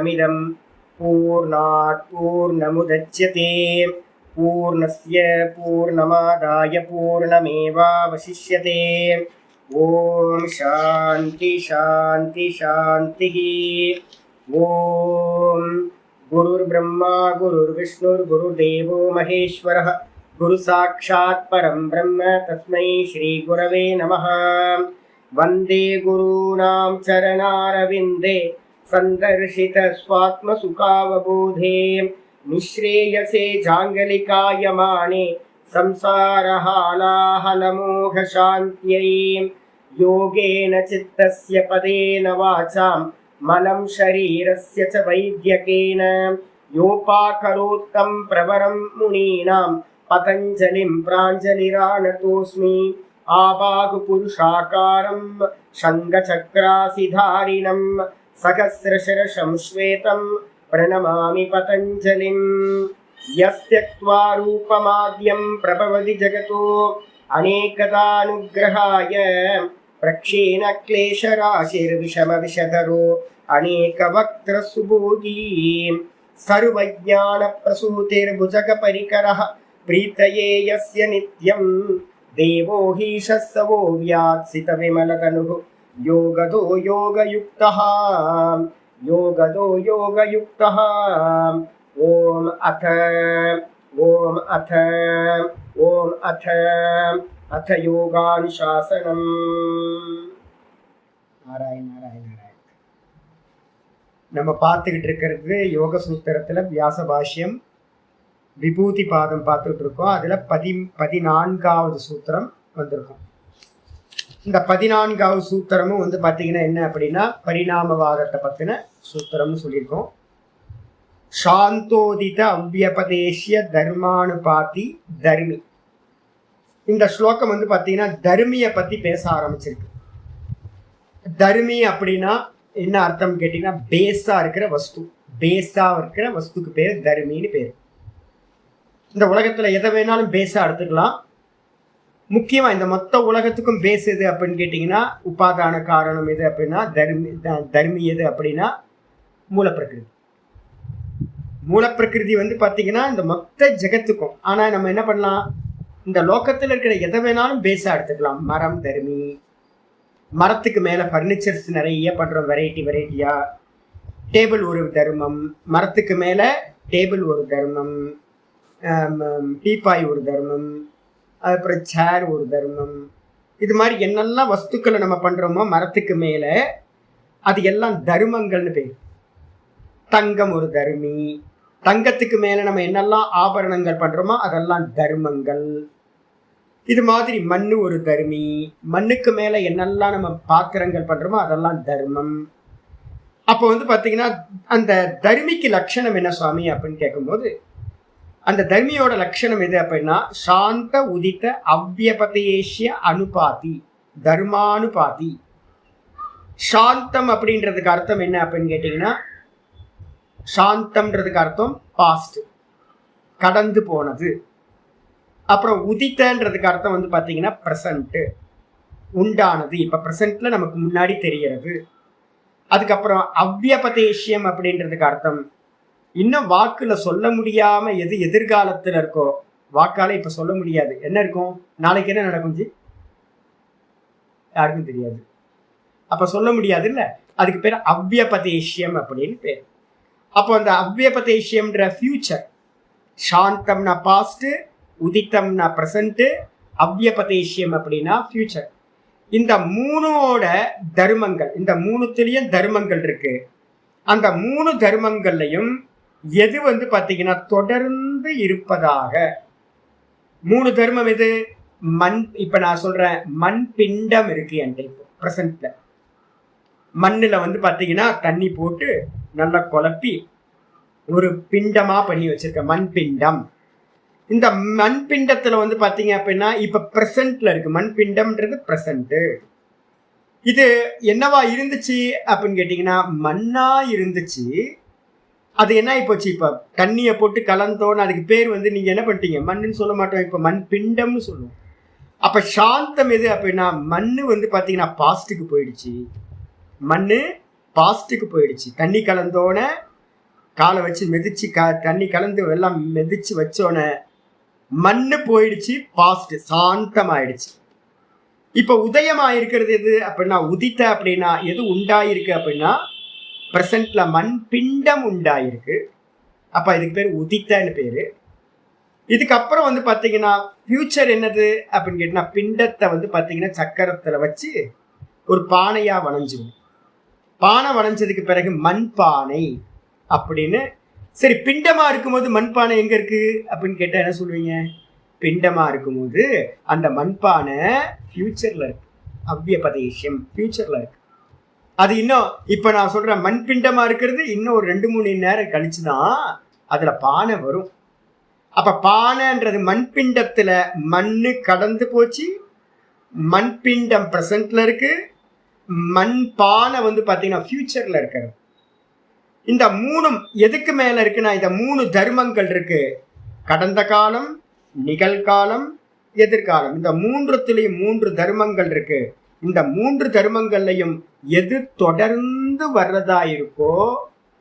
पूर्णमिदं पूर्णात् पूर्णमुदच्यते पूर्णस्य पूर्णमादाय पूर्णमेवावशिष्यते। ओम शांति शांति शांति। ओम गुरुर्ब्रह्मा गुरुर्विष्णुर्गुरुर्देवो महेश्वरः गुरु साक्षात् परं ब्रह्म तस्मै श्री गुरवे नमः। वंदे गुरूणां चरणारविन्दे संदर्शित स्वात्मसुखावबोधे निःश्रेयसे जाङ्गलिकायमाने संसारहालाहलमोहशान्त्यै। योगेन चित्तस्य पदेन वाचां मनं शरीरस्य च वैद्यकेन योपाकरोत्तं प्रवरं मुनीनां पतञ्जलिं प्राञ्जलिरानतोऽस्मि। आबाहुपुरुषाकारं शङ्खचक्रासिधारिणं सहस्रशिरसं श्वेतं प्रणमामि पतञ्जलिं। यस्त्यक्त्वा रूपमाद्यं प्रभवति जगतो अनेकदानुग्रहाय प्रक्षीणक्लेशराशिर्विषमविषधरो अनेकवक्त्रसुभोगी सर्वज्ञानप्रसूतिर्भुजगपरिकरः प्रीतये यस्य नित्यं देवो हीशस्तवो व्यात्सितविमलतनुः योगदो योगयुक्तः योगदो योगयुक्तः। ओम अथ योगानुशासनम्। नारायण नारायण नारायण। நம்ம பார்த்துக்கிட்டு இருக்கிறது யோக சூத்திரத்தில் வியாச பாஷ்யம் விபூதி பாதம் பார்த்துட்டு இருக்கோம். அதில் 14வது சூத்திரம் வந்திருக்கும். இந்த 14வது சூத்திரமும் வந்து பார்த்தீங்கன்னா என்ன அப்படின்னா பரிணாமவாதத்தை பற்றின சூத்திரம்னு சொல்லியிருக்கோம். சாந்தோதித அவ்யபதேஷ்ய தர்மானுபாதி தர்மி. இந்த ஸ்லோகம் வந்து பார்த்தீங்கன்னா தர்மியை பற்றி பேச ஆரம்பிச்சிருக்கு. தர்மி அப்படின்னா என்ன அர்த்தம் கேட்டிங்கன்னா பேஸாக இருக்கிற வஸ்து. பேஸாக இருக்கிற வஸ்துக்கு பேர் தர்மின்னு பேர். இந்த உலகத்தில் எதை வேணாலும் பேஸாக எடுத்துக்கலாம். முக்கியமாக இந்த மொத்த உலகத்துக்கும் பேஸ் எது அப்படின்னு கேட்டிங்கன்னா உபாதான காரணம் எது அப்படின்னா தர்மி எது அப்படின்னா மூலப்பிரகிருதி. மூலப்பிரகிருதி வந்து பார்த்தீங்கன்னா இந்த மொத்த ஜெகத்துக்கும். ஆனால் நம்ம என்ன பண்ணலாம், இந்த லோகத்தில் இருக்கிற எதை வேணாலும் பேஸாக எடுத்துக்கலாம். மரம் தர்மி. மரத்துக்கு மேலே ஃபர்னிச்சர்ஸ் நிறைய பண்ணுறோம் வெரைட்டியாக. டேபிள் ஒரு தர்மம். மரத்துக்கு மேலே டேபிள் ஒரு தர்மம், டீப்பாய் ஒரு தர்மம், அதுக்கப்புறம் சேர் ஒரு தர்மம். இது மாதிரி என்னெல்லாம் வஸ்துக்களை நம்ம பண்ணுறோமோ மரத்துக்கு மேலே அது எல்லாம் தர்மங்கள்னு பேர். தங்கம் ஒரு தர்மி. தங்கத்துக்கு மேலே நம்ம என்னெல்லாம் ஆபரணங்கள் பண்ணுறோமோ அதெல்லாம் தர்மங்கள். இது மாதிரி மண்ணு ஒரு தர்மி. மண்ணுக்கு மேலே என்னெல்லாம் நம்ம பாத்திரங்கள் பண்ணுறோமோ அதெல்லாம் தர்மம். அப்போ வந்து பார்த்தீங்கன்னா அந்த தர்மிக்கு லட்சணம் என்ன சுவாமி அப்படின்னு கேட்கும்போது அந்த தர்மியோட லட்சணம் எது அப்படின்னா சாந்த உதித்த அவ்யபதேஷ்ய அனுபாதி தர்மானுபாதி. சாந்தம் அப்படின்றதுக்கு அர்த்தம் என்ன அப்படின்னு கேட்டிங்கன்னா சாந்தம்ன்றதுக்கு அர்த்தம் பாஸ்ட், கடந்து போனது. அப்புறம் உதித்தன்றதுக்கு அர்த்தம் வந்து பார்த்தீங்கன்னா ப்ரெசண்ட்டு, உண்டானது, இப்போ ப்ரெசண்ட்டில் நமக்கு முன்னாடி தெரிகிறது. அதுக்கப்புறம் அவ்யபதேஷ்யம் அப்படின்றதுக்கு அர்த்தம் இன்னும் வாக்கில் சொல்ல முடியாமல் எது எதிர்காலத்தில் இருக்கோ வாக்கால் இப்போ சொல்ல முடியாது. என்ன இருக்கும், நாளைக்கு என்ன நடக்கும் ஜி யாருக்கும் தெரியாது. அப்போ சொல்ல முடியாது இல்லை, அதுக்கு பேர் அவ்யபதேஷ்யம் அப்படின்னு பேர். அப்போ அந்த அவ்யபதேஷ்யம்ன்ற ஃபியூச்சர். சாந்தம்னா பாஸ்ட்டு, உதித்தம்னா ப்ரெசண்ட்டு, அவ்யபதேஷ்யம் அப்படின்னா ஃபியூச்சர். இந்த மூணோட தர்மங்கள், இந்த மூணுத்துலேயும் தர்மங்கள் இருக்கு. அந்த மூணு தர்மங்கள்லையும் எது வந்து பார்த்தீங்கன்னா தொடர்ந்து இருப்பதாக. மூணு தர்மம் எது? மண். இப்போ நான் சொல்கிறேன் மண் பிண்டம் இருக்கு என்கிட்ட. இப்போ ப்ரெசண்ட்டில் மண்ணில் வந்து பார்த்தீங்கன்னா தண்ணி போட்டு நல்லா குழப்பி ஒரு பிண்டமாக பண்ணி வச்சிருக்க மண் பிண்டம். இந்த மண் பிண்டத்தில் வந்து பார்த்தீங்க அப்படின்னா இப்போ ப்ரெசண்ட்டில் இருக்குது. மண் பிண்டம்ன்றது ப்ரெசண்ட்டு. இது என்னவா இருந்துச்சு அப்படின்னு கேட்டிங்கன்னா மண்ணாக இருந்துச்சு. அது என்ன ஆகிப்போச்சு, இப்போ தண்ணியை போட்டு கலந்தோன்னு அதுக்கு பேர் வந்து நீங்கள் என்ன பண்ணிட்டீங்க, மண்ணுன்னு சொல்ல மாட்டோம், இப்போ மண் பிண்டம்னு சொல்லுவோம். அப்போ சாந்தம் எது அப்படின்னா மண் வந்து பார்த்தீங்கன்னா பாஸ்ட்டுக்கு போயிடுச்சு. மண் பாஸ்ட்டுக்கு போயிடுச்சு. தண்ணி கலந்தோன்னே காலை வச்சு மிதிச்சு தண்ணி கலந்து எல்லாம் மிதிச்சு வச்சோன்னே மண்ணு போயிடுச்சு, பாஸ்ட் சாந்தமாயிடுச்சு. இப்ப உதயமாயிருக்கிறது எது அப்படின்னா, உதித்த அப்படின்னா எது உண்டாயிருக்கு அப்படின்னா பிரசன்ட்ல மண் பிண்டம் உண்டாயிருக்கு. அப்ப இதுக்கு பேர் உதித்தன்னு பேரு. இதுக்கப்புறம் வந்து பாத்தீங்கன்னா ஃபியூச்சர் என்னது அப்படின்னு கேட்டீங்கன்னா, பிண்டத்தை வந்து பாத்தீங்கன்னா சக்கரத்துல வச்சு ஒரு பானையா வளைஞ்சிடும். பானை வளைஞ்சதுக்கு பிறகு மண்பானை அப்படின்னு. சரி, பிண்டமா இருக்கும்போது மண்பானை எங்க இருக்கு அப்படின்னு கேட்டா என்ன சொல்லுவீங்க? பிண்டமா இருக்கும்போது அந்த மண்பானை ஃபியூச்சர்ல இருக்கு, அவ்வியபதேசியம் ஃபியூச்சர்ல இருக்கு. அது இன்னும் இப்ப நான் சொல்றேன் மண்பிண்டமா இருக்கிறது இன்னும் ஒரு 2-3 நேரம் கழிச்சுதான் அதுல பானை வரும். அப்ப பானைன்றது மண்பிண்டத்துல மண்ணு கடந்து போச்சு, மண்பிண்டம் பிரசன்ட்ல இருக்கு, மண் பானை வந்து பாத்தீங்கன்னா ஃபியூச்சர்ல இருக்கிறது. இந்த 3 எதுக்கு மேல இருக்குன்னா, இந்த 3 தர்மங்கள் இருக்கு. கடந்த காலம், நிகழ்காலம், எதிர்காலம். இந்த 3த்துலயும் 3 தர்மங்கள் இருக்கு. இந்த 3 தர்மங்கள்லையும் எது தொடர்ந்து வர்றதா இருக்கோ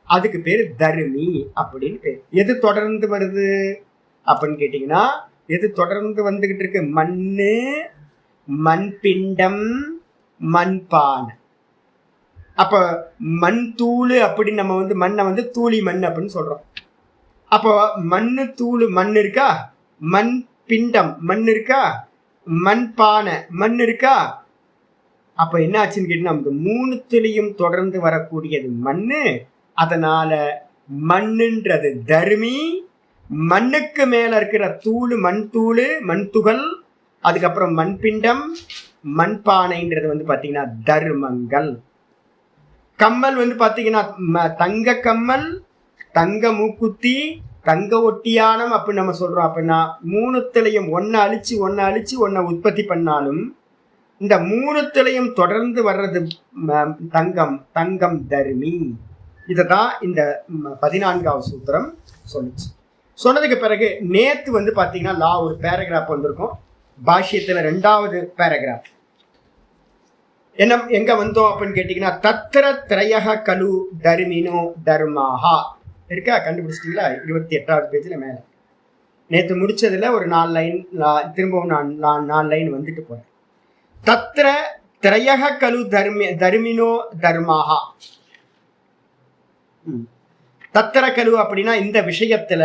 அதுக்கு பேரு தர்மி அப்படின்னு பேர். எது தொடர்ந்து வருது அப்படின்னு கேட்டீங்கன்னா, எது தொடர்ந்து வந்துகிட்டு இருக்கு? மண்ணு, மண்பிண்டம், மண்பானை. அப்ப மண் தூள் அப்படின்னு நம்ம வந்து மண்ணை வந்து தூளி மண் அப்படின்னு சொல்றோம். அப்போ மண்ணு தூள் மண் இருக்கா, மண் பிண்டம் மண் இருக்கா, மண்பானை மண் இருக்கா. அப்ப என்ன ஆச்சுன்னு கேட்டீங்கன்னா, நமக்கு 3த்துலயும் தொடர்ந்து வரக்கூடியது மண்ணு. அதனால மண்ணுன்றது தர்மி. மண்ணுக்கு மேல இருக்கிற தூள் மண் தூள் மண் துகள், அதுக்கப்புறம் மண்பிண்டம் மண்பானைன்றது வந்து பாத்தீங்கன்னா தர்மங்கள். கம்மல் வந்து பாத்தீங்கன்னா தங்க கம்மல், தங்க மூக்குத்தி, தங்க ஒட்டியானம் அப்படின்னு நம்ம சொல்றோம். அப்படின்னா 3த்துலயும் ஒன்ன அழிச்சு ஒன்ன உற்பத்தி பண்ணாலும் இந்த 3த்துலயும் தொடர்ந்து வர்றது தங்கம், தங்கம் தர்மி. இததான் இந்த 14வது சூத்திரம் சொல்லுச்சு. சொன்னதுக்கு பிறகு நேத்து வந்து பாத்தீங்கன்னா ஒரு பேராகிராஃப் வந்திருக்கும். பாஷ்யத்துல 2வது பேராகிராஃப் என்ன எங்க வந்தோம் அப்படின்னு கேட்டீங்கன்னா, தத்திர திரையக கலு தர்மினோ தர்மாஹா இருக்கா, கண்டுபிடிச்சிட்டீங்களா? 28வது பேஜ்ல மேல. நேற்று முடிச்சதுல ஒரு 4 லைன் திரும்பவும் நான் 4 லைன் வந்துட்டு போறேன். தத்திர திரையக கலு தர்மினோ தர்மாஹா. தத்திர கலு அப்படின்னா இந்த விஷயத்துல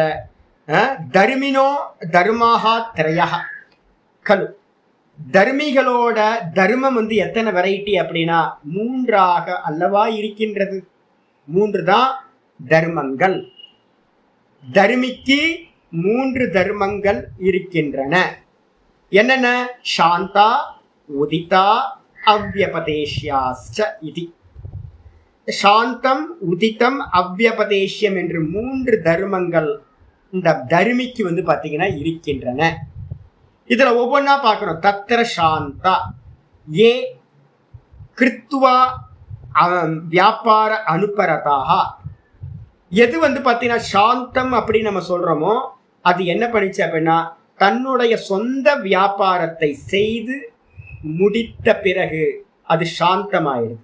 தர்மினோ தர்மாஹா திரையக கலு. தர்மிகளோட தர்மம் வந்து எத்தனை வெரைட்டி அப்படின்னா 3ஆக அல்லவா இருக்கின்றது. 3 தான் தர்மங்கள். தர்மிக்கு 3 தர்மங்கள் இருக்கின்றன. என்னென்ன? சாந்தா, உதிதா, அவ்வியபதேஷ்யாஸ்ச இதி. சாந்தம், உதிதம், அவ்வியபதேஷ்யம் என்று 3 தர்மங்கள் இந்த தர்மிக்கு வந்து பாத்தீங்கன்னா இருக்கின்றன. இதுல ஒவ்வொன்னா பார்க்கணும். தத்திர சாந்தா ஏ கிருத்வா வியாபார அனுப்பரதாக. எது வந்து பாத்தீங்கன்னா சாந்தம் அப்படின்னு நம்ம சொல்றோமோ அது என்ன பண்ணிச்சு அப்படின்னா, தன்னுடைய சொந்த வியாபாரத்தை செய்து முடித்த பிறகு அது சாந்தமாயிடுது.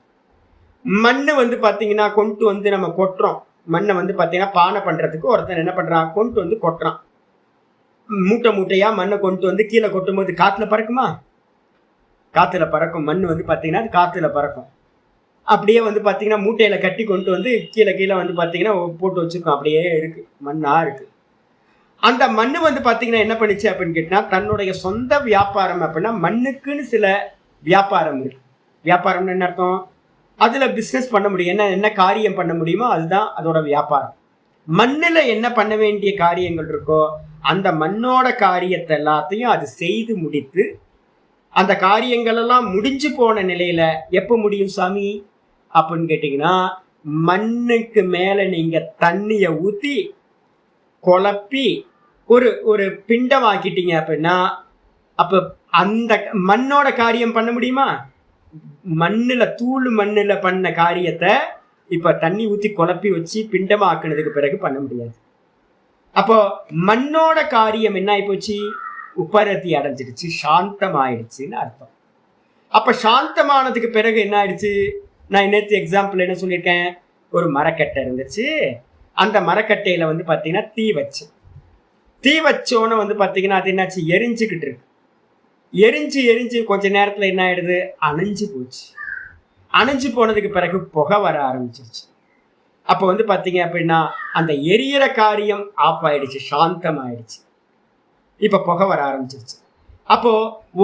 மண்ணு வந்து பாத்தீங்கன்னா கொண்டு வந்து நம்ம கொட்டுறோம். மண்ணை வந்து பாத்தீங்கன்னா பானை பண்றதுக்கு ஒருத்தன் என்ன பண்றான், கொண்டு வந்து கொட்டுறான். மூட்டை மூட்டையா மண்ணை கொண்டு வந்து கீழே கொட்டும் போது காத்துல பறக்குமா? காத்துல பறக்கும். மண் வந்து பாத்தீங்கன்னா காத்துல பறக்கும். அப்படியே வந்து பாத்தீங்கன்னா மூட்டையில கட்டி கொண்டு வந்து கீழே வந்து பாத்தீங்கன்னா போட்டு வச்சிருக்கோம். அப்படியே இருக்கு, மண்ணா இருக்கு. அந்த மண்ணு வந்து பாத்தீங்கன்னா என்ன பண்ணிச்சு அப்படின்னு கேட்டீங்கன்னா, தன்னுடைய சொந்த வியாபாரம் அப்படின்னா மண்ணுக்குன்னு சில வியாபாரம் இருக்கு. வியாபாரம்னு என்ன அர்த்தம்? அதுல பிசினஸ் பண்ண முடியும். என்ன காரியம் பண்ண முடியுமோ அதுதான் அதோட வியாபாரம். மண்ணுல என்ன பண்ண வேண்டிய காரியங்கள் இருக்கோ அந்த மண்ணோட காரியத்தை எல்லாத்தையும் அது செய்து முடித்து, அந்த காரியங்கள் எல்லாம் முடிஞ்சு போன நிலையில எப்ப முடியும் சாமி அப்படின்னு கேட்டீங்கன்னா, மண்ணுக்கு மேல நீங்க தண்ணிய ஊத்தி குழப்பி ஒரு பிண்டம் ஆக்கிட்டீங்க அப்படின்னா, அப்ப அந்த மண்ணோட காரியம் பண்ண முடியுமா? மண்ணுல தூள் மண்ணுல பண்ண காரியத்தை இப்ப தண்ணி ஊத்தி குழப்பி வச்சு பிண்டமா ஆக்குனதுக்கு பிறகு பண்ண முடியாது. அப்போ மண்ணோட காரியம் என்ன ஆகி போச்சு? உபரதி அடைஞ்சிடுச்சு, சாந்தம் ஆயிடுச்சுன்னு அர்த்தம். அப்ப சாந்தமானதுக்கு பிறகு என்ன ஆயிடுச்சு? நான் நேற்று எக்ஸாம்பிள் என்ன சொல்லியிருக்கேன், ஒரு மரக்கட்டை இருந்துச்சு. அந்த மரக்கட்டையில வந்து பாத்தீங்கன்னா தீ வச்சோன்னு வந்து பாத்தீங்கன்னா அது என்னாச்சு, எரிஞ்சுக்கிட்டு இருக்கு. எரிஞ்சு கொஞ்ச நேரத்துல என்ன ஆயிடுது, அணைஞ்சு போச்சு. அணைஞ்சு போனதுக்கு பிறகு புகை வர ஆரம்பிச்சிருச்சு. அப்ப வந்து பாத்தீங்க அப்படின்னா அந்த எரியற காரியம் ஆஃப் ஆயிடுச்சு, சாந்தம் ஆயிடுச்சு. இப்ப புகை வர ஆரம்பிச்சிருச்சு. அப்போ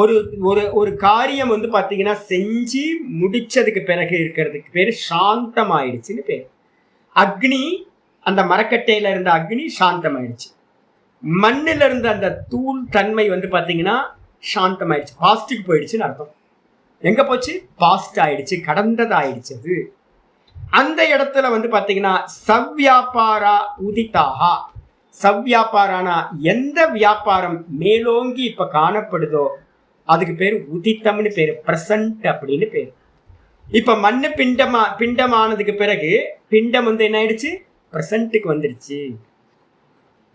ஒரு ஒரு ஒரு காரியம் வந்து பாத்தீங்கன்னா செஞ்சு முடிச்சதுக்கு பிறகு இருக்கிறதுக்கு பேரு சாந்தம் ஆயிடுச்சுன்னு பேரு. அக்னி, அந்த மரக்கட்டையில இருந்த அக்னி சாந்தம் ஆயிடுச்சு. மண்ணில இருந்த அந்த தூள் தன்மை வந்து பாத்தீங்கன்னா சாந்தம் ஆயிடுச்சு, பாஸ்டுக்கு போயிடுச்சுன்னு அர்த்தம். எங்க போச்சு, பாஸ்ட் ஆயிடுச்சு, கடந்ததாயிடுச்சு. அது அந்த இடத்துல வந்து பாத்தீங்கன்னா சவ்வியாபாரா உதிதாகா. சவ்வியாபாரானா எந்த வியாபாரம் மேலோங்கி இப்ப காணப்படுதோ அதுக்கு பேரு உதித்தம்னு பேரு, பிரசன்ட் அப்படின்னு பேரு. இப்ப மண்ணு பிண்டமானதுக்கு பிறகு பிண்டம் வந்து என்ன ஆயிடுச்சு, பிரசன்ட்டுக்கு வந்துடுச்சு.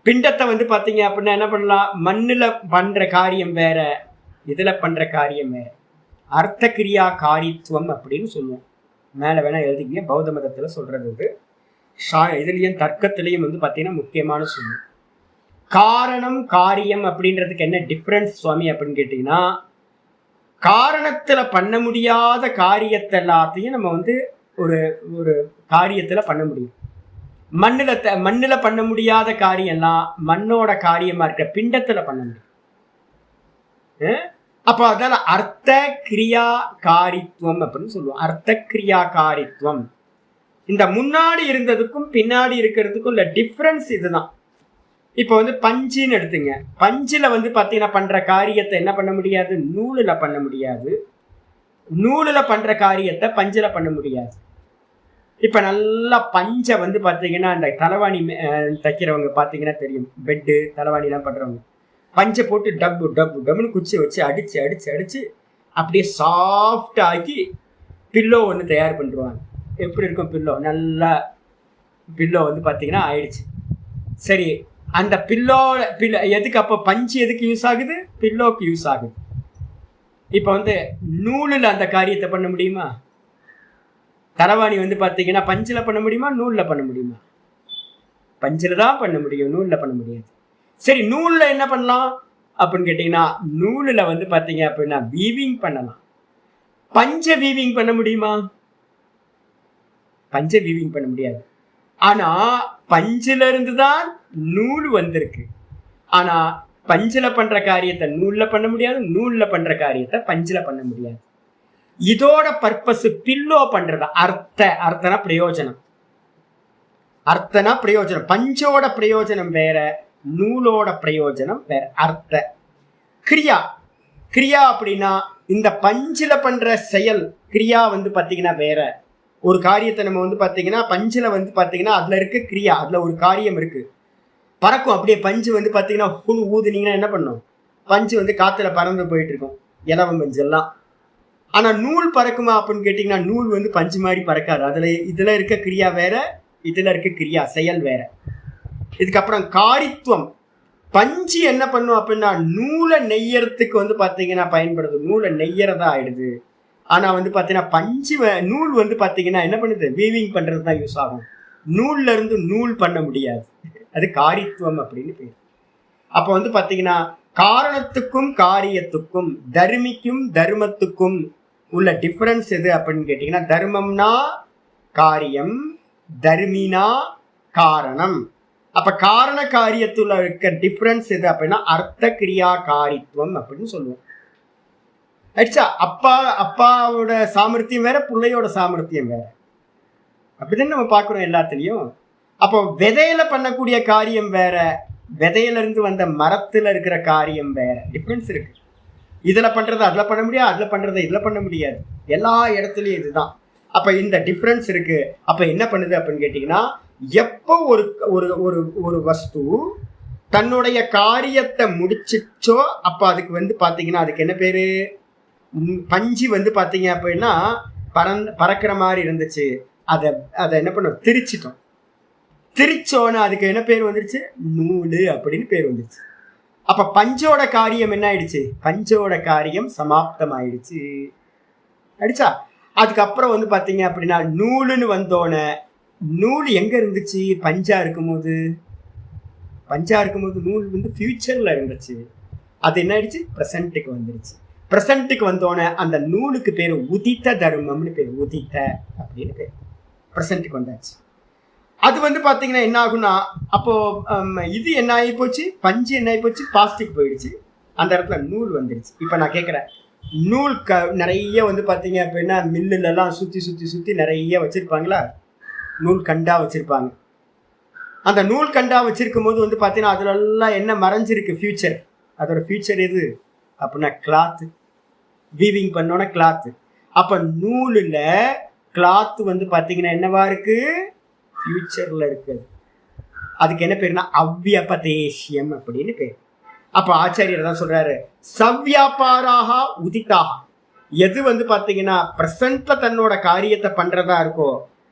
பிண்டத்தை வந்து பாத்தீங்க அப்படின்னா என்ன பண்ணலாம், மண்ணுல பண்ற காரியம் வேற, இதுல பண்ற காரியம் வேற. அர்த்த கிரியா காரித்துவம் அப்படின்னு சொல்லுவோம். மேல வேணா எழுதிங்க, பௌத்த மதத்துல சொல்றது இது. இதுலயும் தர்க்கத்திலையும் வந்து பாத்தீங்கன்னா முக்கியமான சொல்லும். காரணம் காரியம் அப்படின்றதுக்கு என்ன டிஃபரன்ஸ் சுவாமி அப்படின்னு கேட்டீங்கன்னா, காரணத்துல பண்ண முடியாத காரியத்தை எல்லாத்தையும் நம்ம வந்து ஒரு ஒரு காரியத்துல பண்ண முடியும். மண்ணுல பண்ண முடியாத காரியம் எல்லாம் மண்ணோட காரியமா இருக்க பிண்டத்துல பண்ண முடியும். அப்ப அதால அர்த்த கிரியா காரித்துவம் அப்படின்னு சொல்லுவோம். அர்த்த கிரியா காரித்துவம். இந்த முன்னாடி இருந்ததுக்கும் பின்னாடி இருக்கிறதுக்கும் உள்ள டிஃபரன்ஸ் இதுதான். இப்ப வந்து பஞ்சுன்னு எடுத்துங்க. பஞ்சுல வந்து பாத்தீங்கன்னா பண்ற காரியத்தை என்ன பண்ண முடியாது, நூலுல பண்ண முடியாது. நூலுல பண்ற காரியத்தை பஞ்சுல பண்ண முடியாது. இப்ப நல்லா பஞ்சை வந்து பாத்தீங்கன்னா அந்த தலைவாணி தைக்கிறவங்க பாத்தீங்கன்னா தெரியும், பெட்டு தலைவாணி எல்லாம் பண்றவங்க பஞ்சை போட்டு டப்பு டப்பு டப்புன்னு குச்சி வச்சு அடிச்சு அடிச்சு அடிச்சு அப்படியே சாஃப்ட் ஆக்கி பில்லோ ஒன்று தயார் பண்ணிடுவாங்க. எப்படி இருக்கும் பில்லோ, நல்லா பில்லோ வந்து பாத்தீங்கன்னா ஆயிடுச்சு. சரி, அந்த பில்லோ எதுக்கு, அப்போ பஞ்சு எதுக்கு யூஸ் ஆகுது, பில்லோக்கு யூஸ் ஆகுது. இப்ப வந்து நூலில் அந்த காரியத்தை பண்ண முடியுமா, தலைவாணி வந்து பாத்தீங்கன்னா பஞ்சுல பண்ண முடியுமா, நூல்ல பண்ண முடியுமா, பஞ்சுல தான் பண்ண முடியும், நூல்ல பண்ண முடியாது. சரி, நூல்ல என்ன பண்ணலாம் அப்படின்னு கேட்டீங்கன்னா, நூலுல வந்து பாத்தீங்க அப்படின்னா வீவிங் பண்ணலாம். பஞ்ச வீவிங் பண்ண முடியுமா, பஞ்ச வீவிங் பண்ண முடியாது. ஆனா பஞ்சுல இருந்துதான் நூல் வந்திருக்கு. ஆனா பஞ்சுல பண்ற காரியத்தை நூல்ல பண்ண முடியாது, நூல்ல பண்ற காரியத்தை பஞ்சுல பண்ண முடியாது. இதோட பர்பஸ் பில்லோ பண்றது. அர்த்தனா பிரயோஜனம், அர்த்தனா பிரயோஜனம். பஞ்சோட பிரயோஜனம் வேற, நூலோட பிரயோஜனம் வேற. அர்த்த கிரியா, கிரியா அப்படின்னா இந்த பஞ்சுல பண்ற செயல் கிரியா வந்து பாத்தீங்கன்னா வேற. ஒரு காரியத்தை நம்ம வந்து பாத்தீங்கன்னா பஞ்சுல வந்து பாத்தீங்கன்னா அதுல இருக்க கிரியா, அதுல ஒரு காரியம் இருக்கு, பறக்கும். அப்படியே பஞ்சு வந்து பாத்தீங்கன்னா ஊதுனீங்கன்னா என்ன பண்ணும், பஞ்சு வந்து காத்துல பறந்து போயிட்டு இருக்கும், இலவம் பஞ்சு எல்லாம். ஆனா நூல் பறக்குமா அப்படின்னு கேட்டீங்கன்னா நூல் வந்து பஞ்சு மாதிரி பறக்காது. இதுல இருக்க கிரியா வேற, இதுல இருக்க கிரியா செயல் வேற. இதுக்கப்புறம் காரித்துவம். பஞ்சு என்ன பண்ணும் அப்படின்னா நூலை நெய்யறதுக்கு வந்து பாத்தீங்கன்னா பயன்படுது, நூலை நெய்யறதா ஆயிடுது. ஆனா வந்து பாத்தீங்கன்னா பஞ்சு நூல் வந்து பாத்தீங்கன்னா என்ன பண்ணுது, வீவிங் பண்றது தான் யூஸ் ஆகும். நூல்ல இருந்து நூல் பண்ண முடியாது. அது காரித்துவம் அப்படின்னு பேர். அப்ப வந்து பாத்தீங்கன்னா காரணத்துக்கும் காரியத்துக்கும், தர்மிக்கும் தர்மத்துக்கும் உள்ள டிஃபரன்ஸ் எது அப்படின்னு கேட்டீங்கன்னா, தர்மம்னா காரியம், தர்மினா காரணம். அப்ப காரண காரியத்துல இருக்க டிஃபரன்ஸ் எது அப்படின்னா அர்த்த கிரியா காரித்துவம் அப்படின்னு சொல்லுவோம். ஆயிடுச்சா? அப்பாவோட சாமர்த்தியம் வேற, பிள்ளையோட சாமர்த்தியம் வேற. அப்படிதான் நம்ம பாக்குறோம் எல்லாத்துலயும். அப்போ விதையில பண்ணக்கூடிய காரியம் வேற, விதையில இருந்து வந்த மரத்துல இருக்கிற காரியம் வேற. டிஃபரன்ஸ் இருக்கு. இதுல பண்றது அதுல பண்ண முடியாது, அதுல பண்றதை இதுல பண்ண முடியாது. எல்லா இடத்துலயும் இதுதான். அப்ப இந்த டிஃபரன்ஸ் இருக்கு. அப்ப என்ன பண்ணுது அப்படின்னு கேட்டீங்கன்னா, எப்போ ஒரு ஒரு ஒரு வஸ்து தன்னுடைய காரியத்தை முடிச்சிச்சோ அப்ப அதுக்கு வந்து பாத்தீங்கன்னா அதுக்கு என்ன பேரு, பஞ்சு வந்து பாத்தீங்க அப்படின்னா பறக்கிற மாதிரி இருந்துச்சு, அதை என்ன பண்ணோம், திரிச்சிட்டோம். திரிச்சோன்னு அதுக்கு என்ன பேர் வந்துருச்சு, நூலு அப்படின்னு பேர் வந்துருச்சு. அப்ப பஞ்சோட காரியம் என்ன ஆயிடுச்சு, பஞ்சோட காரியம் சமாப்தம் ஆயிடுச்சு. அடிச்சா? அதுக்கப்புறம் வந்து பாத்தீங்க அப்படின்னா நூலுன்னு வந்தோன்னு நூல் எங்க இருந்துச்சு? பஞ்சா இருக்கும்போது நூல் வந்து ஃபியூச்சர்ல இருந்துச்சு. அது என்ன ஆயிடுச்சு? பிரசன்ட்டுக்கு வந்துருச்சு. பிரசன்ட்டுக்கு வந்தோடனே அந்த நூலுக்கு பேரு உதித்த தர்மம்னு பேரு. உதித்த அப்படின்னு பேரு. பிரசன்ட்டுக்கு வந்தாச்சு. அது வந்து பாத்தீங்கன்னா என்ன ஆகும்னா, அப்போ இது என்ன ஆகி போச்சு? பஞ்சு என்ன ஆகி போச்சு? பாஸ்டிக் போயிடுச்சு. அந்த இடத்துல நூல் வந்துருச்சு. இப்ப நான் கேட்கிறேன், நூல் நிறைய வந்து பாத்தீங்க அப்படின்னா மில்லுல எல்லாம் சுத்தி நிறைய வச்சிருப்பாங்களா? நூல் கண்டா வச்சிருப்பாங்க. அந்த நூல் கண்டா வச்சிருக்கும் போது வந்து பாத்தீங்கன்னா அதுல எல்லாம் என்ன மறைஞ்சிருக்கு? ஃபியூச்சர். அதோட ஃபியூச்சர் எது அப்படின்னா கிளாத். Weaving பண்ணோட cloth. அப்ப நூலுல கிளாத் வந்து பாத்தீங்கன்னா என்னவா இருக்கு? ஃபியூச்சர்ல இருக்குது. அதுக்கு என்ன பேருனா அவ்வியபதேஷ்யம் அப்படின்னு பேர். அப்ப ஆச்சாரியர் தான் சொல்றாரு, சவ்யாபாராக உதிதாக. எது வந்து பாத்தீங்கன்னா பிரசன்ட்ல தன்னோட காரியத்தை பண்றதா இருக்கோ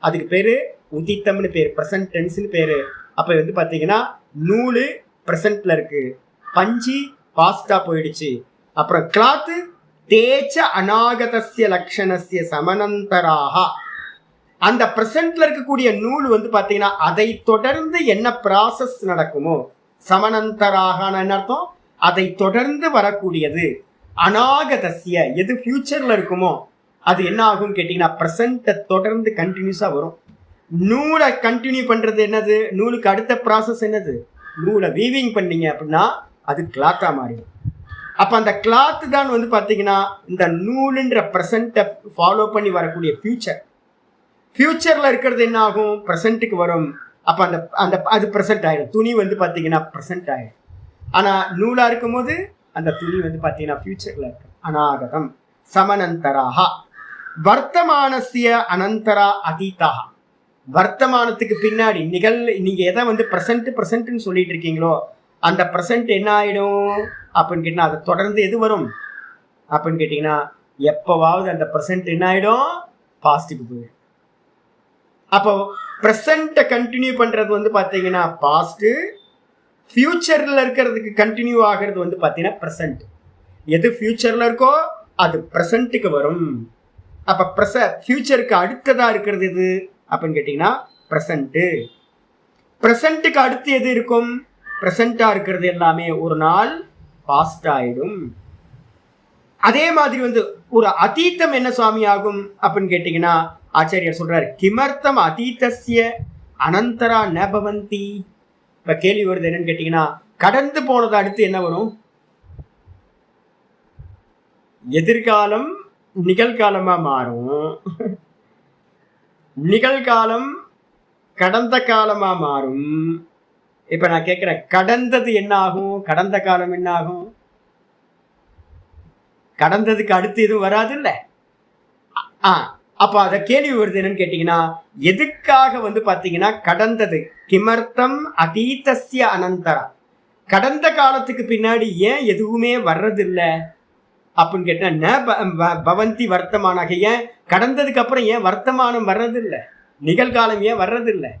அதுக்கு பேரு உதித்தம்னு பேரு. பிரசன்ட் டென்ஸ்னு பேரு. அப்ப வந்து பாத்தீங்கன்னா நூலு பிரசன்ட்ல இருக்கு, பஞ்சு பாஸ்டா போயிடுச்சு, அப்புறம் கிளாத்து தேச்ச அநாகதஸ்ய லக்ஷணஸ்ய சமனந்தராக. அந்த பிரசன்ட்ல இருக்கக்கூடிய நூல் வந்து பாத்தீங்கன்னா அதை தொடர்ந்து என்ன ப்ராசஸ் நடக்குமோ, சமனந்தராக என்ன அர்த்தம்? அதை தொடர்ந்து வரக்கூடியது. அநாகதஸ்ய எது ஃபியூச்சர்ல இருக்குமோ அது என்ன ஆகும் கேட்டீங்கன்னா பிரசன்ட்டை தொடர்ந்து கண்டினியூஸா வரும். நூலை கண்டினியூ பண்றது என்னது? நூலுக்கு அடுத்த ப்ராசஸ் என்னது? நூலை வீவிங் பண்ணீங்க அப்படின்னா அது கிளாத்தா மாறிடும். அப்ப அந்த கிளாத் தான் வந்து பாத்தீங்கன்னா இந்த நூலுன்ற பிரசன்ட்டை ஃபாலோ பண்ணி வரக்கூடிய ஃபியூச்சர். ஃபியூச்சர்ல இருக்கிறது என்ன ஆகும்? பிரசன்ட்டுக்கு வரும். அப்ப அந்த அந்த அது பிரசன்ட் ஆயிடும். துணி வந்து பாத்தீங்கன்னா பிரசன்ட் ஆயிடும். ஆனா நூலா இருக்கும் போது அந்த துணி வந்து பாத்தீங்கன்னா ஃபியூச்சர்ல இருக்கு. அநாகதம் சமனந்தராக. வர்த்தமானசிய அனந்தரா அதீதாக. வர்த்தமானத்துக்கு பின்னாடி நீங்க எதை வந்து பிரசன்ட்னு சொல்லிட்டு இருக்கீங்களோ அந்த பிரசன்ட் என்ன ஆயிடும் அப்படின்னு கேட்டீங்கன்னா அதை தொடர்ந்து எது வரும் அப்படின்னு கேட்டீங்கன்னா எப்பவாவது அந்த பிரசன்ட் என்ன ஆயிடும்? பாஸ்டுக்கு போயிடும். அப்போ பிரசன்ட்டை கண்டினியூ பண்றது வந்து பாத்தீங்கன்னா பாஸ்ட். ஃபியூச்சர்ல இருக்கிறதுக்கு கண்டினியூ ஆகிறது வந்து பாத்தீங்கன்னா பிரசன்ட். எது ஃபியூச்சர்ல இருக்கோ அது பிரசன்ட்டுக்கு வரும். அப்ப ஃபியூச்சருக்கு அடுத்ததா இருக்கிறது எது அப்படின்னு கேட்டீங்கன்னா பிரசன்ட். பிரசன்ட்டுக்கு அடுத்து எது இருக்கும்? பிரசன்டா இருக்கிறது எல்லாமே ஒரு நாள் பாஸ்ட் ஆயிடும். அதே மாதிரி வந்து ஒரு அதீத்தம் என்ன சுவாமி ஆகும் அப்படின்னு கேட்டீங்கன்னா ஆச்சாரியர் சொல்றாரு, கிமர்த்தம் அதீதஸ்ய அனந்தரா நபவந்தி. இப்ப கேள்வி வருது என்னன்னு கேட்டீங்கன்னா, கடந்து போனது அடுத்து என்ன வரும்? எதிர்காலம் நிகழ்காலமா மாறும், நிகழ்காலம் கடந்த காலமா மாறும். இப்ப நான் கேட்கிறேன், கடந்தது என்ன ஆகும்? கடந்த காலம் என்ன ஆகும்? கடந்ததுக்கு அடுத்து எதுவும் வராது இல்ல. அப்ப அத கேள்வி வருது என்னன்னு கேட்டீங்கன்னா, எதுக்காக வந்து பாத்தீங்கன்னா கடந்தது கிமர்த்தம் அதீதஸ்ய அனந்தரா. கடந்த காலத்துக்கு பின்னாடி ஏன் எதுவுமே வர்றதில்லை அப்படின்னு கேட்டா பவந்தி வர்த்தமானாக. ஏன் கடந்ததுக்கு அப்புறம் ஏன் வர்த்தமானம் வர்றதில்லை? நிகழ்காலம் ஏன் வர்றதில்லை?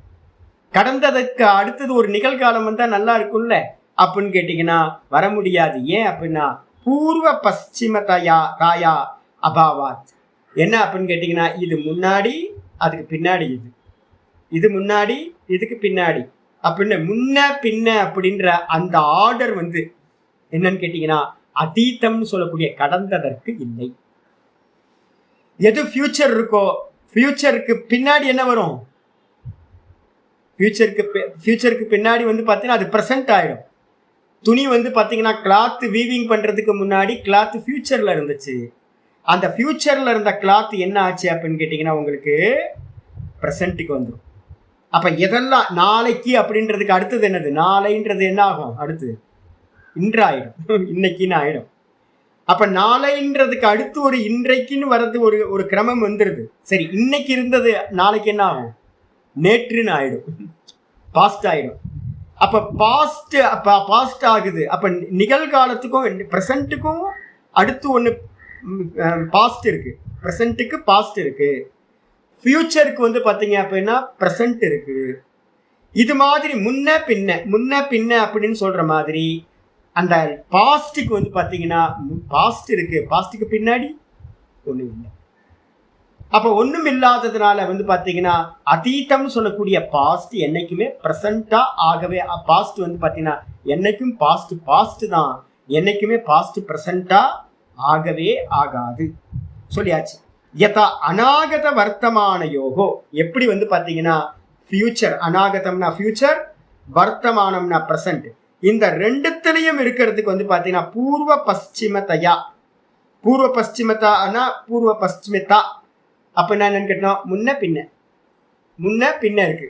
கடந்ததுக்கு அடுத்தது ஒரு நிகழ்காலம் வந்தா நல்லா இருக்கும்ல அப்படின்னு கேட்டீங்கன்னா வர முடியாது. ஏன் அப்படின்னா பூர்வ பশ্চিம தாயா அபாவாத். என்ன அப்படின்னு கேட்டீங்கன்னா இது முன்னாடி அதுக்கு பின்னாடி, இது முன்னாடி இதுக்கு பின்னாடி அப்படின்னு முன்ன பின்ன அப்படின்ற அந்த ஆர்டர் வந்து என்னன்னு கேட்டீங்கன்னா அதீதம்னு சொல்லக்கூடிய கடந்ததற்கு இல்லை. எது ஃபியூச்சர் இருக்கோ ஃபியூச்சருக்கு பின்னாடி என்ன வரும்? ஃபியூச்சருக்கு பின்னாடி வந்து பார்த்தீங்கன்னா அது ப்ரெசென்ட் ஆயிடும். துணி வந்து பார்த்தீங்கன்னா கிளாத் வீவிங் பண்றதுக்கு முன்னாடி கிளாத் ஃபியூச்சர்ல இருந்துச்சு. அந்த ஃபியூச்சர்ல இருந்த கிளாத் என்ன ஆச்சு அப்படின்னு கேட்டீங்கன்னா உங்களுக்கு ப்ரெசென்ட்டுக்கு வந்துடும். அப்ப எதெல்லாம் நாளைக்கு அப்படின்றதுக்கு அடுத்தது என்னது? நாளைன்றது என்ன ஆகும்? அடுத்து இன்றாயிடும், இன்னைக்குன்னு ஆயிடும். அப்ப நாளைன்றதுக்கு அடுத்து ஒரு இன்றைக்குன்னு வர்றது ஒரு கிரமம் வந்துருது. சரி, இன்னைக்கு இருந்தது நாளைக்கு என்ன ஆகும்? நேற்றுன்னு ஆயிடும், பாஸ்ட் ஆயிடும். அப்ப பாஸ்ட் ஆகுது. அப்ப நிகழ்காலத்துக்கும் பிரசன்ட்டுக்கும் அடுத்து ஒன்று பாஸ்ட் இருக்கு, பிரசன்ட்டுக்கு பாஸ்ட் இருக்கு, ஃபியூச்சருக்கு வந்து பார்த்தீங்க அப்படின்னா ப்ரெசன்ட் இருக்கு. இது மாதிரி முன்ன பின்ன அப்படின்னு சொல்ற மாதிரி அந்த பாஸ்டுக்கு வந்து பார்த்தீங்கன்னா பாஸ்ட் இருக்கு, பாஸ்டுக்கு பின்னாடி ஒன்றும் இல்லை. அப்ப ஒண்ணும் இல்லாததுனால வந்து பாத்தீங்கன்னா அதீதம் சொல்லக்கூடிய பாஸ்ட் என்னைக்குமே பிரசண்டா ஆகவே, பாஸ்ட் வந்து பாத்தீங்கன்னா என்னைக்கும் பாஸ்ட் தான், என்னைக்குமே பாஸ்ட் பிரசண்டா ஆகவே ஆகாது சொல்லியாச்சு. யதா அநாகத வர்த்தமான யோகோ, எப்படி வந்து பாத்தீங்கன்னா ஃபியூச்சர், அநாகதம்னா ஃபியூச்சர், வர்த்தமானம்னா பிரசன்ட், இந்த ரெண்டுத்திலையும் இருக்கிறதுக்கு வந்து பாத்தீங்கன்னா பூர்வ பশ্চিமதயா, பூர்வ பশ্চিமதானா பூர்வ பশ্চিமதா அப்ப என்னன்னு கேட்டோம், முன்ன பின்ன இருக்கு,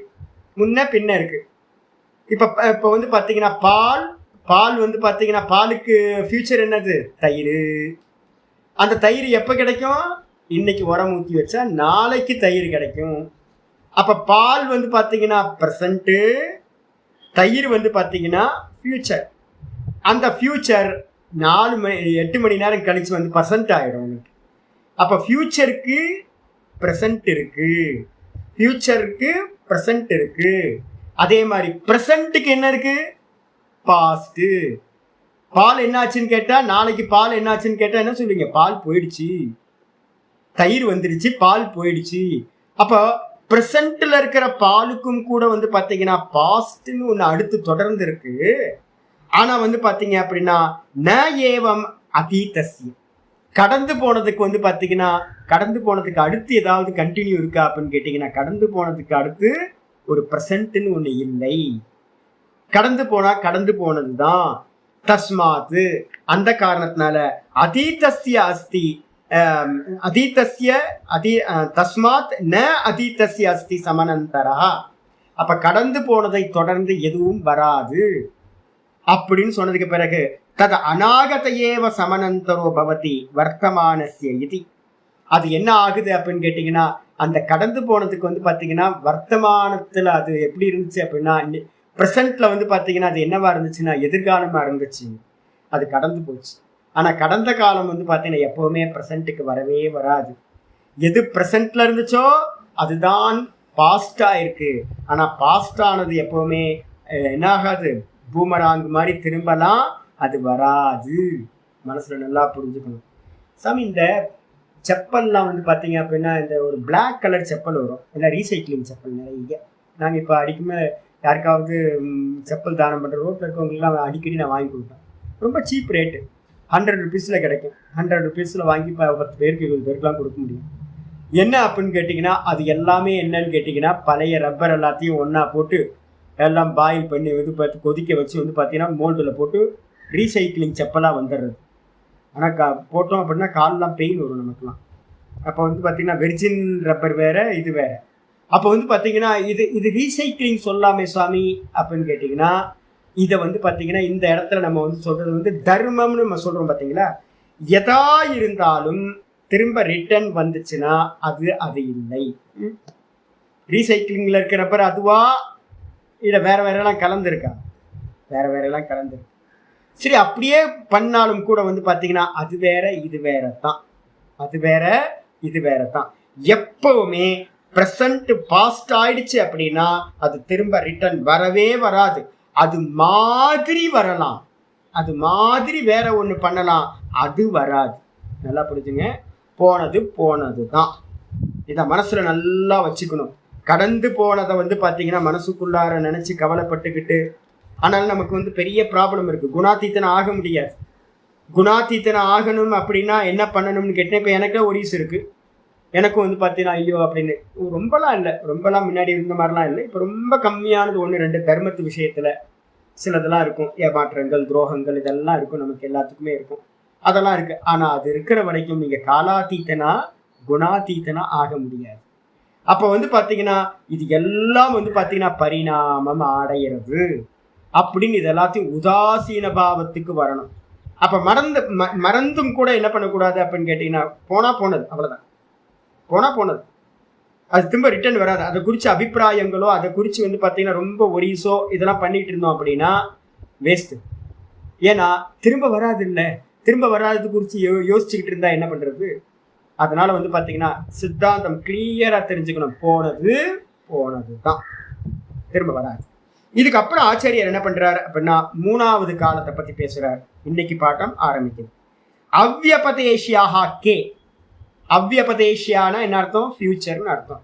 முன்ன பின்ன இருக்கு. இப்ப வந்து பாத்தீங்கன்னா பால் வந்து பாத்தீங்கன்னா பாலுக்கு ஃபியூச்சர் என்னது, தயிர். அந்த தயிர் எப்ப கிடைக்கும், இன்னைக்கு உரம் ஊற்றி வச்சா நாளைக்கு தயிர் கிடைக்கும். அப்ப பால் வந்து பாத்தீங்கன்னா பிரசன்ட், தயிர் வந்து பாத்தீங்கன்னா ஃபியூச்சர். அந்த ஃபியூச்சர் 8 மணி நேரம் கழிச்சு வந்து பர்சன்ட் ஆயிடும் உங்களுக்கு. அப்ப ஃபியூச்சருக்கு பிரசன்ட் இருக்கு, ஃபியூச்சருக்கு பிரசன்ட் இருக்கு. அதே மாதிரி பிரசன்ட்டுக்கு என்ன இருக்கு, பாஸ்ட். பால் என்னாச்சுன்னு கேட்டா, நாளைக்கு பால் என்னாச்சுன்னு கேட்டா என்ன சொல்லுவீங்க, பால் போயிடுச்சு, தயிர் வந்துடுச்சு, பால் போயிடுச்சு. அப்போ பிரசன்ட்ல இருக்கிற பாலுக்கும் கூட வந்து பாத்தீங்கன்னா பாஸ்ட்னு ஒண்ணு அடுத்து தொடர்ந்து இருக்கு. ஆனா வந்து பாத்தீங்க அப்படின்னா ந ஏவம் அதீதஸ்ய, கடந்து போனதுக்கு வந்து பாத்தீங்கன்னா கடந்து போனதுக்கு அடுத்து ஏதாவது கண்டினியூ இருக்கா அப்படின்னு கேட்டீங்கன்னா, கடந்து போனதுக்கு அடுத்து ஒரு பிரசன்ட்னு ஒண்ணு இல்லை. கடந்து போனா கடந்து போனதுதான். தஸ்மாத், அந்த காரணத்தினால அதீதஸ்ய அஸ்தி, தஸ்மாத் ந அதீதஸ்ய அஸ்தி சமனந்தரா, அப்ப கடந்து போனதை தொடர்ந்து எதுவும் வராது அப்படின்னு சொன்னதுக்கு பிறகு தது அநாகதையேவ சமனந்தரோ பவதி வர்த்தமானஸ்ய இதி, அது என்ன ஆகுது அப்படின்னு கேட்டீங்கன்னா, அந்த கடந்து போனதுக்கு வந்து பாத்தீங்கன்னா வர்த்தமானத்துல அது எப்படி இருந்துச்சு அப்படின்னா, பிரசன்ட்ல வந்து பாத்தீங்கன்னா அது என்னவா இருந்துச்சுன்னா எதிர்காலமா இருந்துச்சு, அது கடந்து போச்சு. ஆனா கடந்த காலம் வந்து பாத்தீங்கன்னா எப்பவுமே பிரசன்ட்டுக்கு வரவே வராது. எது பிரசன்ட்ல இருந்துச்சோ அதுதான் பாஸ்டா இருக்கு. ஆனா பாஸ்ட் ஆனது எப்பவுமே என்ன ஆகாது, பூமராங் மாதிரி திரும்பலாம் அது வராது. மனசுல நல்லா புரிஞ்சுக்கணும் சாமி. இந்த செப்பல்லாம் வந்து பாத்தீங்க அப்படின்னா இந்த ஒரு பிளாக் கலர் செப்பல் வரும், இல்லை ரீசைக்கிளிங் செப்பல் நிறைய. நாங்கள் இப்போ அடிக்குமே யாருக்காவது செப்பல் தானம் பண்ணுற ரோட்டில் இருக்கவங்களுக்குலாம் அடிக்கடி நான் வாங்கி கொடுப்பேன். ரொம்ப சீப் ரேட்டு, 100 ருபீஸில் கிடைக்கும். 100 ருபீஸில் வாங்கி இப்போ 10 பேருக்கு 20 பேருக்குலாம் கொடுக்க முடியும். என்ன அப்படின்னு கேட்டிங்கன்னா, அது எல்லாமே என்னன்னு கேட்டிங்கன்னா பழைய ரப்பர் எல்லாத்தையும் ஒன்றா போட்டு எல்லாம் பாயில் பண்ணி வந்து பார்த்து கொதிக்க வச்சு வந்து பார்த்தீங்கன்னா மோல்டில் போட்டு ரீசைக்கிளிங் செப்பலாக வந்துடுறது. ஆனால் போட்டோம் அப்படின்னா காலெலாம் பெயின் வரும் நமக்குலாம். அப்போ வந்து பார்த்தீங்கன்னா வெர்ஜின் ரப்பர் வேறு, இது வேறு. அப்போ வந்து பார்த்தீங்கன்னா இது ரீசைக்கிளிங் சொல்லாமே சுவாமி அப்படின்னு கேட்டிங்கன்னா, இதை வந்து பார்த்தீங்கன்னா இந்த இடத்துல நம்ம வந்து சொல்கிறது வந்து தர்மம்னு நம்ம சொல்கிறோம் பார்த்தீங்களா. எதா இருந்தாலும் திரும்ப ரிட்டர்ன் வந்துச்சுன்னா அது இல்லை. ரீசைக்கிளிங்கில் இருக்கிற ரப்பர் அதுவா இல்லை வேறெல்லாம் கலந்துருக்கா, வேறெல்லாம் கலந்துருக்கு. சரி, அப்படியே பண்ணாலும் கூட வந்து பார்த்தீங்கன்னா அது வேற இது வேற தான், அது வேற இது வேற தான். எப்பவுமே ப்ரெசண்ட் பாஸ்ட் ஆயிடுச்சு அப்படின்னா அது திரும்ப ரிட்டர்ன் வரவே வராது. அது மாதிரி வரலாம், அது மாதிரி வேற ஒன்று பண்ணலாம், அது வராது. நல்லா புரிஞ்சுங்க. போனது தான். இதை மனசுல நல்லா வச்சுக்கணும். கடந்து போனதை வந்து பார்த்தீங்கன்னா மனசுக்குள்ளார நினைச்சு கவலைப்பட்டுக்கிட்டு, ஆனால் நமக்கு வந்து பெரிய ப்ராப்ளம் இருக்கு. குணாதீத்தனம் ஆக முடியாது. குணாதீத்தனம் ஆகணும் அப்படின்னா என்ன பண்ணணும்னு கேட்டேன். இப்போ எனக்கு ஒரு ஈஸ் இருக்கு, எனக்கும் வந்து பார்த்தீங்கன்னா ஐயோ அப்படின்னு ரொம்பலாம் இல்லை, ரொம்பலாம் முன்னாடி இருந்த மாதிரிலாம் இல்லை. இப்போ ரொம்ப கம்மியானது 1-2 தர்மத்து விஷயத்துல சிலதெல்லாம் இருக்கும். ஏமாற்றங்கள், துரோகங்கள் இதெல்லாம் இருக்கும், நமக்கு எல்லாத்துக்குமே இருக்கும், அதெல்லாம் இருக்கு. ஆனா அது இருக்கிற வரைக்கும் நீங்க காலாதீத்தனா குணாதீத்தனா ஆக முடியாது. அப்ப வந்து பாத்தீங்கன்னா இது எல்லாம் வந்து பாத்தீங்கன்னா பரிணாமம் அடையிறது அப்படின்னு இது எல்லாத்தையும் உதாசீன பாவத்துக்கு வரணும். அப்ப மறந்தும் கூட என்ன பண்ணக்கூடாது அப்படின்னு கேட்டீங்கன்னா, போனது அவ்வளவுதான், போனது அது திரும்ப ரிட்டர்ன் வராது. அதை குறிச்சு அபிப்பிராயங்களோ அதை குறிச்சு வந்து பாத்தீங்கன்னா ரொம்ப ஒரீசோ இதெல்லாம் பண்ணிட்டு இருந்தோம் அப்படின்னா வேஸ்ட். ஏன்னா திரும்ப வராது இல்லை, திரும்ப வராதது குறித்து யோசிச்சுக்கிட்டு இருந்தா என்ன பண்றது. அதனால வந்து பாத்தீங்கன்னா சித்தாந்தம் கிளியரா தெரிஞ்சுக்கணும், போனது தான், திரும்ப வராது. இதுக்கப்புறம் ஆச்சாரியர் என்ன பண்றாரு அப்படின்னா 3வது காலத்தை பத்தி பேசுறாரு. இன்னைக்கு பாட்டம் ஆரம்பிக்குது. அவ்யபதேஷ்யாக கே, அவ்வியபதேஷ்யானா என்ன அர்த்தம்? ஃபியூச்சர்னு அர்த்தம்.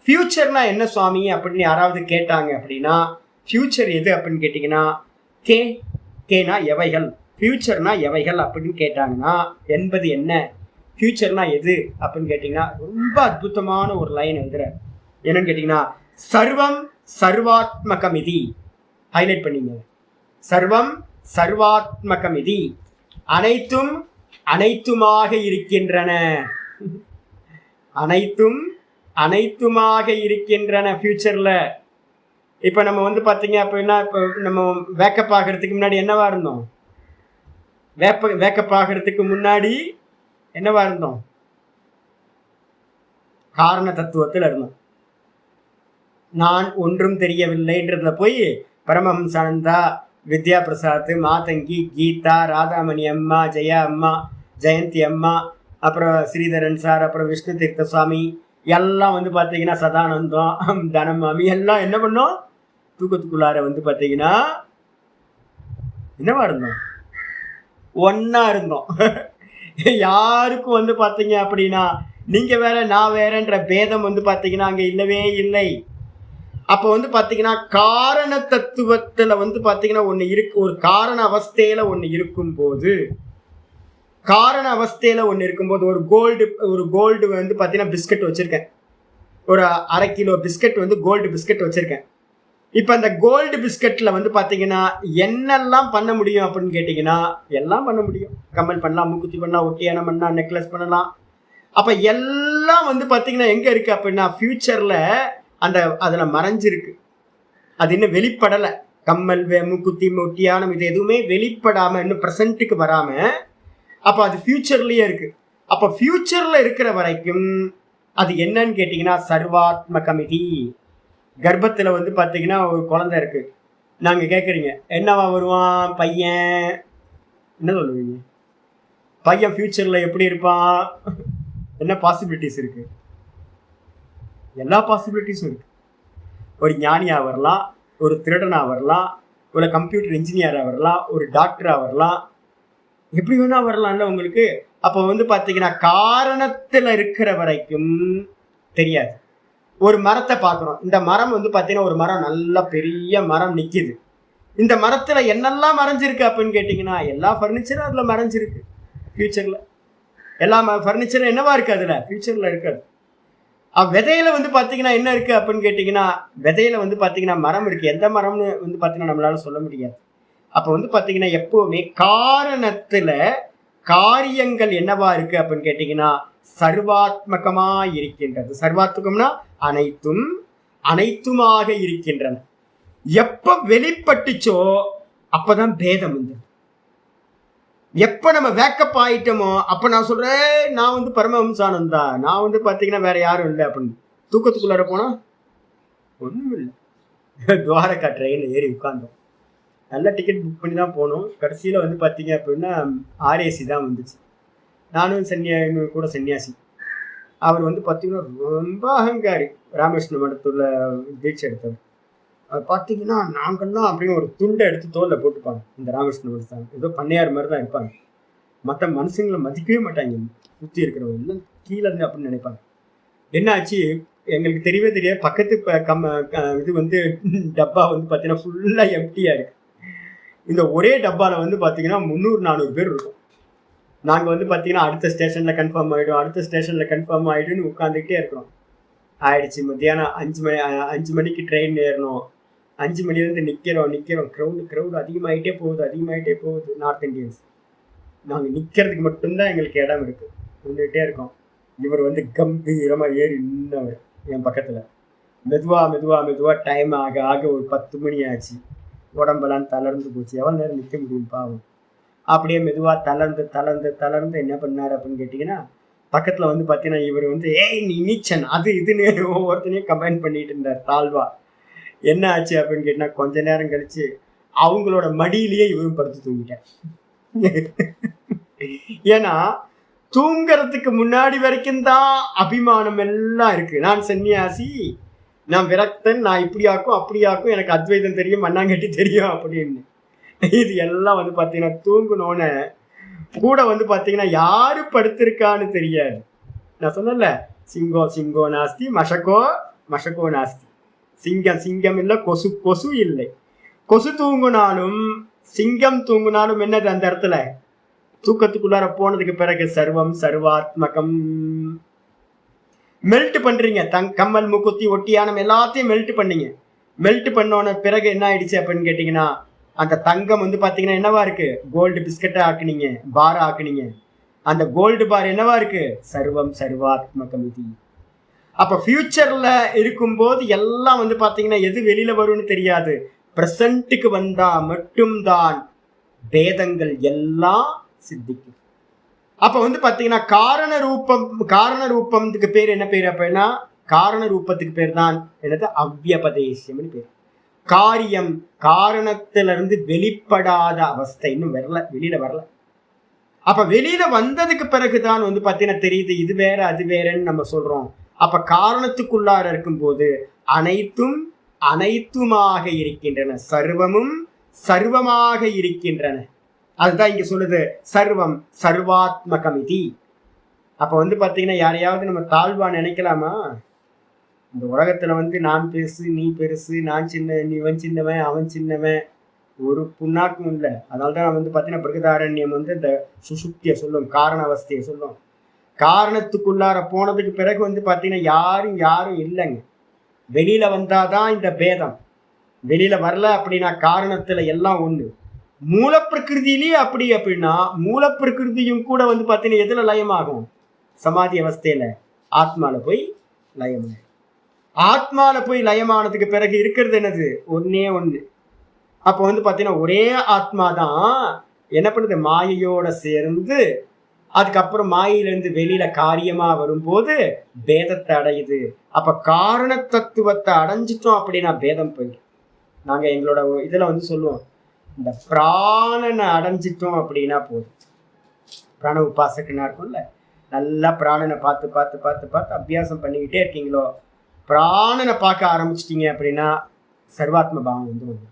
ஃபியூச்சர்னா என்ன சுவாமி அப்படின்னு யாராவது கேட்டாங்க அப்படின்னா, ஃபியூச்சர் எது அப்படின்னு கேட்டிங்கன்னா, கேனா எவைகள், ஃபியூச்சர்னா எவைகள் அப்படின்னு கேட்டாங்கன்னா என்பது என்ன, ஃபியூச்சர்னா எது அப்படின்னு கேட்டிங்கன்னா ரொம்ப அற்புதமான ஒரு லைன் எழுதுற. என்னன்னு கேட்டிங்கன்னா, சர்வம் சர்வாத்மகமிதி. ஹைலைட் பண்ணிங்க. சர்வம் சர்வாத்மகமிதி, அனைத்தும் அனைத்துமாக இருக்கின்றன. அனைத்தும் அனைத்துமாக இருக்கின்றன ஃபியூச்சர்ல. இப்ப நம்ம வந்து பாத்தீங்க அப்படின்னா, இப்ப நம்ம வேக்கப் ஆகிறதுக்கு முன்னாடி என்னவா இருந்தோம்? வேக்கப் ஆகிறதுக்கு முன்னாடி என்னவா இருந்தோம்? காரண தத்துவத்தில் இருந்தோம். நான் ஒன்றும் தெரியவில்லைன்றதுல போய் பரமஹம்சானந்தா, வித்யா பிரசாத், மாதங்கி, கீதா, ராதாமணி அம்மா, ஜெயா அம்மா, ஜெயந்தி அம்மா, அப்புறம் ஸ்ரீதரன் சார், அப்புறம் விஷ்ணு தீர்த்த சுவாமி எல்லாம் வந்து பார்த்தீங்கன்னா சதானந்தம், தனமாமி எல்லாம் என்ன பண்ணோம்? தூக்கத்துக்குள்ளார வந்து பார்த்தீங்கன்னா என்னவா இருந்தோம்? ஒன்னா இருந்தோம். யாருக்கும் வந்து பார்த்தீங்க அப்படின்னா நீங்க வேற நான் வேறன்ற பேதம் வந்து பார்த்தீங்கன்னா அங்கே இல்லவே இல்லை. அப்போ வந்து பார்த்தீங்கன்னா காரண தத்துவத்தில் வந்து பார்த்தீங்கன்னா ஒன்று இருக்கு. ஒரு காரண அவஸ்தையில் ஒன்று இருக்கும்போது, காரண அவஸ்தையில் ஒன்று இருக்கும்போது, ஒரு கோல்டு வந்து பார்த்தீங்கன்னா பிஸ்கட் வச்சுருக்கேன். ஒரு 1/2 கிலோ பிஸ்கட் வந்து கோல்டு பிஸ்கட் வச்சுருக்கேன். இப்போ அந்த கோல்டு பிஸ்கட்டில் வந்து பார்த்தீங்கன்னா என்னெல்லாம் பண்ண முடியும் அப்படின்னு கேட்டிங்கன்னா எல்லாம் பண்ண முடியும். கம்மல் பண்ணலாம், மூக்குத்தி பண்ணலாம், ஒட்டியானம் பண்ணலாம், நெக்லஸ் பண்ணலாம். அப்போ எல்லாம் வந்து பார்த்தீங்கன்னா எங்கே இருக்குது அப்படின்னா ஃப்யூச்சரில் அதில் மறைஞ்சிருக்கு. அது இன்னும் வெளிப்படலை. கம்மல், மூக்குத்தி, ஒட்டியானம் இது எதுவுமே வெளிப்படாமல் இன்னும் ப்ரெசண்ட்டுக்கு வராமல் அப்போ அது ஃப்யூச்சர்லேயே இருக்குது. அப்போ ஃப்யூச்சரில் இருக்கிற வரைக்கும் அது என்னன்னு கேட்டிங்கன்னா சர்வாத்மகமிதி. கர்ப்பத்தில் வந்து பார்த்தீங்கன்னா ஒரு குழந்தை இருக்குது. நாங்கள் கேட்குறீங்க என்னவா வருவான் பையன், என்ன சொல்லுவீங்க? பையன் ஃப்யூச்சரில் எப்படி இருப்பான்? என்ன பாசிபிலிட்டிஸ் இருக்குது? எல்லா பாசிபிலிட்டிஸும் இருக்குது. ஒரு ஞானியாக வரலாம், ஒரு திருடனாக வரலாம், ஒரு கம்ப்யூட்டர் இன்ஜினியராக வரலாம், ஒரு டாக்டராக வரலாம், எப்படி வேணா வரலாம்ல உங்களுக்கு. அப்போ வந்து பார்த்தீங்கன்னா காரணத்தில் இருக்கிற வரைக்கும் தெரியாது. ஒரு மரத்தை பார்க்குறோம். இந்த மரம் வந்து பார்த்தீங்கன்னா ஒரு மரம், நல்ல பெரிய மரம் நிற்கிது. இந்த மரத்தில் என்னெல்லாம் மறைஞ்சிருக்கு அப்படின்னு கேட்டிங்கன்னா எல்லா ஃபர்னிச்சரும் அதில் மறைஞ்சிருக்கு. ஃப்யூச்சரில் எல்லா ஃபர்னிச்சரும் என்னவா இருக்குது? அதில் ஃப்யூச்சரில் இருக்காது. விதையில வந்து பார்த்தீங்கன்னா என்ன இருக்குது அப்படின்னு கேட்டிங்கன்னா விதையில வந்து பார்த்தீங்கன்னா மரம் இருக்குது. எந்த மரம்னு வந்து பார்த்தீங்கன்னா நம்மளால சொல்ல முடியாது. அப்போ வந்து பார்த்தீங்கன்னா எப்போவுமே காரணத்தில் காரியங்கள் என்னவா இருக்கு அப்படின்னு கேட்டிங்கன்னா சர்வாத்மகமா இருக்கின்றது. சர்வாத்மகம்னா அனைத்தும் அனைத்துமாக இருக்கின்றன. எப்ப வெளிப்பட்டுச்சோ அப்பதான் பேதம் வந்து. எப்ப நம்ம வேக்கப் ஆயிட்டோமோ அப்ப நான் சொல்றேன் நான் வந்து பரமஹம்சானந்தா, நான் வந்து பாத்தீங்கன்னா வேற யாரும் இல்லை அப்படின்னு. தூக்கத்துக்குள்ளார போனா ஒண்ணும் இல்லை. துவாரகா ட்ரெயின்ல ஏறி உட்கார்ந்தோம். நல்ல டிக்கெட் புக் பண்ணி தான் போனோம். கடைசியில் வந்து பார்த்தீங்க அப்படின்னா ஆர்ஏசி தான் வந்துச்சு. நானும் கூட சன்னியாசி. அவர் வந்து பார்த்தீங்கன்னா ரொம்ப அகங்காரி. ராமகிருஷ்ண மடத்துல தீட்சை எடுத்தவர். அவர் பார்த்தீங்கன்னா நாங்கள்லாம் அப்படின்னு ஒரு துண்டை எடுத்து தோலில் போட்டுப்பாங்க. இந்த ராமகிருஷ்ண மடத்தான் ஏதோ பண்ணையார் மாதிரி தான் இருப்பாங்க. மற்ற மனுஷங்களை மதிக்கவே மாட்டாங்க. சுற்றி இருக்கிறவங்க எல்லாம் கீழே இருந்து அப்படின்னு நினைப்பாங்க. என்ன ஆச்சு எங்களுக்கு தெரியவே தெரியாது. பக்கத்து இது வந்து டப்பா வந்து பார்த்தீங்கன்னா ஃபுல்லாக எம்டியாக இருக்குது. இந்த ஒரே டப்பாவில் வந்து பார்த்தீங்கன்னா 300-400 பேர் இருக்கும். நாங்கள் வந்து பார்த்தீங்கன்னா அடுத்த ஸ்டேஷனில் கன்ஃபார்ம் ஆகிடும், அடுத்த ஸ்டேஷனில் கன்ஃபார்ம் ஆகிடுன்னு உட்காந்துக்கிட்டே இருக்கிறோம். ஆயிடுச்சு மத்தியானம் 5 மணிக்கு ட்ரெயின் ஏறணும். 5 மணிலேருந்து நிற்கிறோம். க்ரௌடு அதிகமாகிட்டே போகுது. நார்த் இண்டியன்ஸ் நாங்கள் நிற்கிறதுக்கு மட்டும்தான் எங்களுக்கு இடம் இருக்குது. நின்றுகிட்டே இருக்கோம். இவர் வந்து கம்பீரமாக ஏறி நின்றவர் என் பக்கத்தில். மெதுவாக டைம் ஆக ஒரு 10 மணி ஆச்சு. உடம்பெல்லாம் தளர்ந்து போச்சு. எவ்வளோ நேரம் நிற்க முடியும் பாவம். அப்படியே மெதுவாக தளர்ந்து என்ன பண்ணார் அப்படின்னு கேட்டிங்கன்னா பக்கத்தில் வந்து பார்த்தீங்கன்னா இவர் வந்து நீ நீச்சன் அது இதுன்னு ஒவ்வொருத்தனையும் கமெண்ட் பண்ணிட்டு இருந்தார் தாழ்வா. என்ன ஆச்சு அப்படின்னு கேட்டிங்கன்னா கொஞ்ச நேரம் கழிச்சு அவங்களோட மடியிலேயே இவரும் படுத்து தூங்கிட்டார். ஏன்னா தூங்குறதுக்கு முன்னாடி வரைக்கும் தான் அபிமானம் எல்லாம் இருக்கு. நான் சன்னியாசி, நான் விரக்தன், நான் இப்படியாக்கும் அப்படியாக்கும், எனக்கு அத்வைதம் தெரியும், மண்ணாங்கட்டி தெரியும் அப்படின்னு. இது எல்லாம் வந்து பார்த்தீங்கன்னா தூங்கணுன்னு கூட வந்து பார்த்தீங்கன்னா யாரு படுத்திருக்கான்னு தெரியாது. நான் சொன்னல, சிங்கோ சிங்கோ நாஸ்தி, மஷக்கோ மஷக்கோ நாஸ்தி. சிங்கம் சிங்கம் இல்லை, கொசு கொசு இல்லை. கொசு தூங்குனாலும் சிங்கம் தூங்குனாலும் என்னது அந்த இடத்துல? தூக்கத்துக்குள்ளார போனதுக்கு பிறகு சர்வம் சர்வாத்மகம். மெல்ட் பண்றீங்க, கம்மல் முக்குத்தி ஒட்டியானம் எல்லாத்தையும் மெல்ட் பண்ணீங்க. மெல்ட் பண்ணோன பிறகு என்ன ஆயிடுச்சு அப்படின்னு கேட்டீங்கன்னா, அந்த தங்கம் வந்து பாத்தீங்கன்னா என்னவா இருக்கு? கோல்டு பிஸ்கட்டா ஆக்குனீங்க, பாரா ஆக்குனீங்க. அந்த கோல்டு பார் என்னவா இருக்கு? சர்வம் சர்வாத்மகம் இது. அப்ப ஃபியூச்சர்ல இருக்கும்போது எல்லாம் வந்து பாத்தீங்கன்னா எது வெளியில வரும்னு தெரியாது. பிரசன்ட்டுக்கு வந்தா மட்டும்தான் பேதங்கள் எல்லாம் சித்திக்கும். அப்ப வந்து பாத்தீங்கன்னா காரண ரூபத்துக்கு பேர் என்ன பேர் அப்படின்னா, காரண ரூபத்துக்கு பேர் தான் என்னது? அவ்யபதேசியம் பேர். காரியம் காரணத்திலிருந்து வெளிப்படாத அவஸ்தை இன்னும் வெளியில வரல. அப்ப வெளியில வந்ததுக்கு பிறகுதான் வந்து பாத்தீங்கன்னா தெரியுது இது வேற அது வேறன்னு நம்ம சொல்றோம். அப்ப காரணத்துக்குள்ளார இருக்கும்போது அனைத்தும் அனைத்துமாக இருக்கின்றன, சர்வமும் சர்வமாக இருக்கின்றன. அதுதான் இங்க சொல்லுது, சர்வம் சர்வாத்மகமிதி. அப்ப வந்து பாத்தீங்கன்னா யாரையாவது நம்ம தாழ்வா நினைக்கலாமா? இந்த உலகத்துல வந்து நான் பெருசு நீ பெருசு, நான் சின்ன இவன் சின்னவன் அவன் சின்னவன், ஒரு புண்ணாக்கும் இல்லை. அதனால்தான் நான் வந்து பாத்தீங்கன்னா பிருகதாரண்யம் வந்து இந்த சுசுப்தியை சொல்லும், காரண அவஸ்தையை சொல்லும். காரணத்துக்குள்ளார போனதுக்கு பிறகு வந்து பாத்தீங்கன்னா யாரும் இல்லைங்க. வெளியில வந்தாதான் இந்த பேதம். வெளியில வரல அப்படின்னா காரணத்துல எல்லாம் ஒண்ணு. மூலப்பிரகிருதியிலேயே அப்படி அப்படின்னா மூலப்பிரகிருதியும் கூட வந்து பாத்தீங்கன்னா எதுல லயமாகும்? சமாதி அவஸ்தையில ஆத்மால போய் லயமாகும். ஆத்மால போய் லயமானதுக்கு பிறகு இருக்கிறது என்னது? ஒன்னே ஒண்ணு. அப்ப வந்து பாத்தீங்கன்னா ஒரே ஆத்மா தான் என்ன பண்ணுது? மாயையோட சேர்ந்து அதுக்கப்புறம் மாயிலிருந்து வெளியில காரியமா வரும்போது பேதத்தை அடையுது. அப்ப காரண தத்துவத்தை அடைஞ்சிட்டோம் அப்படின்னா பேதம் போயிடும். நாங்க எங்களோட இதுல வந்து சொல்லுவோம், இந்த பிராணனை அடைஞ்சிட்டோம் அப்படின்னா போதும். பிராண உபாசகனா இருக்கும்ல, நல்லா பிராணனை பார்த்து பார்த்து பார்த்து பார்த்து அபியாசம் பண்ணிக்கிட்டே இருக்கீங்களோ, பிராணனை பார்க்க ஆரம்பிச்சிட்டீங்க அப்படின்னா சர்வாத்ம பாவம் வந்து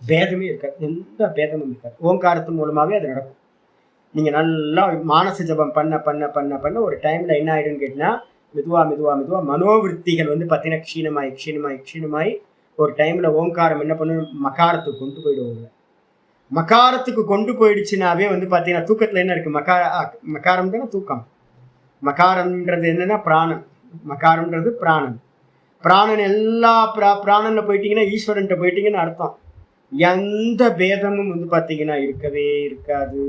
பேதமே இருக்காது, எந்த பேதமும் இருக்காது. ஓங்காரத்து மூலமாவே அது நடக்கும். நீங்க நல்லா மானச ஜபம் பண்ண பண்ண பண்ண பண்ண ஒரு டைம்ல என்ன ஆயிடும்னு கேட்டீங்கன்னா, மெதுவா மெதுவா மெதுவா மனோவிற்த்திகள் வந்து பார்த்தீங்கன்னா க்ஷீணமாயி ஒரு டைம்ல ஓங்காரம் என்ன பண்ணும்? மகாரத்துக்கு கொண்டு போயிடுவாங்க. மகாரத்துக்கு கொண்டு போயிடுச்சுனாவே வந்து பார்த்தீங்கன்னா தூக்கத்துல என்ன இருக்கு? மகாரம் தானே தூக்கம். மகாரம்ன்றது என்னன்னா பிராணன். மகாரம்ன்றது பிராணன். பிராணன் எல்லா பிராணன்ல போயிட்டீங்கன்னா ஈஸ்வரன்ட்ட போயிட்டீங்கன்னு அர்த்தம். எந்த பேதமும் வந்து பார்த்தீங்கன்னா இருக்கவே இருக்காது.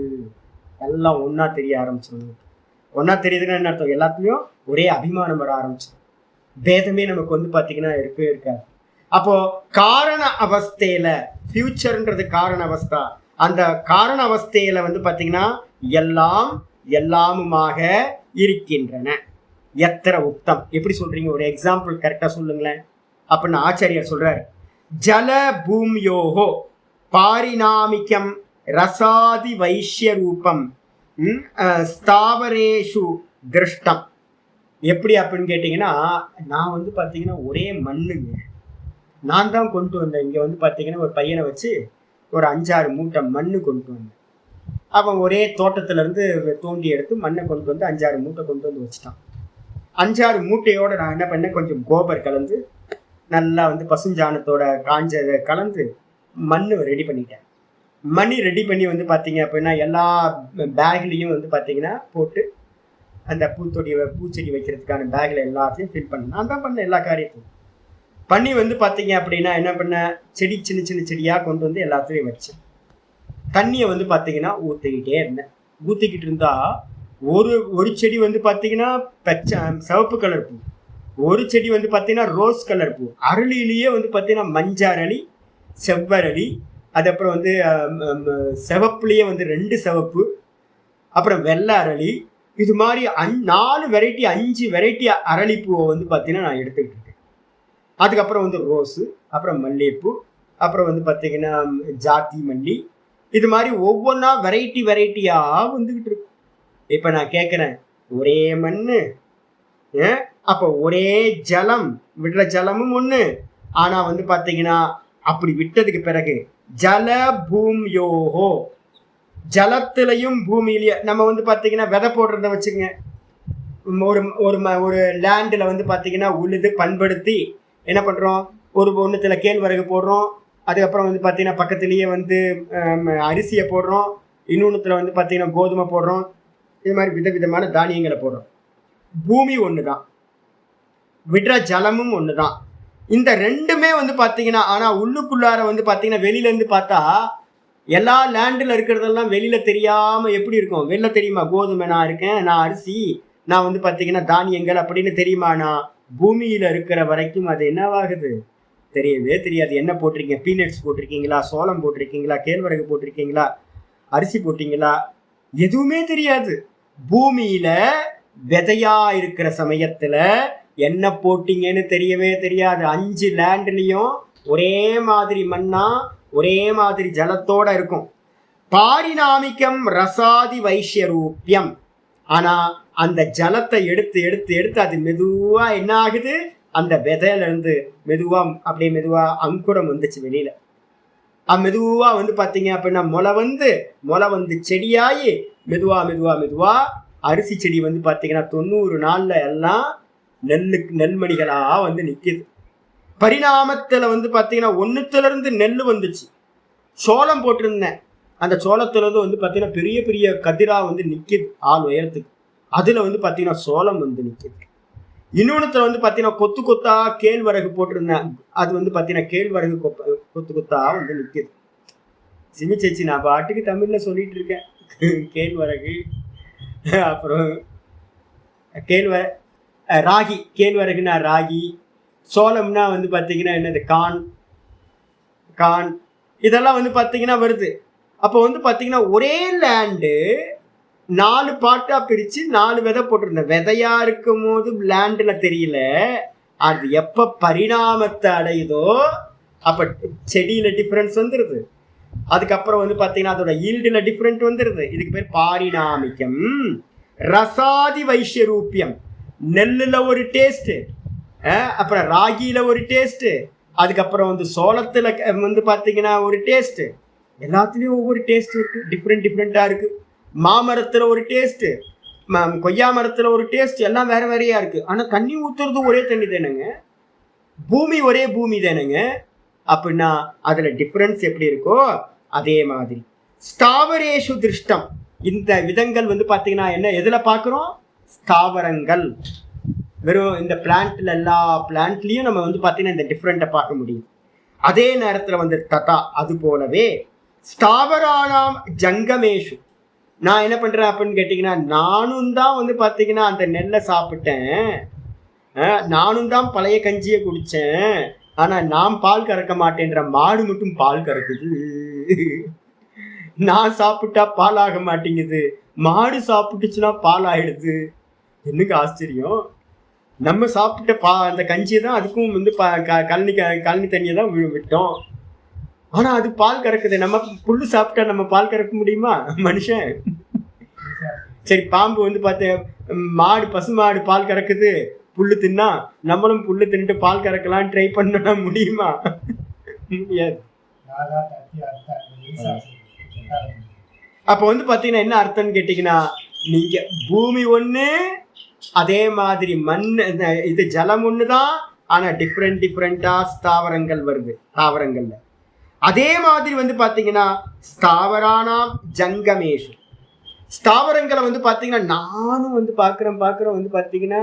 எல்லாம் ஒன்னா தெரிய ஆரம்பிச்சிடும். ஒன்னா தெரியுதுன்னா என்ன அர்த்தம்? எல்லாத்துலயும் ஒரே அபிமானம் வர ஆரம்பிச்சிடும். பேதமே நமக்கு வந்து பாத்தீங்கன்னா இருக்கவே இருக்காது. அப்போ காரண அவஸ்தையில, ஃபியூச்சர்ன்றது காரண அவஸ்தா, அந்த காரண அவஸ்தையில வந்து பாத்தீங்கன்னா எல்லாம் எல்லாமுமாக இருக்கின்றன. எத்திர உக்தம். எப்படி சொல்றீங்க? ஒரு எக்ஸாம்பிள் கரெக்டா சொல்லுங்களேன் அப்படின்னு ஆச்சாரியர் சொல்றாரு. ஜல பூமியோகோ பாரிணாமிக்கம் ரசாதி வைஷ்ய ரூபம் ஸ்தாவரேஷு திருஷ்டம். எப்படி அப்படின்னு கேட்டீங்கன்னா, நான் வந்து பாத்தீங்கன்னா ஒரே மண்ணுங்க, நான் தான் கொண்டு வந்தேன். இங்க வந்து பாத்தீங்கன்னா ஒரு பையனை வச்சு ஒரு 5-6 மூட்டை மண்ணு கொண்டு வந்தேன். அவன் ஒரே தோட்டத்துல இருந்து தோண்டி எடுத்து மண்ணை கொண்டு வந்து 5-6 மூட்டை கொண்டு வந்து வச்சுட்டான். 5-6 மூட்டையோட நான் என்ன பண்ணேன்? கொஞ்சம் கோபர் கலந்து நல்லா வந்து பசுஞ்சாணத்தோட காஞ்சதை கலந்து மண்ணு ரெடி பண்ணிட்டேன். மணி ரெடி பண்ணி வந்து பார்த்தீங்க அப்படின்னா எல்லா பேக்லேயும் வந்து பார்த்தீங்கன்னா போட்டு அந்த பூச்செடி வைக்கிறதுக்கான பேக்கில் எல்லாத்தையும் ஃபில் பண்ணேன். நான் தான் பண்ணேன் எல்லா காரியத்தையும் பண்ணி வந்து பார்த்தீங்க அப்படின்னா என்ன பண்ணேன்? செடி சின்ன சின்ன செடியாக கொண்டு வந்து எல்லாத்துலேயும் வச்சேன். தண்ணியை வந்து பார்த்தீங்கன்னா ஊற்றிக்கிட்டே இருந்தேன். ஊற்றிக்கிட்டு இருந்தா ஒரு செடி வந்து பார்த்தீங்கன்னா சிவப்பு கலர் பூ, ஒரு செடி வந்து பார்த்தீங்கன்னா ரோஸ் கலர் பூ, அரளியிலேயே வந்து பார்த்தீங்கன்னா மஞ்சள் அரளி, செவ்வரளி, அதுக்கப்புறம் வந்து சிவப்புலேயே வந்து 2 சிவப்பு, அப்புறம் வெள்ளை அரளி, இது மாதிரி 4 வெரைட்டி 5 வெரைட்டி அரளிப்பூவை வந்து பார்த்தீங்கன்னா நான் எடுத்துக்கிட்டு இருக்கேன். அதுக்கப்புறம் வந்து ரோஸு, அப்புறம் மல்லிகைப்பூ, அப்புறம் வந்து பார்த்தீங்கன்னா ஜாதி மல்லி, இது மாதிரி ஒவ்வொன்றா வெரைட்டியாக வந்துக்கிட்டு இருக்கு. இப்போ நான் கேட்குறேன், ஒரே மண், அப்போ ஒரே ஜலம், விடுற ஜலமும் ஒன்று. ஆனால் வந்து பார்த்தீங்கன்னா அப்படி விட்டதுக்கு பிறகு ஜல பூமியோகோ, ஜலத்திலையும் பூமியிலேயே நம்ம வந்து பார்த்தீங்கன்னா விதை போடுறத வச்சுங்க, ஒரு ஒரு ஒரு லேண்டில் வந்து பார்த்தீங்கன்னா உழுது பண்படுத்தி என்ன பண்ணுறோம், ஒரு ஒன்றுத்தில் கேழ்வரகு போடுறோம், அதுக்கப்புறம் வந்து பார்த்தீங்கன்னா பக்கத்துலேயே வந்து அரிசியை போடுறோம், இன்னொன்றுத்தில் வந்து பார்த்தீங்கன்னா கோதுமை போடுறோம், இது மாதிரி விதவிதமான தானியங்களை போடுறோம். பூமி ஒன்று தான், விடுற ஜலமும் ஒன்று தான். இந்த ரெண்டுமே வந்து பார்த்தீங்கன்னா ஆனால் உள்ளுக்குள்ளார வந்து பார்த்தீங்கன்னா வெளியிலேருந்து பார்த்தா எல்லா லேண்டில் இருக்கிறதெல்லாம் வெளியில் தெரியாமல் எப்படி இருக்கும்? வெளில தெரியுமா? கோதுமை நான் இருக்கேன், நான் அரிசி, நான் வந்து பார்த்தீங்கன்னா தானியங்கள் அப்படின்னு தெரியுமா? நான் பூமியில் இருக்கிற வரைக்கும் அது என்னவாகுது தெரியவே தெரியாது. என்ன போட்டிருக்கீங்க? பீனட்ஸ் போட்டிருக்கீங்களா, சோளம் போட்டிருக்கீங்களா, கேழ்வரகு போட்டிருக்கீங்களா, அரிசி போட்டிங்களா, எதுவுமே தெரியாது. பூமியில விதையா இருக்கிற சமயத்துல என்ன போட்டீங்கன்னு தெரியவே தெரியாது. 5 லேண்ட்லயும் ஒரே மாதிரி மண்ணா ஒரே மாதிரி ஜலத்தோட இருக்கும். பாரிணாமிக்கம் ரசாதி வைஷ்யரூபியம். ஆனா அந்த ஜலத்தை எடுத்து எடுத்து எடுத்து அது மெதுவா என்ன ஆகுது, அந்த விதையில இருந்து மெதுவா அப்படியே மெதுவா அங்குரம் வந்துச்சு வெளியில. மெதுவா வந்து பாத்தீங்க அப்படின்னா முளை வந்து செடியாகி மெதுவா மெதுவா மெதுவா அரிசி செடி வந்து பாத்தீங்கன்னா 90 நாள்ல எல்லாம் நெல்மணிகளா வந்து நிக்குது. பரிணாமத்துல வந்து பாத்தீங்கன்னா ஒன்னுத்துல இருந்து நெல் வந்துச்சு. சோளம் போட்டிருந்தேன், அந்த சோளத்துல இருந்து வந்து பாத்தீங்கன்னா பெரிய பெரிய கதிரா வந்து நிக்குது ஆள் உயரத்துக்கு. அதுல வந்து பாத்தீங்கன்னா சோளம் வந்து நிக்குது. இன்னொன்னுத்துல வந்து பாத்தீங்கன்னா கொத்து கொத்தா கேழ்வரகு போட்டிருந்தேன், அது வந்து பாத்தீங்கன்னா கேழ்வரகு கொத்து கொத்தா வந்து நிக்குது. சிமி சேச்சி நான் பாட்டுக்கு தமிழ்ல சொல்லிட்டு இருக்கேன். கேழ்வரகு, அப்புறம் ராகி, கேழ்வரகுனா ராகி, சோளம்னா வந்து பாத்தீங்கன்னா என்னது கான், இதெல்லாம் வந்து பாத்தீங்கன்னா வருது. அப்போ வந்து பாத்தீங்கன்னா ஒரே லேண்டு 4 பாட்டா பிரிச்சு 4 விதை போட்டிருந்தேன். விதையா இருக்கும் போது லேண்ட்ல தெரியல, அது எப்ப பரிணாமத்தை அடையுதோ அப்ப செடியில டிஃபரன்ஸ் வந்துருது. அதுக்கப்புறம் வந்து பாத்தீங்கன்னா அதோட ஈல்டுல டிஃபரெண்ட் வந்துருது. இதுக்கு பேர் பாரிணாமிக்கம். ரசாதி வைஷ்யரூபியம். நெல்லுல ஒரு டேஸ்ட், அப்புறம் ராகியில ஒரு டேஸ்ட், அதுக்கப்புறம் வந்து சோளத்துல வந்து பாத்தீங்கன்னா ஒரு டேஸ்ட். எல்லாத்துலயும் ஒவ்வொரு டேஸ்ட் இருக்கு, டிஃப்ரெண்டா இருக்கு. மாமரத்துல ஒரு டேஸ்ட், கொய்யா மரத்துல ஒரு டேஸ்ட், எல்லாம் வேற வேறையா இருக்கு. ஆனா தண்ணி ஊத்துறது ஒரே தண்ணி தானேங்க, பூமி ஒரே பூமி தானேங்க. அப்படின்னா அதுல டிஃபரன்ஸ் எப்படி இருக்கோ அதே மாதிரி ஸ்தாவரேஷு திருஷ்டம். இந்த விதங்கள் வந்து பாத்தீங்கன்னா என்ன, எதுல பாக்குறோம்? ஸ்தாவரங்கள். வெறும் இந்த பிளான்ட்ல எல்லா பிளான்ட்லயும் நம்ம வந்து பாத்தீங்கன்னா இந்த டிஃபரெண்ட்டை பார்க்க முடியும். அதே நேரத்துல வந்து ததா அது போலவே ஸ்தாவரானாம் ஜங்கமேஷு. நான் என்ன பண்றேன் அப்படின்னு கேட்டீங்கன்னா, நானும் தான் வந்து பாத்தீங்கன்னா அந்த நெல்லை சாப்பிட்டேன், நானும் தான் பழைய கஞ்சியை குடிச்சேன், ஆனா நான் பால் கறக்க மாட்டேன்ற மாடு மட்டும் பால் கறக்குது. நான் சாப்பிட்டா பால் ஆக மாட்டேங்குது, மாடு சாப்பிட்டுச்சுன்னா பால் ஆயிடுது. என்னங்க ஆச்சரியம்! நம்ம சாப்பிட்ட அந்த கஞ்சியை தான் அதுக்கும் வந்து கழனி தண்ணியை தான் விட்டோம், ஆனா அது பால் கறக்குது. நம்ம புல்லு சாப்பிட்டா நம்ம பால் கறக்க முடியுமா மனுஷன்? சரி, பாம்பு வந்து பார்த்து பசு மாடு பால் கறக்குது, புல்லு தின்னா நம்மளும் புல்லு தின்னுட்டு பால் கறக்கலாம் ட்ரை பண்ண முடியுமா? முடியாது. அப்ப வந்து பாத்தீங்கன்னா என்ன அர்த்தம்னு கேட்டீங்கன்னா, நீங்க பூமி ஒண்ணு, அதே மாதிரி மண் இது ஜலம் ஒண்ணுதான், ஆனா டிஃப்ரெண்டா ஸ்தாவரங்கள் வருது. தாவரங்கள்ல அதே மாதிரி வந்து பாத்தீங்கன்னா ஸ்தாவரானாம் ஜங்கமேஷு. ஸ்தாவரங்களை வந்து பாத்தீங்கன்னா நானும் வந்து பாக்குறேன் வந்து பாத்தீங்கன்னா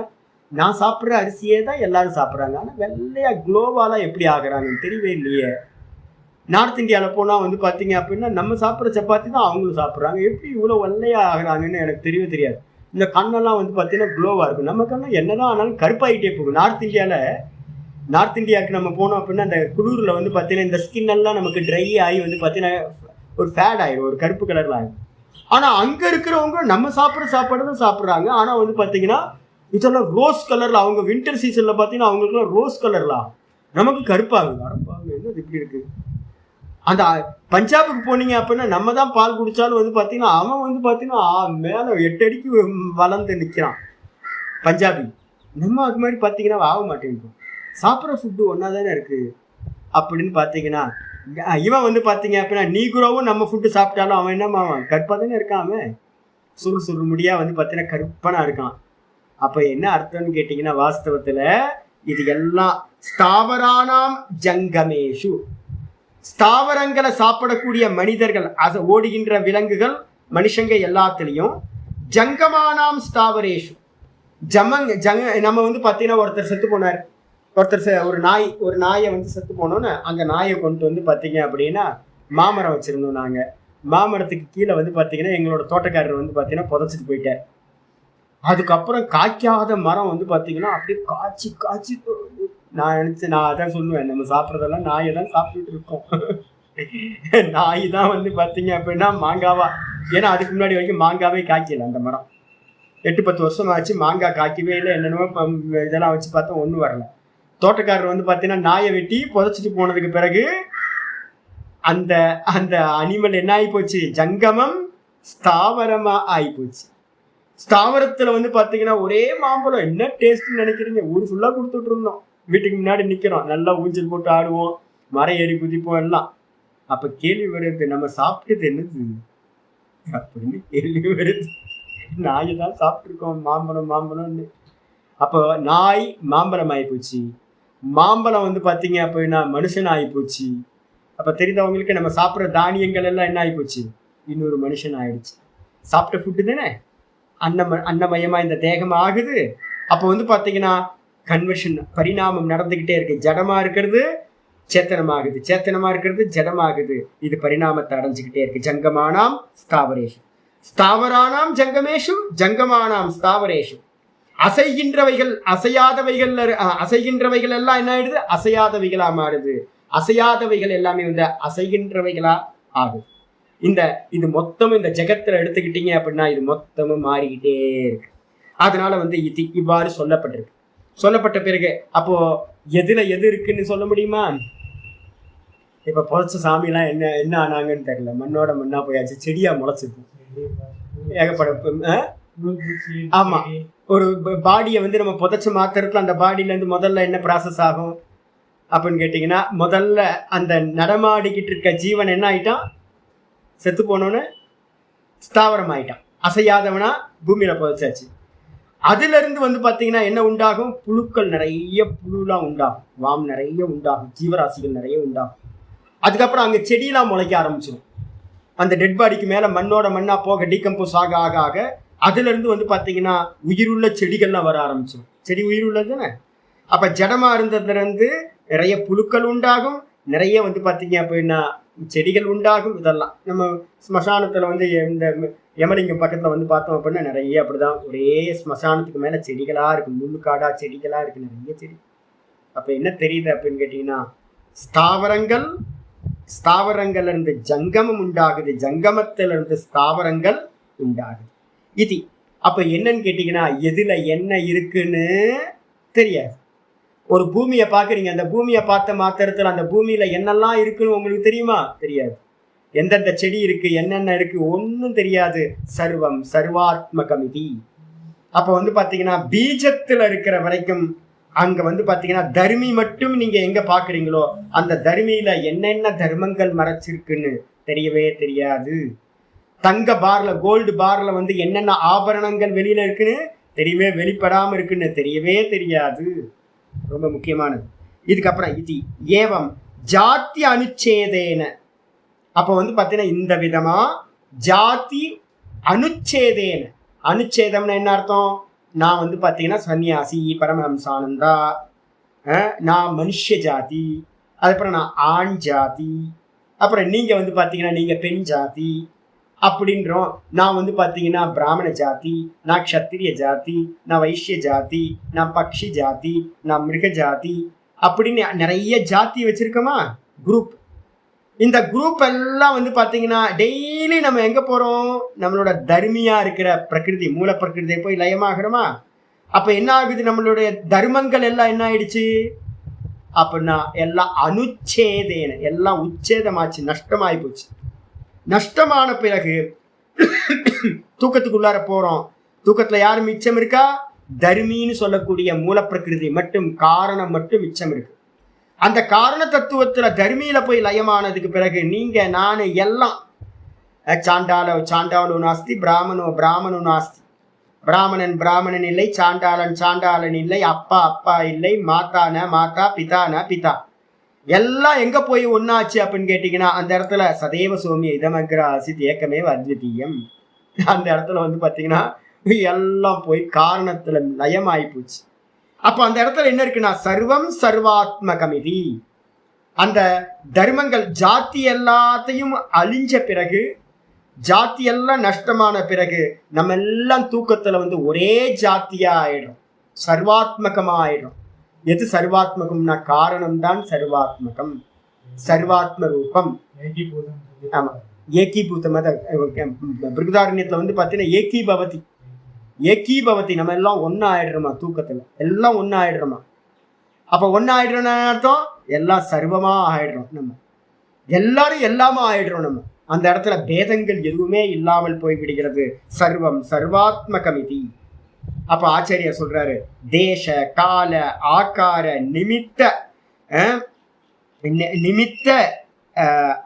நான் சாப்பிட்ற அரிசியே தான் எல்லாரும் சாப்பிட்றாங்க, ஆனா வெள்ளையா குளோபாலா எப்படி ஆகுறாங்கன்னு தெரியவே இல்லையே. நார்த் இந்தியாவில் போனால் வந்து பார்த்தீங்க அப்படின்னா நம்ம சாப்பிட்ற சப்பாத்தி தான் அவங்களும் சாப்பிட்றாங்க, எப்படி இவ்வளோ வெள்ளையா ஆகுறாங்கன்னு எனக்கு தெரியவே தெரியாது. இந்த கண்ணெல்லாம் வந்து பார்த்தீங்கன்னா க்ளோவாக இருக்கும், நம்ம கண்ணெல்லாம் என்னதான் ஆனாலும் கருப்பாகிட்டே போகும். நார்த் இந்தியாவுக்கு நம்ம போனோம் அப்படின்னா அந்த குளிரில் வந்து பார்த்தீங்கன்னா இந்த ஸ்கின் எல்லாம் நமக்கு ட்ரை ஆகி வந்து பார்த்தீங்கன்னா ஒரு ஃபேட் ஆகிடும், ஒரு கருப்பு கலரில் ஆகிடும். ஆனால் அங்கே இருக்கிறவங்க நம்ம சாப்பிட்ற சாப்பாடு தான் சாப்பிட்றாங்க, ஆனால் வந்து பார்த்தீங்கன்னா இதெல்லாம் ரோஸ் கலரில், அவங்க வின்டர் சீசனில் பார்த்தீங்கன்னா அவங்களுக்குலாம் ரோஸ் கலரில் ஆகும், நமக்கு கருப்பாகுது. அரப்பாகுது, என்ன இப்படி இருக்குது. அந்த பஞ்சாபுக்கு போனீங்க அப்படின்னா நம்ம தான் பால் குடித்தாலும் வந்து பார்த்தீங்கன்னா அவன் வந்து பார்த்தீங்கன்னா மேலே 8 அடிக்கு வளர்ந்து நிற்கிறான் பஞ்சாபி. நம்ம அது மாதிரி பார்த்தீங்கன்னா ஆக மாட்டேங்குது. சாப்பிட்ற ஃபுட்டு ஒன்றா தானே இருக்குது அப்படின்னு பார்த்தீங்கன்னா, இவன் வந்து பார்த்தீங்க அப்படின்னா நீகுரோவும் நம்ம ஃபுட்டு சாப்பிட்டாலும் அவன் என்னம்மா அவன் கருப்பாக தானே இருக்கான், அவன் சுறு முடியா வந்து பார்த்தீங்கன்னா கருப்பனாக இருக்கான். அப்ப என்ன அர்த்தம்னு கேட்டீங்கன்னா வாஸ்தவத்துல இது எல்லாம் ஸ்தாவரானாம் ஜங்கமேஷு, ஸ்தாவரங்களை சாப்பிடக்கூடிய மனிதர்கள், அது ஓடுகின்ற விலங்குகள், மனுஷங்க எல்லாத்துலயும், ஜங்கமானாம் ஸ்தாவரேஷு நம்ம வந்து பாத்தீங்கன்னா ஒருத்தர் செத்து போனார், ஒரு நாயை வந்து செத்து போனோன்னு அந்த நாயை கொண்டு வந்து பாத்தீங்க அப்படின்னா மாமரம் வச்சிருந்தோம். நாங்க மாமரத்துக்கு கீழே வந்து பாத்தீங்கன்னா எங்களோட தோட்டக்காரர் வந்து பாத்தீங்கன்னா புதைச்சிட்டு போயிட்டார். அதுக்கப்புறம் காய்க்காத மரம் வந்து பாத்தீங்கன்னா அப்படியே காய்ச்சி காய்ச்சி, நான் அதான் சொல்லுவேன், நம்ம சாப்பிட்றதெல்லாம் நாயை தான் சாப்பிட்டுட்டு இருக்கோம். நாய் தான் வந்து பாத்தீங்க அப்படின்னா மாங்காவா, ஏன்னா அதுக்கு முன்னாடி வரைக்கும் மாங்காவே காய்க்கல. அந்த மரம் 8-10 வருஷம் ஆச்சு, மாங்காய் காய்க்கவே இல்லை. என்னென்னமோ இதெல்லாம் வச்சு பார்த்தா ஒன்றும் வரல. தோட்டக்காரர் வந்து பார்த்தீங்கன்னா நாயை வெட்டி புதைச்சிட்டு போனதுக்கு பிறகு அந்த அந்த அனிமல் என்ன ஆகி போச்சு, ஜங்கமம் ஸ்தாவரமா ஆகி போச்சு. ஸ்தாவரத்துல வந்து பாத்தீங்கன்னா ஒரே மாம்பழம், என்ன டேஸ்ட்னு நினைக்கிறீங்க, ஊர் ஃபுல்லா கொடுத்துட்டு இருந்தோம். வீட்டுக்கு முன்னாடி நிக்கிறோம், நல்லா ஊஞ்சல் போட்டு ஆடுவோம், மரம் ஏறி குதிப்போம் எல்லாம். அப்ப கேள்வி வருது, நம்ம சாப்பிட்டது என்னது அப்படின்னு கேள்வி வருது. நாயை தான் சாப்பிட்டுருக்கோம் மாம்பழம்னு. அப்போ நாய் மாம்பழம் ஆகி போச்சு, மாம்பழம் வந்து பாத்தீங்க அப்படின்னா மனுஷன் ஆகி போச்சு. அப்ப தெரிந்தவங்களுக்கு நம்ம சாப்பிட்ற தானியங்கள் எல்லாம் என்ன ஆகி போச்சு, இன்னொரு மனுஷன் ஆயிடுச்சு. சாப்பிட்ட ஃபுட்டு தானே அன்னமயமா இந்த தேகம் ஆகுது. அப்போ வந்து பாத்தீங்கன்னா கன்வர்ஷன், பரிணாமம் நடந்துகிட்டே இருக்கு. ஜடமா இருக்கிறது சேத்தனமாகுது, சேத்தனமா இருக்கிறது ஜடமாகுது. இது பரிணாமத்தை அடைஞ்சுக்கிட்டே இருக்கு. ஜங்கமானாம் ஸ்தாவரேஷு, ஸ்தாவரானாம் ஜங்கமேஷு, ஜங்கமானாம் ஸ்தாவரேஷு. அசைகின்றவைகள் அசைகின்றவைகள் எல்லாம் என்ன ஆயிடுது, அசையாதவைகளா மாறுது. அசையாதவைகள் எல்லாமே வந்து அசைகின்றவைகளா ஆகுது. இது மொத்தமும் இந்த ஜெகத்துல எடுத்துக்கிட்டீங்க அப்படின்னா இது மொத்தமும் மாறிக்கிட்டே இருக்கு. அதனால வந்து இது இவ்வாறு சொல்லப்பட்டிருக்கு. சொல்லப்பட்ட பிறகு அப்போ எதுல எது இருக்குன்னு சொல்ல முடியுமா? இப்ப புதைச்ச சாமியெல்லாம் என்ன ஆனாங்கன்னு தெரியல, மண்ணோட மண்ணா போயாச்சு, செடியா முளைச்சிருக்கு ஏகப்பட. ஆமா, ஒரு பாடியை வந்து நம்ம புதைச்சு மாத்திரத்துல அந்த பாடியில இருந்து முதல்ல என்ன ப்ராசஸ் ஆகும் அப்படின்னு கேட்டீங்கன்னா, முதல்ல அந்த நடமாடிக்கிட்டு இருக்க ஜீவன் என்ன ஆயிட்டான், செத்து போனோன்னு ஸ்தாவரம் ஆயிட்டான், அசையாதவனா பூமியில புதைச்சாச்சு. அதுல இருந்து வந்து பாத்தீங்கன்னா என்ன உண்டாகும், புழுக்கள் நிறைய புழுலாம் உண்டாகும், வாம் நிறைய உண்டாகும், ஜீவராசிகள் நிறைய உண்டாகும். அதுக்கப்புறம் அங்க செடியெல்லாம் முளைக்க ஆரம்பிச்சிடும். அந்த டெட் பாடிக்கு மேல மண்ணோட மண்ணா போக டீகம்போஸ் ஆக ஆக ஆக அதுல இருந்து வந்து பாத்தீங்கன்னா உயிருள்ள செடிகள்லாம் வர ஆரம்பிச்சிடும். செடி உயிருள்ளது தானே. அப்ப ஜடமா இருந்ததுல இருந்து நிறைய புழுக்கள் உண்டாகும், நிறைய வந்து பாத்தீங்க அப்படின்னா செடிகள் உண்டாகும். இதெல்லாம் நம்ம ஸ்மசானத்துல வந்து இந்த யமலிங்கம் பக்கத்துல வந்து பார்த்தோம் அப்படின்னா நிறைய அப்படிதான், ஒரே ஸ்மசானத்துக்கு மேல செடிகளா இருக்கு, முள்ளுக்காடா செடிகளா இருக்கு, நிறைய செடி. அப்ப என்ன தெரியுது அப்படின்னு கேட்டீங்கன்னா, ஸ்தாவரங்கள்ல இருந்து ஜங்கமம் உண்டாகுது, ஜங்கமத்துல இருந்து ஸ்தாவரங்கள் உண்டாகுது. இது அப்ப என்னன்னு கேட்டீங்கன்னா, எதுல என்ன இருக்குன்னு தெரியாது. ஒரு பூமியை பாக்குறீங்க, அந்த பூமியை பார்த்த மாத்திரத்துல அந்த பூமியில என்னெல்லாம் இருக்குன்னு உங்களுக்கு தெரியுமா? தெரியாது. எந்தெந்த செடி இருக்கு, என்னென்ன இருக்கு, ஒன்னும் தெரியாது. சர்வம் சர்வாத்மகமிதி. அப்ப வந்து பாத்தீங்கன்னா பீஜத்துல இருக்கிற வரைக்கும் அங்க வந்து பாத்தீங்கன்னா தர்மி மட்டும் நீங்க எங்க பாக்குறீங்களோ அந்த தர்மியில என்னென்ன தர்மங்கள் மறைச்சிருக்குன்னு தெரியவே தெரியாது. தங்க பார்ல, கோல்டு பார்ல வந்து என்னென்ன ஆபரணங்கள் வெளியில இருக்குன்னு தெரியவே, வெளிப்படாம இருக்குன்னு தெரியவே தெரியாது. ரொம்ப முக்கியமானது. இதுக்கப்புறம் இது ஏவம் ஜாதி அனுச்சேதேன. அப்ப வந்து பாத்தீங்கன்னா இந்த விதமா ஜாதி அனுச்சேதேன, அனுச்சேதம்னா என்ன அர்த்தம், நான் வந்து பாத்தீங்கன்னா சன்னியாசி, பரமஹம்சானந்தா, நான் மனுஷ ஜாதி, அதுக்கப்புறம் நான் ஆண் ஜாதி, அப்புறம் நீங்க வந்து பாத்தீங்கன்னா நீங்க பெண் ஜாதி அப்படின்றோம். நான் வந்து பாத்தீங்கன்னா பிராமண ஜாதி, நான் க்ஷத்திரிய ஜாதி, நான் வைஷ்ய ஜாதி, நான் பக்ஷி ஜாதி, நான் மிருக ஜாதி அப்படின்னு நிறைய ஜாதி வச்சிருக்கோமா, குரூப். இந்த குரூப் எல்லாம் வந்து பாத்தீங்கன்னா டெய்லி நம்ம எங்க போறோம், நம்மளோட தர்மியா இருக்கிற பிரகிருதி, மூல பிரகிருதியை போய் லயமாகிறோமா. அப்ப என்ன ஆகுது, நம்மளுடைய தர்மங்கள் எல்லாம் என்ன ஆயிடுச்சு அப்படின்னா எல்லாம் அனுச்சேதேன, எல்லாம் உச்சேதமாச்சு, நஷ்டமாயி போச்சு. நஷ்டமான பிறகு தூக்கத்துக்குள்ளார போறோம். தூக்கத்துல யாரு மிச்சம் இருக்கா, தர்மின்னு சொல்லக்கூடிய மூல பிரகிருதி மட்டும், காரணம் மட்டும் மிச்சம் இருக்கு. அந்த காரண தத்துவத்துல தர்மியில போய் லயமானதுக்கு பிறகு நீங்க நானு எல்லாம் சாண்டாலோ நாஸ்தி, பிராமணோ நாஸ்தி. பிராமணன் பிராமணன் இல்லை, சாண்டாளன் சாண்டாளன் இல்லை, அப்பா அப்பா இல்லை, மாதான மாதா, பிதான பிதா. எல்லாம் எங்க போய் ஒன்னாச்சு அப்படின்னு கேட்டீங்கன்னா அந்த இடத்துல சதேவ சோமிய இதமக்ர ஆசித் ஏக்கமே அத்விதீயம். அந்த இடத்துல வந்து பாத்தீங்கன்னா எல்லாம் போய் காரணத்துல லயமாயி போச்சு. அப்ப அந்த இடத்துல என்ன இருக்குன்னா சர்வம் சர்வாத்மகமிதி. அந்த தர்மங்கள் ஜாதி எல்லாத்தையும் அழிஞ்ச பிறகு, ஜாதி எல்லாம் நஷ்டமான பிறகு நம்ம எல்லாம் தூக்கத்துல வந்து ஒரே ஜாத்தியா ஆயிடும், சர்வாத்மகமா ஆயிடும். எது சர்வாத்மகம்னா காரணம் தான் சர்வாத்மகம், சர்வாத்ம ரூபம். ஆமா, ஏகீபூதம். பிருகதாரண்யத்துல வந்து பாத்தீங்கன்னா ஏகீபவதி, ஏகீபவதி. நம்ம எல்லாம் ஒன்னா ஆயிடுறோமா தூக்கத்துல, எல்லாம் ஒன்னா ஆயிடுறோமா. அப்ப ஒன்னா ஆயிடுறோம் அர்த்தம் எல்லாம் சர்வமா ஆயிடுறோம், நம்ம எல்லாரும் எல்லாமா ஆயிடுறோம். நம்ம அந்த இடத்துல பேதங்கள் எதுவுமே இல்லாமல் போய் விடுகிறது. சர்வம் சர்வாத்மகமிதி. அப்ப ஆச்சாரியர் சொல்றாரு தேச கால ஆகார நிமித்த நிமித்த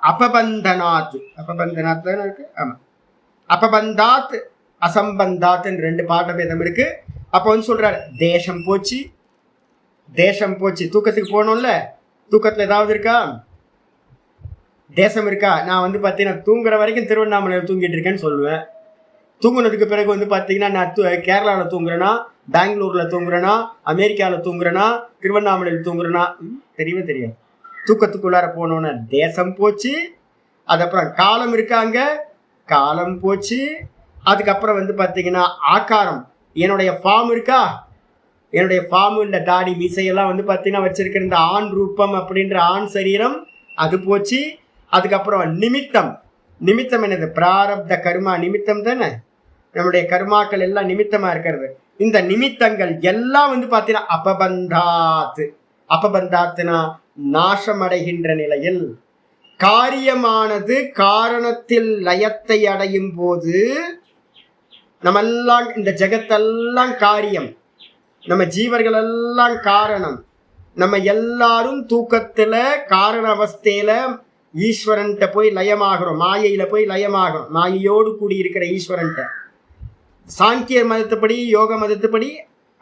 அபபந்தனாத், அபபந்தனாத் இருக்கு. ஆமா, அபபந்தாத் அசம்பந்தாத்ன்னு 2 பாட்ட பேதம் இருக்கு. அப்ப வந்து சொல்றாரு தேசம் போச்சு, தேசம் போச்சு. தூக்கத்துக்கு போனோம்ல, தூக்கத்துல ஏதாவது இருக்கா, தேசம் இருக்கா? நான் வந்து பார்த்தீங்கன்னா தூங்குற வரைக்கும் திருவண்ணாமலையில் தூங்கிட்டு இருக்கேன்னு சொல்லுவேன். தூங்குனதுக்கு பிறகு வந்து பார்த்தீங்கன்னா நான் கேரளாவில் தூங்குறேன்னா, பெங்களூரில் தூங்குறேன்னா, அமெரிக்காவில் தூங்குறேன்னா, திருவண்ணாமலையில் தூங்குறேன்னா தெரியவே தெரியாது. தூக்கத்துக்குள்ளார போனோன்னு தேசம் போச்சு. அதுக்கப்புறம் காலம் இருக்காங்க, காலம் போச்சு. அதுக்கப்புறம் வந்து பார்த்தீங்கன்னா ஆக்காரம், என்னுடைய ஃபார்ம் இருக்கா, என்னுடைய ஃபார்ம் இந்த தாடி மீசையெல்லாம் வந்து பார்த்தீங்கன்னா வச்சிருக்கிற இந்த ஆண் ரூபம் அப்படின்ற ஆண் சரீரம், அது போச்சு. அதுக்கப்புறம் நிமித்தம், நிமித்தம் என்னது, பிராரப்த கர்மா நிமித்தம் தானே, நம்முடைய கர்மாக்கள் எல்லாம் நிமித்தமா இருக்கிறது. இந்த நிமித்தங்கள் எல்லாம் வந்து பார்த்தீங்கன்னா அபபந்தாத், அபபந்தாத்னா நாசமடைகின்ற நிலையில். காரியமானது காரணத்தில் லயத்தை அடையும் போது நம்ம எல்லாம், இந்த ஜெகத்தெல்லாம் காரியம், நம்ம ஜீவர்கள் எல்லாம் காரணம். நம்ம எல்லாரும் தூக்கத்துல காரண அவஸ்தையில ஈஸ்வரன்ட்ட போய் லயமாகிறோம், மாயையில போய் லயமாகிறோம், மாயையோடு கூடி இருக்கிற ஈஸ்வரன்ட்ட. சாங்கிய மதத்துப்படி, யோக மதத்துப்படி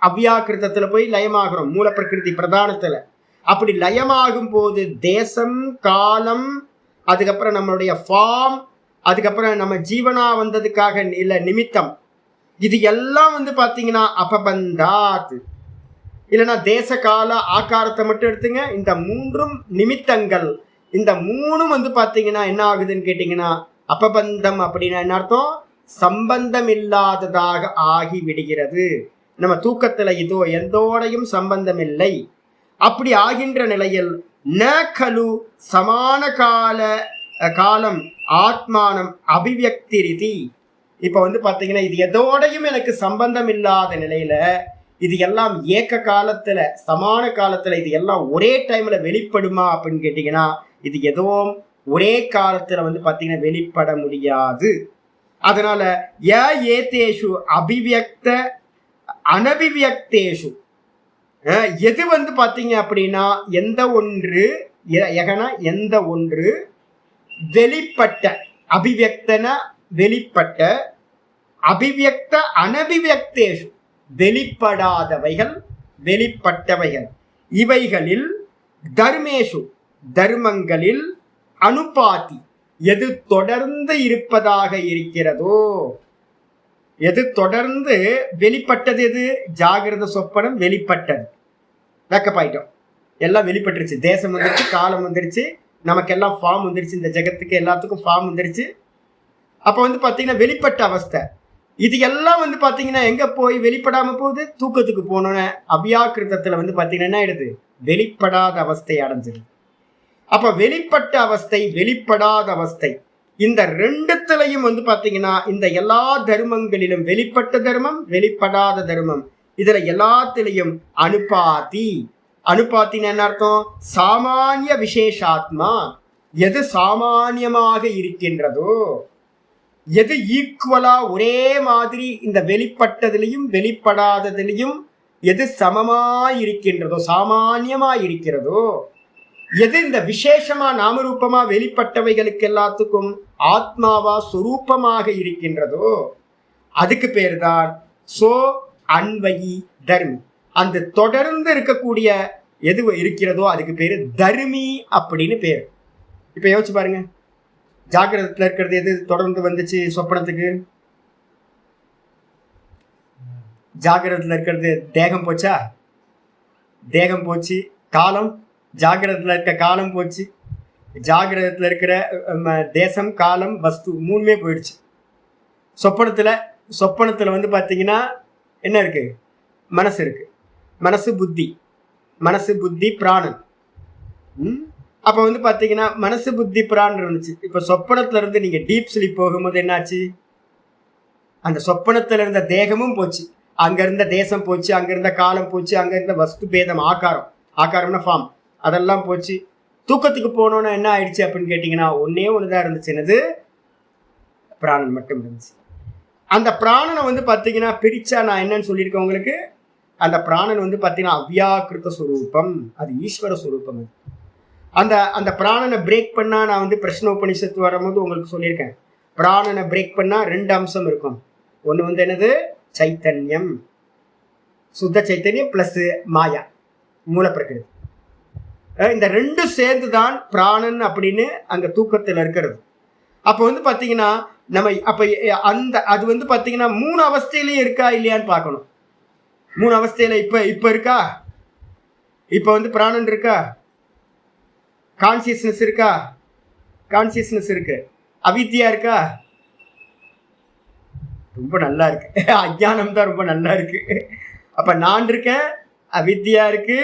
அவ்யாக்கிருத்தத்துல போய் லயமாகிறோம், மூல பிரகிருதி பிரதானத்துல. அப்படி லயமாகும் போது தேசம் காலம், அதுக்கப்புறம் நம்மளுடைய ஃபார்ம், அதுக்கப்புறம் நம்ம ஜீவனா வந்ததுக்காக இல்ல நிமித்தம், இது எல்லாம் வந்து பாத்தீங்கன்னா அபபந்தாத். இல்லைன்னா தேச கால ஆக்காரத்தை மட்டும் எடுத்துங்க, இந்த 3 நிமித்தங்கள். இந்த 3 வந்து பாத்தீங்கன்னா என்ன ஆகுதுன்னு கேட்டீங்கன்னா அபபந்தம். அப்படின்னா என்ன அர்த்தம், சம்பந்தம் இல்லாததாக ஆகி விடுகிறது. நம்ம தூக்கத்துல இதோ எந்தோடையும் சம்பந்தம் இல்லை. அப்படி ஆகின்ற நிலையில் ந கலு சமான காலம் ஆத்மானம் அபிவியக்தி ரீதி. இப்ப வந்து பாத்தீங்கன்னா இது எதோடையும் எனக்கு சம்பந்தம் இல்லாத நிலையில, இது எல்லாம் ஏக்க காலத்துல சமான காலத்துல இது எல்லாம் ஒரே டைம்ல வெளிப்படுமா அப்படின்னு கேட்டீங்கன்னா இது எதுவும் ஒரே காலத்துல வந்து பாத்தீங்கன்னா வெளிப்பட முடியாது. அதனால ஏதேஷு அபிவியக்த அனபிவியக்தேஷு, எது வந்து பாத்தீங்க அப்படின்னா எந்த ஒன்று எந்த ஒன்று வெளிப்பட்ட, அபிவியக்தன வெளிப்பட்ட, அபிவியக்த அனபிவியக்தேஷு வெளிப்படாதவைகள் வெளிப்பட்டவைகள், இவைகளில் தர்மேஷு தர்மங்களில் அனுபாதி எது தொடர்ந்து இருப்பதாக இருக்கிறதோ, எது தொடர்ந்து வெளிப்பட்டது, எது ஜாகிரத சொப்பனம் வெளிப்பட்டது, வேக்கப்பாயிட்டோம், எல்லாம் வெளிப்பட்டுருச்சு. தேசம் வந்துருச்சு, காலம் வந்துருச்சு, நமக்கெல்லாம் ஃபார்ம் வந்துருச்சு, இந்த ஜெகத்துக்கு எல்லாத்துக்கும் ஃபார்ம் வந்துருச்சு. அப்போ வந்து பார்த்தீங்கன்னா வெளிப்பட்ட அவஸ்தை. இது எல்லாம் வந்து பார்த்தீங்கன்னா எங்கே போய் வெளிப்படாமல் போகுது, தூக்கத்துக்கு போனோன்னு அபியாக்கிருத்தத்தில் வந்து பார்த்தீங்கன்னா என்ன ஆயிடுது, வெளிப்படாத அவஸ்தை அடைஞ்சிருது. அப்போ வெளிப்பட்ட அவஸ்தை வெளிப்படாத அவஸ்தை, இந்த 2த்துலையும் வந்து பார்த்தீங்கன்னா இந்த எல்லா தர்மங்களிலும் வெளிப்பட்ட தர்மம் வெளிப்படாத தர்மம், இதுல எல்லாத்திலையும் அனுபாதி. அனுபாத்தின்னு என்ன அர்த்தம், சாமானிய விசேஷாத்மா, எது சாமானியமாக இருக்கின்றதோ, எது ஈக்குவலா ஒரே மாதிரி இந்த வெளிப்பட்டதிலையும் வெளிப்படாததிலையும் எது சமமாய் இருக்கின்றதோ, சாமானியமாய் இருக்கிறதோ, எது இந்த விசேஷமா நாமரூபமா வெளிப்பட்டவைகளுக்கு எல்லாத்துக்கும் ஆத்மாவா சுரூபமாக இருக்கின்றதோ, அதுக்கு பேர் தான் சோ அன்வயி தர்மி. அந்த தொடர்ந்து இருக்கக்கூடிய எது இருக்கிறதோ அதுக்கு பேரு தர்மி அப்படின்னு பேரு. இப்ப யோசிச்சு பாருங்க, ஜாகிரதத்துல இருக்கிறது எது தொடர்ந்து வந்துச்சு சொப்பனத்துக்கு? ஜாகிரதத்துல இருக்கிறது தேகம் போச்சா? தேகம் போச்சு. காலம், ஜாகிரதத்துல இருக்க காலம் போச்சு. ஜாகிரதத்துல இருக்கிற தேசம், காலம், வஸ்து மூணுமே போயிடுச்சு. சொப்பனத்துல வந்து பாத்தீங்கன்னா என்ன இருக்கு? மனசு இருக்கு. மனசு புத்தி பிராணன். அப்ப வந்து பாத்தீங்கன்னா மனசு புத்தி பிராணன் இருந்துச்சு. இப்ப சொப்பனத்துல இருந்து நீங்க டீப் ஸ்லீப் போகும்போது என்னாச்சு? அந்த சொப்பனத்துல இருந்த தேகமும் போச்சு, அங்க இருந்த தேசம் போச்சு, அங்க இருந்த காலம் போச்சு, அங்க இருந்த வஸ்து பேதம், ஆகாரம்னா ஃபார்ம், அதெல்லாம் போச்சு. தூக்கத்துக்கு போனோன்னா என்ன ஆயிடுச்சு அப்படின்னு கேட்டீங்கன்னா ஒன்னே ஒண்ணுதான் இருந்துச்சு. என்னது? பிராணன் மட்டும் இருந்துச்சு. அந்த பிராணனை வந்து பாத்தீங்கன்னா பிரிச்சா நான் என்னன்னு சொல்லியிருக்கேன் உங்களுக்கு. அந்த பிராணன் வந்து பாத்தீங்கன்னா அவ்யாக்கிருத சுரூபம், அது ஈஸ்வர சுரூபம். அந்த பிராணனை பிரேக் பண்ணா, நான் வந்து பிரஷ்ன உபனிஷத்து வரும்போது உங்களுக்கு சொல்லியிருக்கேன், பிராணனை பிரேக் பண்ணா 2 அம்சம் இருக்கும். ஒண்ணு வந்து என்னது? சைத்தன்யம், சுத்த சைத்தன்யம் பிளஸ் மாயா, மூலப்பிரகிருதி. இந்த 2 சேர்ந்துதான் பிராணன் அப்படின்னு அங்க தூக்கத்துல இருக்கிறது. அப்ப வந்து பாத்தீங்கன்னா நம்ம அப்ப அது வந்து பாத்தீங்கன்னா 3 அவஸ்தையிலயும் இருக்கா இல்லையான்னு பார்க்கணும். 3 அவஸ்தையில இப்ப இருக்கா? இப்ப வந்து பிராணன் இருக்கா? கான்சியஸ்னஸ் இருக்கா? கான்சியஸ்னஸ் இருக்கு. அவித்யா இருக்கா? ரொம்ப நல்லா இருக்கு. அஜ்ஞானம் தான் ரொம்ப நல்லா இருக்கு. அப்ப நான் இருக்கேன், அவித்யா இருக்கு,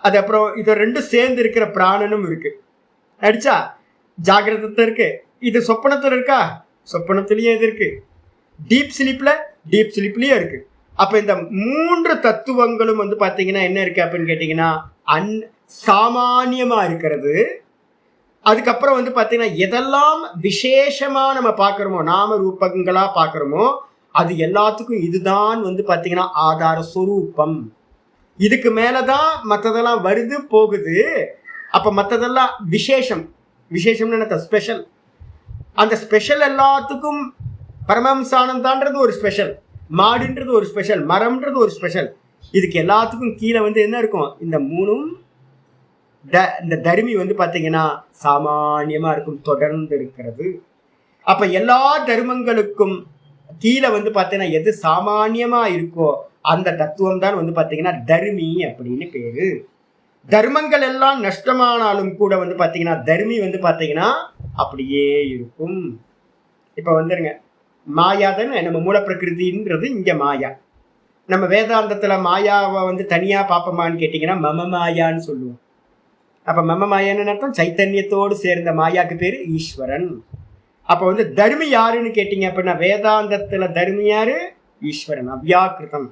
அது அப்புறம் இது 2 சேர்ந்து இருக்கிற பிராணனும் இருக்கு. அடிச்சா ஜாகிரதத்துல இருக்கு. இது சொப்பனத்துல இருக்கா? சொப்பனத்திலயும் இது இருக்கு. டீப் ஸ்லீப்லயும் இருக்கு. அப்ப இந்த 3 தத்துவங்களும் வந்து பாத்தீங்கன்னா என்ன இருக்கு அப்படின்னு கேட்டீங்கன்னா சாமானியமா இருக்கிறது. அதுக்கப்புறம் வந்து பாத்தீங்கன்னா எதெல்லாம் விசேஷமா நம்ம பாக்குறோமோ, நாம ரூபங்களா பாக்குறோமோ, அது எல்லாத்துக்கும் இதுதான் வந்து பாத்தீங்கன்னா ஆதார சொரூபம். இதுக்கு மேலதான் மற்றதெல்லாம் வருது போகுது. அப்ப மற்றதெல்லாம் விசேஷம்னு என்ன? ஸ்பெஷல். அந்த ஸ்பெஷல் எல்லாத்துக்கும் பரமஹம்சானந்தான்றது ஒரு ஸ்பெஷல், மாடுன்றது ஒரு ஸ்பெஷல், மரம்ன்றது ஒரு ஸ்பெஷல். இதுக்கு எல்லாத்துக்கும் கீழே வந்து என்ன இருக்கும்? இந்த 3ம் இந்த தர்மி வந்து பாத்தீங்கன்னா சாமானியமா இருக்கும், தொடர்ந்து இருக்கிறது. அப்ப எல்லா தர்மங்களுக்கும் கீழே வந்து பாத்தீங்கன்னா எது சாமானியமா இருக்கோ அந்த தத்துவம் தான் வந்து பாத்தீங்கன்னா தர்மி அப்படின்னு பேரு. தர்மங்கள் எல்லாம் நஷ்டமானாலும் கூட வந்து பாத்தீங்கன்னா தர்மி வந்து பாத்தீங்கன்னா அப்படியே இருக்கும். இப்ப வந்துருங்க, மாயாதான் நம்ம மூலப்பிரகிருதின்றது இங்க மாயா. நம்ம வேதாந்தத்துல மாயாவை வந்து தனியா பாப்போமான்னு கேட்டீங்கன்னா மம மாயான்னு சொல்லுவோம். அப்ப மம மாயான்னு அர்த்தம் சைத்தன்யத்தோடு சேர்ந்த மாயாக்கு பேரு ஈஸ்வரன். அப்ப வந்து தர்மி யாருன்னு கேட்டீங்க அப்படின்னா வேதாந்தத்துல தர்மி யாரு? ஈஸ்வரன், அவ்யாக்கிருதம்.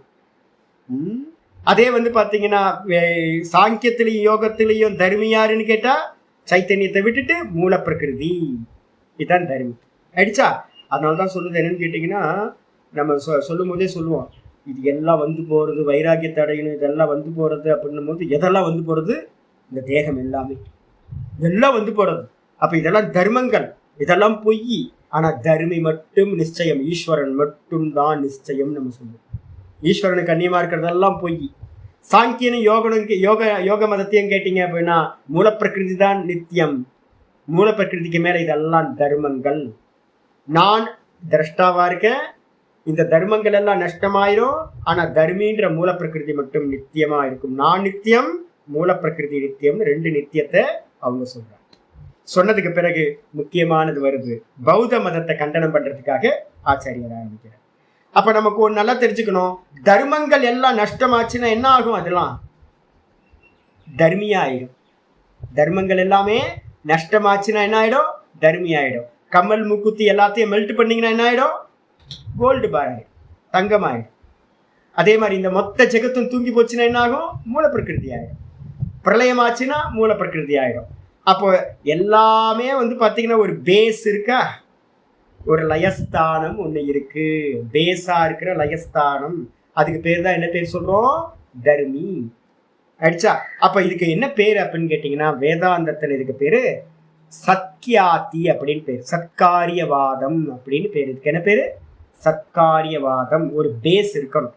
அதே வந்து பாத்தீங்கன்னா சாங்கியத்திலையும் யோகத்திலையும் தர்மி யாருன்னு கேட்டா சைத்தன்யத்தை விட்டுட்டு மூலப்பிரகிருதி, இதுதான் தர்மி. அடிச்சா அதனாலதான் சொல்லுது என்னன்னு கேட்டீங்கன்னா, நம்ம சொல்லும் போதே சொல்லுவோம், இது எல்லாம் வந்து போறது, வைராகியத்தை அடையணும், இதெல்லாம் வந்து போறது அப்படின்னும் போது எதெல்லாம் வந்து போறது? இந்த தேகம் எல்லாமே எல்லாம் வந்து போறது. அப்ப இதெல்லாம் தர்மங்கள், இதெல்லாம் பொய். ஆனா தர்மி மட்டும் நிச்சயம், ஈஸ்வரன் மட்டும் தான் நிச்சயம் நம்ம சொல்லுவோம். ஈஸ்வரனுக்கு அந்நியமா இருக்கிறதெல்லாம் பொய். சாங்கியனும் யோக மதத்தையும் கேட்டீங்க அப்படின்னா மூலப்பிரகிருதி தான் நித்தியம், மூலப்பிரகிருதிக்கு மேல இதெல்லாம் தர்மங்கள். நான் திரஷ்டாவா இருக்கேன், இந்த தர்மங்கள் எல்லாம் நஷ்டமாயிரும். ஆனா தர்மின்ற மூலப்பிரகிருதி மட்டும் நித்தியமா இருக்கும். நான் நித்தியம், மூலப்பிரகிருதி நித்தியம், 2 நித்தியத்தை அவங்க சொல்றாங்க. சொன்னதுக்கு பிறகு முக்கியமானது வருது, பௌத்த மதத்தை கண்டனம் பண்றதுக்காக ஆச்சாரியர் ஆரம்பிக்கிறார். அப்ப நமக்கு ஒன்று நல்லா தெரிஞ்சுக்கணும், தர்மங்கள் எல்லாம் நஷ்டமாச்சுன்னா என்ன ஆகும்? அதெல்லாம் தர்மியா ஆயிடும். தர்மங்கள் எல்லாமே நஷ்டமாச்சுன்னா என்ன ஆயிடும்? தர்மி ஆயிடும். கம்மல் மூக்குத்தி எல்லாத்தையும் மெல்ட் பண்ணீங்கன்னா என்ன ஆயிடும்? கோல்டு பார் ஆயிடும், தங்கம் ஆயிடும். அதே மாதிரி இந்த மொத்த ஜெகத்தும் தூங்கி போச்சுன்னா என்ன ஆகும்? மூலப்பிரகிருதி ஆயிடும். பிரளயமாச்சுன்னா மூலப்பிரகிருதி ஆயிடும். அப்போ எல்லாமே வந்து பாத்தீங்கன்னா ஒரு பேஸ் இருக்கா, ஒரு லயஸ்தானம் ஒண்ணு இருக்கு, பேஸா இருக்கிற லயஸ்தானம். அதுக்கு பேர் தான் என்ன பேர் சொல்றோம்? தர்மி. அடிச்சா அப்ப இதுக்கு என்ன பேரு அப்படின்னு கேட்டீங்கன்னா வேதாந்தத்துல இதுக்கு பேரு சத்யாதி அப்படின்னு பேரு, சத்காரியவாதம் அப்படின்னு பேரு. இதுக்கு என்ன பேரு? சத்காரியவாதம், ஒரு பேஸ் இருக்கணும்.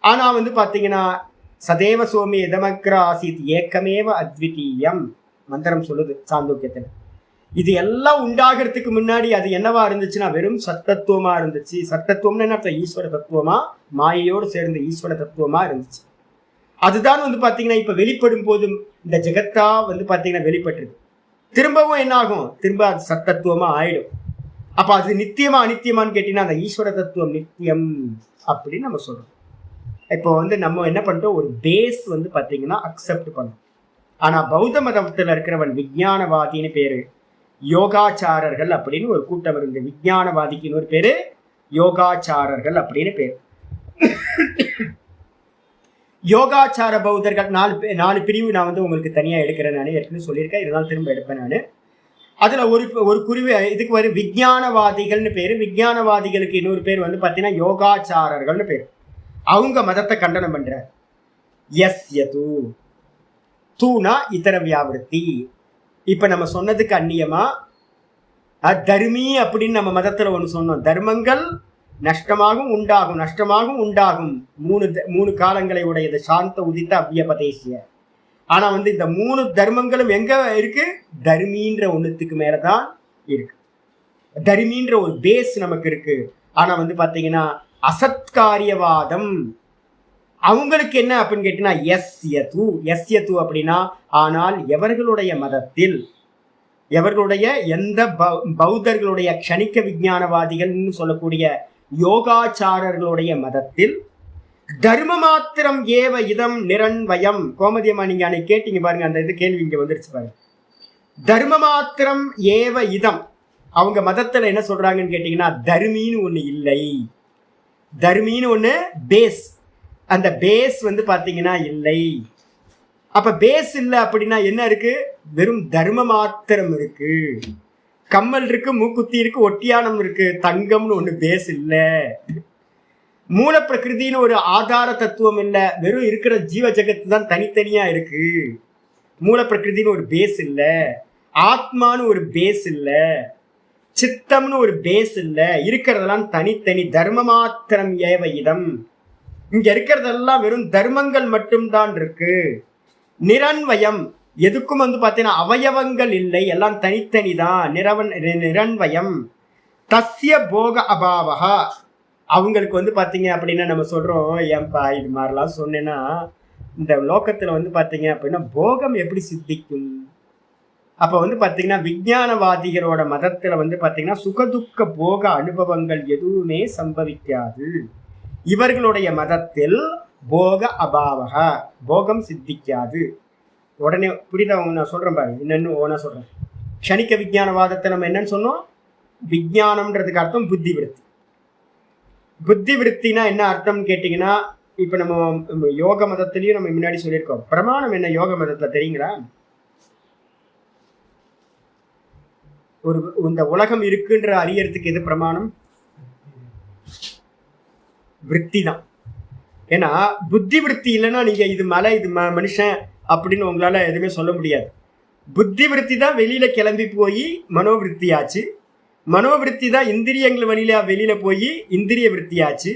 ஆனா வந்து பாத்தீங்கன்னா சதேவ சோமி இதமக்ர ஆசித் ஏக்கமேவ அத்விதீயம் மந்திரம் சொல்லுது சாந்தோக்கியத்துல. இது எல்லாம் உண்டாகிறதுக்கு முன்னாடி அது என்னவா இருந்துச்சுன்னா வெறும் சத்தத்துவமா இருந்துச்சு. சத்தத்துவம்னு என்ன அர்த்தம்? ஈஸ்வர தத்துவமா, மாயையோடு சேர்ந்த ஈஸ்வர தத்துவமா இருந்துச்சு. அதுதான் வந்து பாத்தீங்கன்னா இப்ப வெளிப்படும் போதும் இந்த ஜெகத்தா வந்து பாத்தீங்கன்னா வெளிப்பட்டுருக்கு. திரும்பவும் என்ன ஆகும்? திரும்ப அது சத்தத்துவமா ஆயிடும். அப்ப அது நித்தியமா அனித்தியமான்னு கேட்டீங்கன்னா அந்த ஈஸ்வர தத்துவம் நித்தியம் அப்படின்னு நம்ம சொல்றோம். இப்போ வந்து நம்ம என்ன பண்றோம்? ஒரு பேஸ் வந்து பாத்தீங்கன்னா அக்செப்ட் பண்ணோம். ஆனா பௌத்த மதத்துல இருக்கிறவன் விஞ்ஞானவாதின்னு பேரு, யோகாச்சாரர்கள் அப்படின்னு ஒரு கூட்டம் இருந்து, விஞ்ஞானவாதிக்கு இன்னொரு பேரு யோகாச்சாரர்கள் அப்படின்னு பேரு. யோகாச்சார பௌத்தர்கள் நாலு பிரிவு நான் வந்து உங்களுக்கு தனியா எடுக்கிறேன். நான் ஏற்கனவே சொல்லியிருக்கேன், இருந்தாலும் திரும்ப எடுப்பேன் நான். அதுல ஒரு குருவி இதுக்கு ஒரு விஞ்ஞானவாதிகள்னு பேரு. விஞ்ஞானவாதிகளுக்கு இன்னொரு பேர் வந்து பாத்தீங்கன்னா யோகாச்சாரர்கள்னு பேரு. அவங்க மதத்தை கண்டனம் பண்ற. எஸ் யது தூணா இதர வியாவிருத்தி. இப்ப நம்ம சொன்னதுக்கு அந்நியமா தர்மி அப்படின்னு நம்ம மதத்துல ஒண்ணு சொன்னோம். தர்மங்கள் நஷ்டமாகும் உண்டாகும். மூணு காலங்களை உடையது. சாந்த உதித்த அவ்யபதேசிய. ஆனா வந்து இந்த 3 தர்மங்களும் எங்க இருக்கு? தர்மின்ற ஒண்ணுத்துக்கு மேலதான் இருக்கு. தர்மின்ற ஒரு பேஸ் நமக்கு இருக்கு. ஆனா வந்து பாத்தீங்கன்னா அசத்காரியவாதம் அவங்களுக்கு என்ன அப்படின்னு கேட்டீங்கன்னா எஸ் யது அப்படின்னா, ஆனால் எவர்களுடைய மதத்தில், எவர்களுடைய எந்த பௌத்தர்களுடைய க்ஷணிக்க விஞ்ஞானவாதிகள்னு சொல்லக்கூடிய யோகாச்சாரர்களுடைய மதத்தில் தர்ம மாத்திரம் ஏவ இதம் நிரண்வயம். கோமதியம்மா நீங்க அன்னைக்கு கேட்டீங்க பாருங்க, அந்த இது கேள்வி இங்க வந்துருச்சு பாருங்க. தர்ம மாத்திரம் ஏவ இதம். அவங்க மதத்துல என்ன சொல்றாங்கன்னு கேட்டீங்கன்னா தர்மின்னு ஒண்ணு இல்லை. தர்மின்னு ஒண்ணு பேஸ். அந்த பேஸ் வந்து பாத்தீங்கன்னா இல்லை. அப்ப பேஸ் இல்லை அப்படின்னா என்ன இருக்கு? வெறும் தர்ம மாத்திரம் இருக்கு. கம்மல் இருக்கு, மூக்குத்தி இருக்கு, ஒட்டியானம் இருக்கு. தங்கம்னு ஒண்ணு பேஸ் இல்ல. மூல பிரகிருதின்னு ஒரு ஆதார தத்துவம் இல்ல. வெறும் இருக்கிற ஜீவ ஜெகத்து தான் தனித்தனியா இருக்கு. மூல பிரகிருதின்னு ஒரு பேஸ் இல்ல. ஆத்மான்னு ஒரு பேஸ் இல்ல. சித்தம்னு ஒரு பேஸ் இல்ல. இருக்கிறதெல்லாம் தனித்தனி. தர்ம மாத்திரம் ஏவ இதம். இங்க இருக்கிறதெல்லாம் வெறும் தர்மங்கள் மட்டும்தான் இருக்கு. நிரண்வயம், எதுக்கும் வந்து பாத்தீங்கன்னா அவயவங்கள் இல்லை, எல்லாம் தனித்தனி தான். நிரண்வயம் தஸ்ய போக அபாவகா. அவங்களுக்கு வந்து பாத்தீங்க அப்படின்னா நம்ம சொல்றோம், ஏன்பா இது மாதிரிலாம் சொன்னேன்னா இந்த லோகத்துல வந்து பாத்தீங்க அப்படின்னா போகம் எப்படி சித்திக்கும்? அப்ப வந்து பாத்தீங்கன்னா விஞ்ஞானவாதிகளோட மதத்துல வந்து பாத்தீங்கன்னா சுகதுக்க போக அனுபவங்கள் எதுவுமே சம்பவிக்காது. இவர்களுடைய மதத்தில் போக அபாவக, போகம் சித்திக்காது. உடனே புரியுதவங்க நான் சொல்றேன் பாருங்க, என்னன்னு ஓனா சொல்றேன். க்ஷணிக்க விஞ்ஞானவாதத்தை நம்ம என்னன்னு சொன்னோம்? விஞ்ஞானம்ன்றதுக்கு அர்த்தம் புத்தி விருத்தி. புத்தி விருத்தினா என்ன அர்த்தம் கேட்டீங்கன்னா, இப்ப நம்ம யோக மதத்திலையும் நம்ம முன்னாடி சொல்லியிருக்கோம். பிரமாணம் என்ன யோக மதத்துல தெரியுங்களா? இந்த உலகம் இருக்குன்ற அறியறதுக்கு எது பிரமாணம்? விருத்தி தான். ஏன்னா புத்தி விருத்தி இல்லைன்னா நீங்க இது மலை, இது மனுஷன் அப்படின்னு உங்களால எதுவுமே சொல்ல முடியாது. புத்தி விருத்தி தான் வெளியில கிளம்பி போய் மனோவிருத்தி ஆச்சு. மனோவிருத்தி தான் இந்திரியங்கள் வெளியில போய் இந்திரிய விருத்தி ஆச்சு.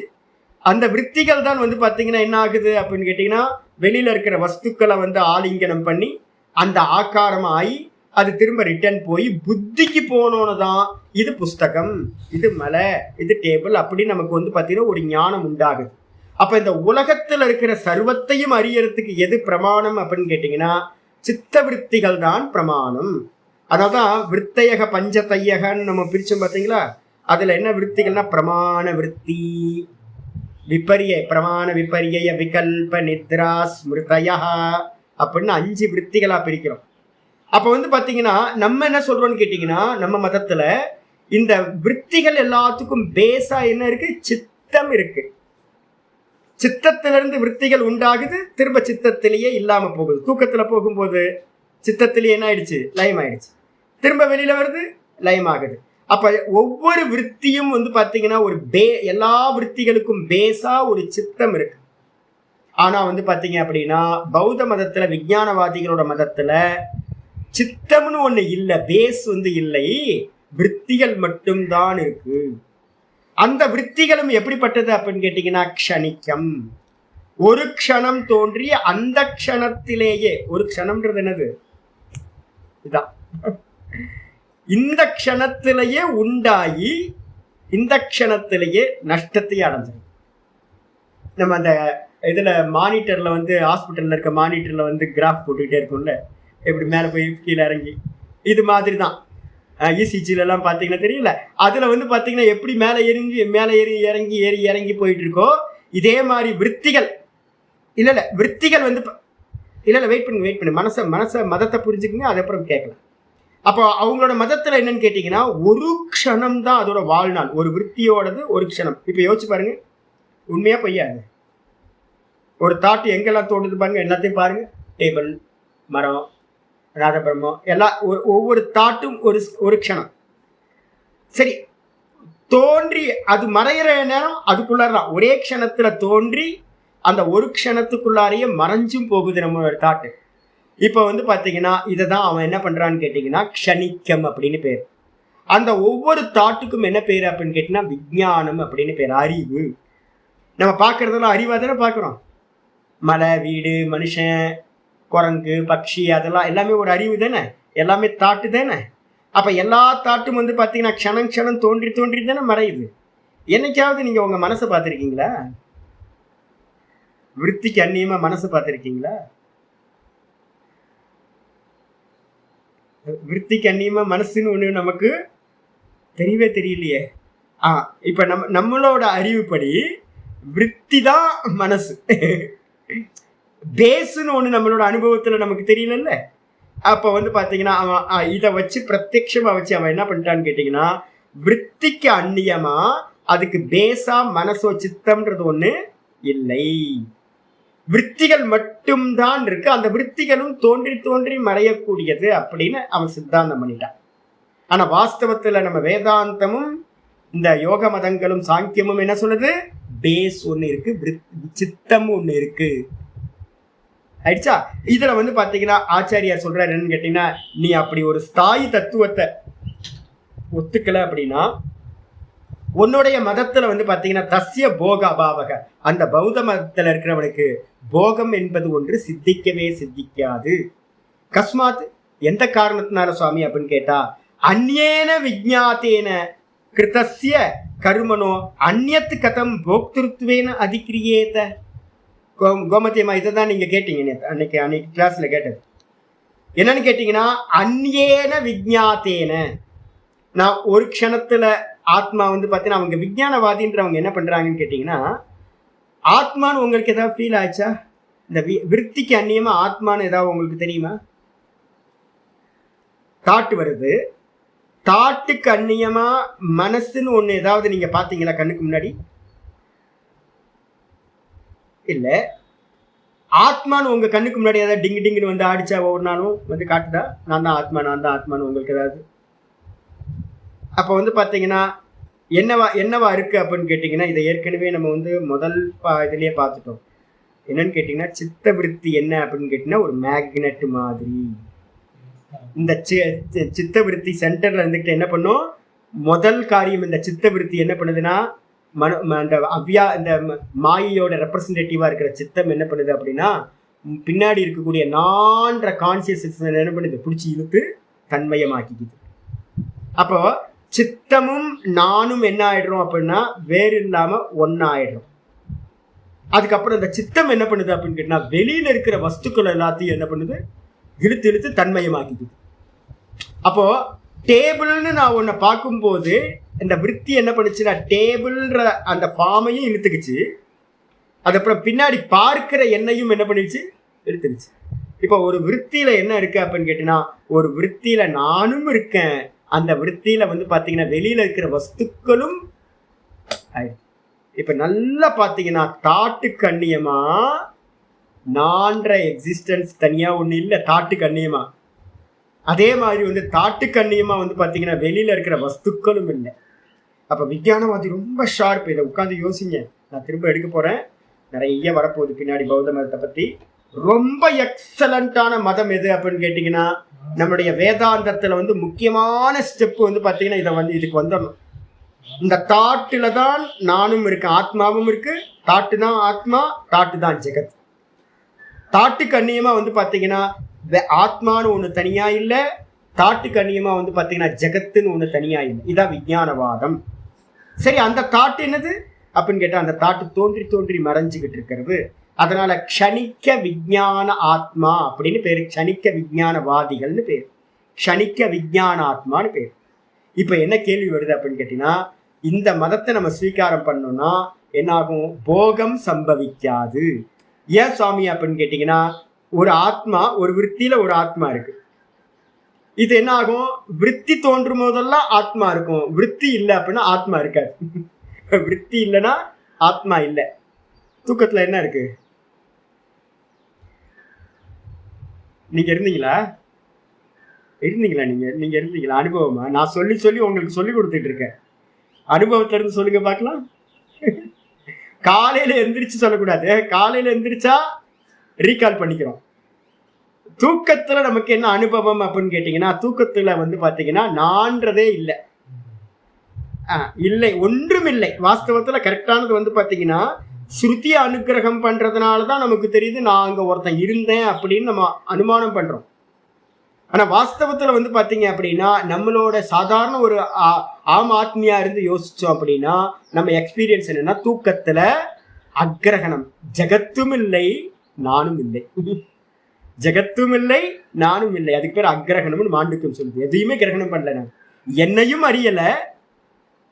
அந்த விருத்திகள் தான் வந்து பாத்தீங்கன்னா என்ன ஆகுது அப்படின்னு கேட்டீங்கன்னா, வெளியில இருக்கிற வஸ்துக்களை வந்து ஆலிங்கனம் பண்ணி அந்த ஆக்காரம் ஆகி அது திரும்ப ரிட்டர்ன் போய் புத்திக்கு போனோன்னு தான் இது புஸ்தகம், இது மலை, இது டேபிள் அப்படின்னு நமக்கு வந்து பாத்தீங்கன்னா ஒரு ஞானம் உண்டாகுது. அப்ப இந்த உலகத்துல இருக்கிற சர்வத்தையும் அறியறதுக்கு எது பிரமாணம் அப்படின்னு கேட்டீங்கன்னா சித்த விருத்திகள் தான் பிரமாணம். அதான் விருத்தையக பஞ்சத்தையகன்னு நம்ம பிரிச்சோம் பார்த்தீங்களா? அதுல என்ன விருத்திகள்னா பிரமாண விருத்தி, பிரமாண விபரிய விகல்ப நித்ரா ஸ்மிருதயா அப்படின்னு 5 விருத்திகளா பிரிக்கிறோம். அப்ப வந்து பாத்தீங்கன்னா நம்ம என்ன சொல்றோம்னு கேட்டீங்கன்னா, நம்ம மதத்துல இந்த விருத்திகள் எல்லாத்துக்கும் பேஸா என்ன இருக்கு? சித்தம் இருக்கு. சித்தத்திலிருந்து விருத்திகள் உண்டாகுது, திரும்ப சித்தத்திலேயே இல்லாம போகுது. தூக்கத்துல போகும்போது சித்தத்திலேயே என்ன ஆயிடுச்சு? லயம் ஆயிடுச்சு. திரும்ப வெளியில வருது, லயம் ஆகுது. அப்ப ஒவ்வொரு விருத்தியும் வந்து பாத்தீங்கன்னா ஒரு எல்லா விருத்திகளுக்கும் பேஸா ஒரு சித்தம் இருக்கு. ஆனா வந்து பாத்தீங்க அப்படின்னா பௌத்த மதத்துல, விஞ்ஞானவாதிகளோட மதத்துல சித்தம்னு ஒண்ணு இல்லை, பேஸ் வந்து இல்லை, விருத்திகள் மட்டும்தான் இருக்கு. அந்த விற்த்திகளும் எப்படிப்பட்டது அப்படின்னு கேட்டீங்கன்னா க்ஷணிக்கம். ஒரு க்ஷணம் தோன்றி அந்த க்ஷணத்திலேயே, ஒரு க்ஷணம்ன்றது என்னது, இதான், இந்த க்ஷணத்திலேயே உண்டாகி இந்த க்ஷணத்திலேயே நஷ்டத்தை அடைஞ்சிடும். நம்ம அந்த இதுல மானிட்டர்ல வந்து ஹாஸ்பிட்டல்ல இருக்க மானிட்டர்ல வந்து கிராஃப் போட்டுக்கிட்டே இருக்கும்ல, எப்படி மேலே போய் கீழே இறங்கி, இது மாதிரி தான் இசிஜில எல்லாம் பார்த்தீங்கன்னா தெரியல, அதுல வந்து பார்த்தீங்கன்னா எப்படி மேலே இறங்கி இறங்கி போயிட்டு இருக்கோ, இதே மாதிரி விற்த்திகள் இல்ல விற்த்திகள் வந்து இல்ல வெயிட் பண்ணு மனச மதத்தை புரிஞ்சுக்குங்க, அதுக்கப்புறம் கேட்கலாம். அப்போ அவங்களோட மதத்துல என்னன்னு கேட்டீங்கன்னா ஒரு க்ஷணம் தான் அதோட வாழ்நாள், ஒரு விற்த்தியோடது ஒரு க்ஷணம். இப்ப யோசிச்சு பாருங்க, உண்மையா பொய்யா? ஒரு தாட்டு எங்கெல்லாம் தோணுது பாருங்க, எல்லாத்தையும் பாருங்க, டேபிள், மரம், ராதபிரம்மம், எல்லாம் ஒவ்வொரு தாட்டும் ஒரு க்ஷணம். சரி, தோன்றி அது மறைகிற நேரம் அதுக்குள்ளாரதான், ஒரே க்ஷணத்துல தோன்றி அந்த ஒரு க்ஷணத்துக்குள்ளாரையே மறைஞ்சும் போகுது நம்மளோட தாட்டு. இப்போ வந்து பார்த்தீங்கன்னா இதை தான் அவன் என்ன பண்றான்னு கேட்டீங்கன்னா க்ஷணிக்கம் அப்படின்னு பேர். அந்த ஒவ்வொரு தாட்டுக்கும் என்ன பேர் அப்படின்னு கேட்டீங்கன்னா விஞ்ஞானம் அப்படின்னு பேர், அறிவு. நம்ம பார்க்கறதெல்லாம் அறிவாக தானே பார்க்குறோம். மலை, வீடு, மனுஷன், குரங்கு, பட்சி, அதெல்லாம் எல்லாமே ஒரு அறிவு தானே, எல்லாமே தாட்டு தானே. அப்போ எல்லா தாட்டும் வந்து பார்த்தீங்கன்னா க்ஷணம் தோன்றி தானே மறையுது. என்னைக்காவது நீங்கள் உங்கள் மனசை பார்த்துருக்கீங்களா? விற்த்திக்கு அந்நியமாக மனசை பார்த்துருக்கீங்களா? விற்த்திக்கு அந்நியமா மனசுன்னு ஒண்ணு நமக்கு தெரியவே தெரியலையே. இப்ப நம்மளோட அறிவுப்படி விற்பி தான் மனசு, பேசுன்னு ஒண்ணு நம்மளோட அனுபவத்துல நமக்கு தெரியலல்ல. அப்ப வந்து பாத்தீங்கன்னா அவன் இதை வச்சு பிரத்யட்சமா வச்சு அவன் என்ன பண்ணிட்டான்னு கேட்டீங்கன்னா விற்த்திக்கு அந்நியமா அதுக்கு பேசா மனசோ சித்தம்ன்றது ஒண்ணு இல்லை, விற்த்திகள் மட்டும்தான் இருக்கு. அந்த விற்த்திகளும் தோன்றி மறையக்கூடியது அப்படின்னு அவன் சித்தாந்தம் பண்ணிட்டான். ஆனா வாஸ்தவத்துல நம்ம வேதாந்தமும் இந்த யோக மதங்களும் சாங்கியமும் என்ன சொல்லுது, பேஸ் ஒண்ணு இருக்கு, சித்தம் ஒண்ணு இருக்கு. ஆயிடுச்சா? இதுல வந்து பாத்தீங்கன்னா ஆச்சாரியார் சொல்றாரு என்னன்னு கேட்டீங்கன்னா, நீ அப்படி ஒரு ஸ்தாயி தத்துவத்தை ஒத்துக்கல அப்படின்னா உன்னுடைய மதத்துல வந்து பாத்தீங்கன்னா தஸ்ய போக அபாவக, அந்த பௌத்த மதத்துல இருக்கிறவனுக்கு போகம் என்பது ஒன்று சித்திக்காது. கஸ்மாத், எந்த காரணத்தினால சுவாமி அப்படின்னு கேட்டா, அந்நேன விஜ்ஞாத்தேன கிருதஸ்ய கர்மனோ அந்நியத்து கதம் போக்திருத்வேன அதிக்ரியேத. கோமதியம்மா இதை தான் நீங்க கேட்டீங்க அன்னைக்கு கிளாஸ்ல கேட்டது. என்னன்னு கேட்டீங்கன்னா அந்நேன விஜ்ஞாத்தேன, நான் ஒரு க்ஷணத்துல ஆத்மா வந்து பார்த்தீங்கன்னா அவங்க விஞ்ஞானவாதின்றவங்க என்ன பண்றாங்கன்னு கேட்டீங்கன்னா, ஆத்மான்னு உங்களுக்கு ஏதாவது ஃபீல் ஆச்சா? இந்த விற்த்திக்கு அந்நியமா ஆத்மான்னு ஏதாவது உங்களுக்கு தெரியுமா? தாட்டு வருது, தாட்டுக்கு அந்நியமா மனசுன்னு ஒண்ணு ஏதாவது நீங்க பாத்தீங்களா கண்ணுக்கு முன்னாடி? இல்ல. ஆத்மான்னு உங்க கண்ணுக்கு முன்னாடி ஏதாவது டிங்குன்னு வந்து ஆடிச்சா ஒவ்வொரு நாளும் வந்து காட்டுதா, நான் தான் ஆத்மான்னு உங்களுக்கு ஏதாவது? அப்போ வந்து பார்த்தீங்கன்னா என்னவா இருக்கு அப்படின்னு கேட்டிங்கன்னா, இதை ஏற்கனவே நம்ம வந்து முதல் இதுலேயே பார்த்துட்டோம். என்னன்னு கேட்டிங்கன்னா சித்த விருத்தி என்ன அப்படின்னு கேட்டிங்கன்னா ஒரு மேக்னெட் மாதிரி. இந்த சித்த விருத்தி சென்டர்ல இருந்துக்கிட்டு என்ன பண்ணும், முதல் காரியம் இந்த சித்த விருத்தி என்ன பண்ணுதுன்னா அந்த இந்த மாயையோட ரெப்ரசன்டேட்டிவா இருக்கிற சித்தம் என்ன பண்ணுது அப்படின்னா பின்னாடி இருக்கக்கூடிய நான்ற கான்சியஸ் என்ன பண்ணுது, பிடிச்சி இழுத்து தன்மயமாக்கிக்குது. அப்போ சித்தமும் நானும் என்ன ஆயிடுறோம் அப்படின்னா வேறு இல்லாம ஒன்னாயிடுறோம். அதுக்கப்புறம் இந்த சித்தம் என்ன பண்ணுது அப்படின்னு கேட்டா வெளியில இருக்கிற வஸ்துக்கள் எல்லாத்தையும் என்ன பண்ணுது, இழுத்து தன்மயமாக்கிக்குது. அப்போ டேபிள்னு நான் உன்னை பார்க்கும்போது இந்த விற்பி என்ன பண்ணுச்சுன்னா டேபிள்ன்ற அந்த ஃபார்மையும் இழுத்துக்குச்சு, அதுக்கப்புறம் பின்னாடி பார்க்கிற எண்ணையும் என்ன பண்ணிடுச்சு, இழுத்துக்குச்சு. இப்போ ஒரு விற்த்தியில என்ன இருக்கு அப்படின்னு கேட்டீங்கன்னா, ஒரு விற்த்தியில நானும் இருக்கேன், அந்த விற்த்தியில வந்து பாத்தீங்கன்னா வெளியில இருக்கிற வஸ்துக்களும். இப்ப நல்லா பாத்தீங்கன்னா தாட்டு கண்ணியமா நான்ற எக்ஸிஸ்டன்ஸ் தனியா ஒண்ணு இல்லை, தாட்டு கண்ணியமா. அதே மாதிரி வந்து தாட்டு கண்ணியமா வந்து பாத்தீங்கன்னா வெளியில இருக்கிற வஸ்துக்களும் இல்லை. அப்ப விஞ்ஞானவாதி ரொம்ப ஷார்ப். இதை உட்காந்து யோசிங்க, நான் திரும்ப எடுக்க போறேன், நிறைய வரப்போகுது பின்னாடி பௌத்த மதத்தை பத்தி. ரொம்ப எக்ஸலண்டான மதம் எது அப்படின்னு கேட்டீங்கன்னா நம்மளுடைய வேதாந்தத்துல வந்து முக்கியமான ஸ்டெப் வந்து பாத்தீங்கன்னா இதை வந்து இதுக்கு வந்துடணும். இந்த தாட்டுல தான் நானும் இருக்கேன், ஆத்மாவும் இருக்கு. தாட்டு தான் ஆத்மா, தாட்டு தான் ஜெகத். தாட்டுக்கு அந்நியமா வந்து பாத்தீங்கன்னா ஆத்மான்னு ஒண்ணு தனியா இல்லை, தாட்டுக்கு அந்நியமா வந்து பாத்தீங்கன்னா ஜெகத்துன்னு ஒண்ணு தனியா இல்லை. இதான் விஞ்ஞானவாதம். சரி, அந்த தாட்டு என்னது அப்படின்னு கேட்டா அந்த தாட்டு தோன்றி தோன்றி மறைஞ்சுக்கிட்டு இருக்கிறது. அதனால க்ஷணிக்க விஞ்ஞான ஆத்மா அப்படின்னு பேரு. க்ஷணிக்க விஞ்ஞானவாதிகள்னு பேரு, க்ஷணிக்க விஞ்ஞான ஆத்மான்னு பேரு. இப்ப என்ன கேள்வி வருது அப்படின்னு கேட்டீங்கன்னா, இந்த மதத்தை நம்ம ஸ்வீகாரம் பண்ணோம்னா என்ன ஆகும்? போகம் சம்பவிக்காது. ஏன் சுவாமி அப்படின்னு கேட்டீங்கன்னா, ஒரு ஆத்மா, ஒரு விற்த்தியில ஒரு ஆத்மா இருக்கு. இது என்ன ஆகும்? விற்பி தோன்றும் போதெல்லாம் ஆத்மா இருக்கும், விற்பி இல்லை அப்படின்னா ஆத்மா இருக்காது. விற்பி இல்லைன்னா ஆத்மா இல்லை. தூக்கத்துல என்ன இருக்கு? நீங்க இருந்தீங்களா? நீங்க இருந்தீங்களா? அனுபவமா? நான் சொல்லி சொல்லி உங்களுக்கு சொல்லி கொடுத்துட்டு இருக்கேன். அனுபவத்துல இருந்து சொல்லுங்க பார்க்கலாம். காலையில எந்திரிச்சு சொல்லக்கூடாது, காலையில எந்திரிச்சா ரீகால் பண்ணிக்கிறோம். தூக்கத்துல நமக்கு என்ன அனுபவம் அப்படின்னு கேட்டீங்கன்னா, தூக்கத்துல வந்து பாத்தீங்கன்னா நான்றதே இல்லை, இல்லை, ஒன்றும் இல்லை. வாஸ்தவத்துல கரெக்டானது வந்து பாத்தீங்கன்னா ஸ்ருதியை அனுகிரகம் பண்றதுனாலதான் நமக்கு தெரியுது நான் அங்க ஒருத்தன் இருந்தேன் அப்படின்னு நம்ம அனுமானம் பண்றோம். ஆனா வாஸ்தவத்துல வந்து பாத்தீங்க அப்படின்னா நம்மளோட சாதாரண ஒரு ஆம் ஆத்மியா இருந்து யோசிச்சோம் அப்படின்னா நம்ம எக்ஸ்பீரியன்ஸ் என்னன்னா, தூக்கத்துல அக்கிரகணம், ஜெகத்தும் இல்லை நானும் இல்லை, ஜெகத்தும் இல்லை நானும் இல்லை. அதுக்கு பேர் அக்கிரகணம்னு மாண்டுக்கம் சொல்லுது. எதையுமே கிரகணம் பண்ணல, நான் என்னையும் அறியல,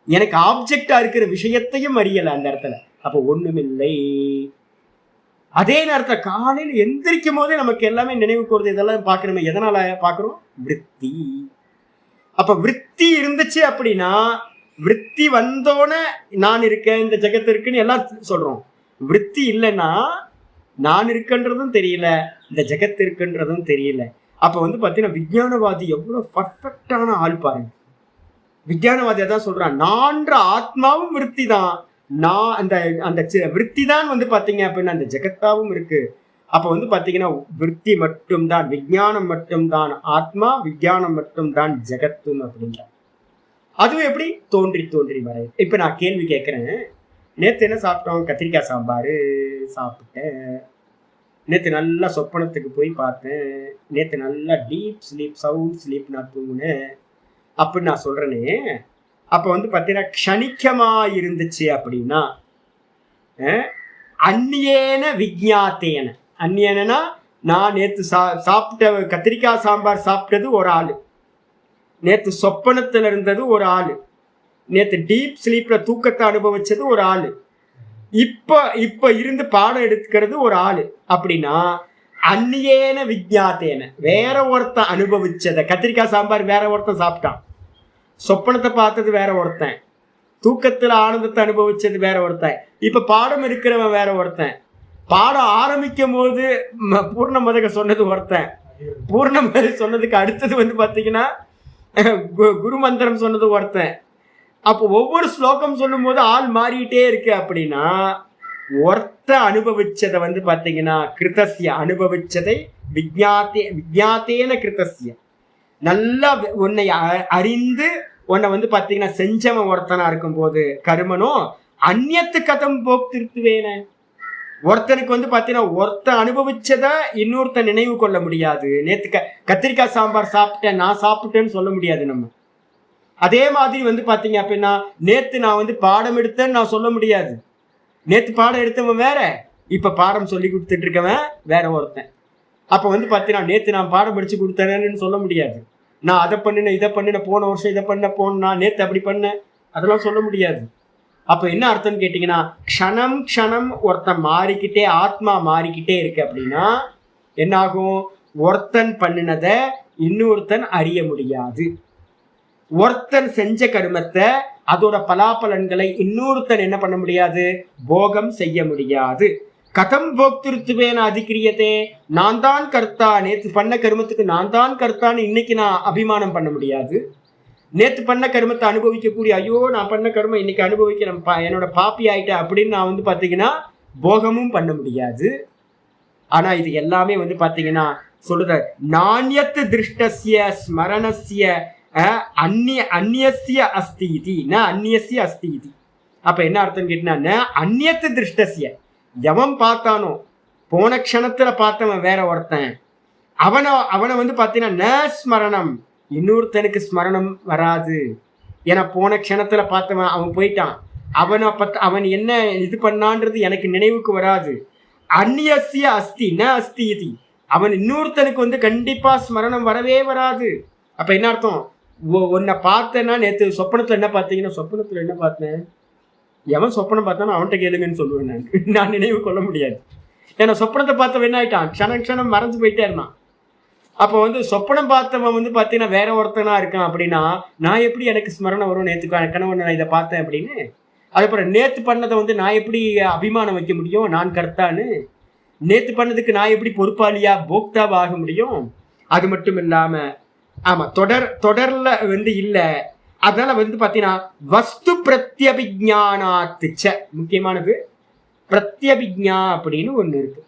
எனக்கு ஆப்ஜெக்டா இருக்கிற விஷயத்தையும் அறியல அந்த இடத்துல. அப்ப ஒண்ணும் இல்லை. அதே நேரத்துல காலையில எந்திரிக்கும் போதே நமக்கு எல்லாமே நினைவு கூறுது. இதெல்லாம் பாக்குறோமே, எதனால பாக்குறோம்? விற்பி. அப்ப விற்பி இருந்துச்சு அப்படின்னா, விற்பி வந்தோடனே நான் இருக்கேன், இந்த ஜெகத்து இருக்குன்னு எல்லாம் சொல்றோம். விற்பி இல்லைன்னா நான் இருக்குன்றதும் தெரியல, இந்த ஜெகத்து இருக்குன்றதும் தெரியல. அப்ப வந்து பாத்தீங்கன்னா விஞ்ஞானவாதி எவ்வளவு பர்ஃபெக்டான ஆள் பாருங்க. விஞ்ஞானவாதி அதான் சொல்றான், நான்ற ஆத்மாவும் விற்பி தான், நான் அந்த அந்த விற்பி தான் வந்து பாத்தீங்க அப்படின்னா அந்த ஜெகத்தாவும் இருக்கு. அப்ப வந்து பாத்தீங்கன்னா விற்பி மட்டும்தான், விஞ்ஞானம் மட்டும்தான் ஆத்மா, விஞ்ஞானம் மட்டும்தான் ஜெகத்தும் அப்படின்ற. அதுவும் எப்படி? தோன்றி தோன்றி வரை. இப்ப நான் கேள்வி கேட்கிறேன், நேத்து என்ன சாப்பிட்டோம்? கத்திரிக்காய் சாம்பார் சாப்பிட்டேன். நேத்து நல்லா சொப்பனத்துக்கு போய் பார்த்தேன். நேத்து நல்லா டீப் ஸ்லீப், சவுண்ட் ஸ்லீப் நான் தூங்குனேன் அப்படின்னு நான் சொல்றேனே. அப்ப வந்து பாத்தீங்கன்னா க்ஷணிக்கமா இருந்துச்சு அப்படின்னா அந்நியேன விஜ்ஞாத்தேன. அந்நியனா நான் நேத்து சாப்பிட்ட கத்திரிக்காய் சாம்பார் சாப்பிட்டது ஒரு ஆளு, நேத்து சொப்பனத்துல இருந்தது ஒரு ஆளு, நேத்து டீப் ஸ்லீப்ல தூக்கத்தை அனுபவிச்சது ஒரு ஆளு, இப்ப இருந்து பாடம் எடுக்கிறது ஒரு ஆளு. அப்படின்னா அந்நியேன விஜ்ஞாத்தேன, வேற ஒருத்தன் அனுபவிச்சத. கத்திரிக்காய் சாம்பார் வேற ஒருத்தன் சாப்பிட்டான், சொப்பனத்தை பார்த்தது வேற ஒருத்தன், தூக்கத்துல ஆனந்தத்தை அனுபவிச்சது வேற ஒருத்தன், இப்ப பாடம் இருக்கிறவன் வேற ஒருத்தன், பாடம் ஆரம்பிக்கும் போது பூர்ணமதக சொன்னது ஒருத்தன், பூர்ணமதி சொன்னதுக்கு அடுத்தது வந்து பாத்தீங்கன்னா குரு மந்திரம் சொன்னது ஒருத்தன். அப்போ ஒவ்வொரு ஸ்லோகம் சொல்லும் போது ஆள் மாறிட்டே இருக்கு. அப்படின்னா ஒருத்த அனுபவிச்சதை வந்து பாத்தீங்கன்னா கிருதஸ்ய, அனுபவிச்சதை விஜ்ஞாத்தேன கிருதஸ்ய, நல்லா உன்னை அறிந்து உன்னை வந்து பாத்தீங்கன்னா செஞ்சவன் ஒருத்தனா இருக்கும் போது கருமனோ அந்நியத்து கதம் போக்திருத்துவேன. ஒருத்தனுக்கு வந்து பாத்தீங்கன்னா ஒருத்தன் அனுபவிச்சத இன்னொருத்தன் நினைவு கொள்ள முடியாது. நேத்து கத்திரிக்காய் சாம்பார் சாப்பிட்டேன், நான் சாப்பிட்டேன்னு சொல்ல முடியாது நம்ம. அதே மாதிரி வந்து பாத்தீங்க அப்படின்னா நேத்து நான் வந்து பாடம் எடுத்தேன்னு நான் சொல்ல முடியாது. நேத்து பாடம் எடுத்தவன் வேற, இப்ப பாடம் சொல்லி கொடுத்துட்டு இருக்கவன் வேற ஒருத்தன். அப்ப வந்து பாத்தீங்கன்னா நேத்து நான் பாடம் படிச்சு கொடுத்தேன்னு சொல்ல முடியாது. நான் அதை பண்ணினேன், இதை பண்ணினேன், போன வருஷம் இதை போன நேத்து அப்படி பண்ணேன், அதெல்லாம் சொல்ல முடியாது. அப்ப என்ன அர்த்தம்னு கேட்டீங்கன்னா க்ஷணம் க்ஷணம் ஒருத்தன் மாறிக்கிட்டே, ஆத்மா மாறிக்கிட்டே இருக்கு. அப்படின்னா என்ன ஆகும்? ஒருத்தன் பண்ணினதை இன்னொருத்தன் அறிய முடியாது. ஒருத்தன் செஞ்ச கர்மத்தை, அதோட பலாபலன்களை இன்னொருத்தன் என்ன பண்ண முடியாது? போகம் செய்ய முடியாது. கதம் போக்திருத்துவேன அதிகிரியதே, நான் தான் கர்த்தா, நேத்து பண்ண கர்மத்துக்கு நான் தான் கர்த்தான்னு இன்னைக்கு நான் அபிமானம் பண்ண முடியாது. நேத்து பண்ண கர்மத்தை அனுபவிக்கக்கூடிய, ஐயோ நான் பண்ண கர்மம் இன்னைக்கு அனுபவிக்க என்னோட பாப்பி ஆயிட்டேன் அப்படின்னு நான் வந்து பாத்தீங்கன்னா போகமும் பண்ண முடியாது. ஆனா இது எல்லாமே வந்து பாத்தீங்கன்னா சொல்லுத நாண்யத்து திருஷ்டஸ்ய ஸ்மரணஸ்ய அந்நியஸ்ய அஸ்தி இதி ந அந்நியஸ்ய அஸ்தி இதி. அப்ப என்ன அர்த்தம் கேட்டீங்கன்னா, அந்நியத்து திருஷ்டசிய, எவன் பார்த்தானோ போன க்ஷணத்துல பார்த்தவன் வேற ஒருத்தன், அவனை வந்து பார்த்தீங்கன்னா ந ஸ்மரணம், இன்னொருத்தனுக்கு ஸ்மரணம் வராது. ஏன்னா போன க்ஷணத்துல பார்த்தவன் அவன் போயிட்டான், அவன் என்ன இது பண்ணான்றது எனக்கு நினைவுக்கு வராது. அந்நியஸ்ய அஸ்தி ந அஸ்தி இது, அவன் இன்னொருத்தனுக்கு வந்து கண்டிப்பா ஸ்மரணம் வரவே வராது. அப்ப என்ன அர்த்தம், உன்னை பார்த்தேன்னா நேற்று சொப்பனத்துல என்ன பார்த்தீங்கன்னா, சொப்பனத்துல என்ன பார்த்தேன், எவன் சொப்பனம் பார்த்தானோ அவன்கிட்ட கேளுங்கன்னு சொல்லுவேன். நான் நினைவு கொள்ள முடியாது. ஏன்னா சொப்பனத்தை பார்த்தவன் என்ன ஆயிட்டான், க்ஷணம் மறைஞ்சு போயிட்டே இருந்தான். அப்போ வந்து சொப்பனம் பார்த்தவன் வந்து பார்த்தீங்கன்னா வேற ஒருத்தனா இருக்கான் அப்படின்னா, நான் எப்படி எனக்கு ஸ்மரணம் வரும், நேற்று கணவன் நான் இதை பார்த்தேன் அப்படின்னு. அதுக்கப்புறம் நேற்று பண்ணதை வந்து நான் எப்படி அபிமானம் வைக்க முடியும், நான் கர்த்தான்னு. நேற்று பண்ணதுக்கு நான் எப்படி பொறுப்பாளியா போக்தாவா ஆக முடியும். அது மட்டும் இல்லாம ஆமா தொடர்ல வந்து இல்ல. அதனால வந்து பாத்தீங்கன்னா வஸ்து பிரத்யபிஜானாத்துச்ச, முக்கியமானது பிரத்யபிஜா அப்படின்னு ஒண்ணு இருக்கு.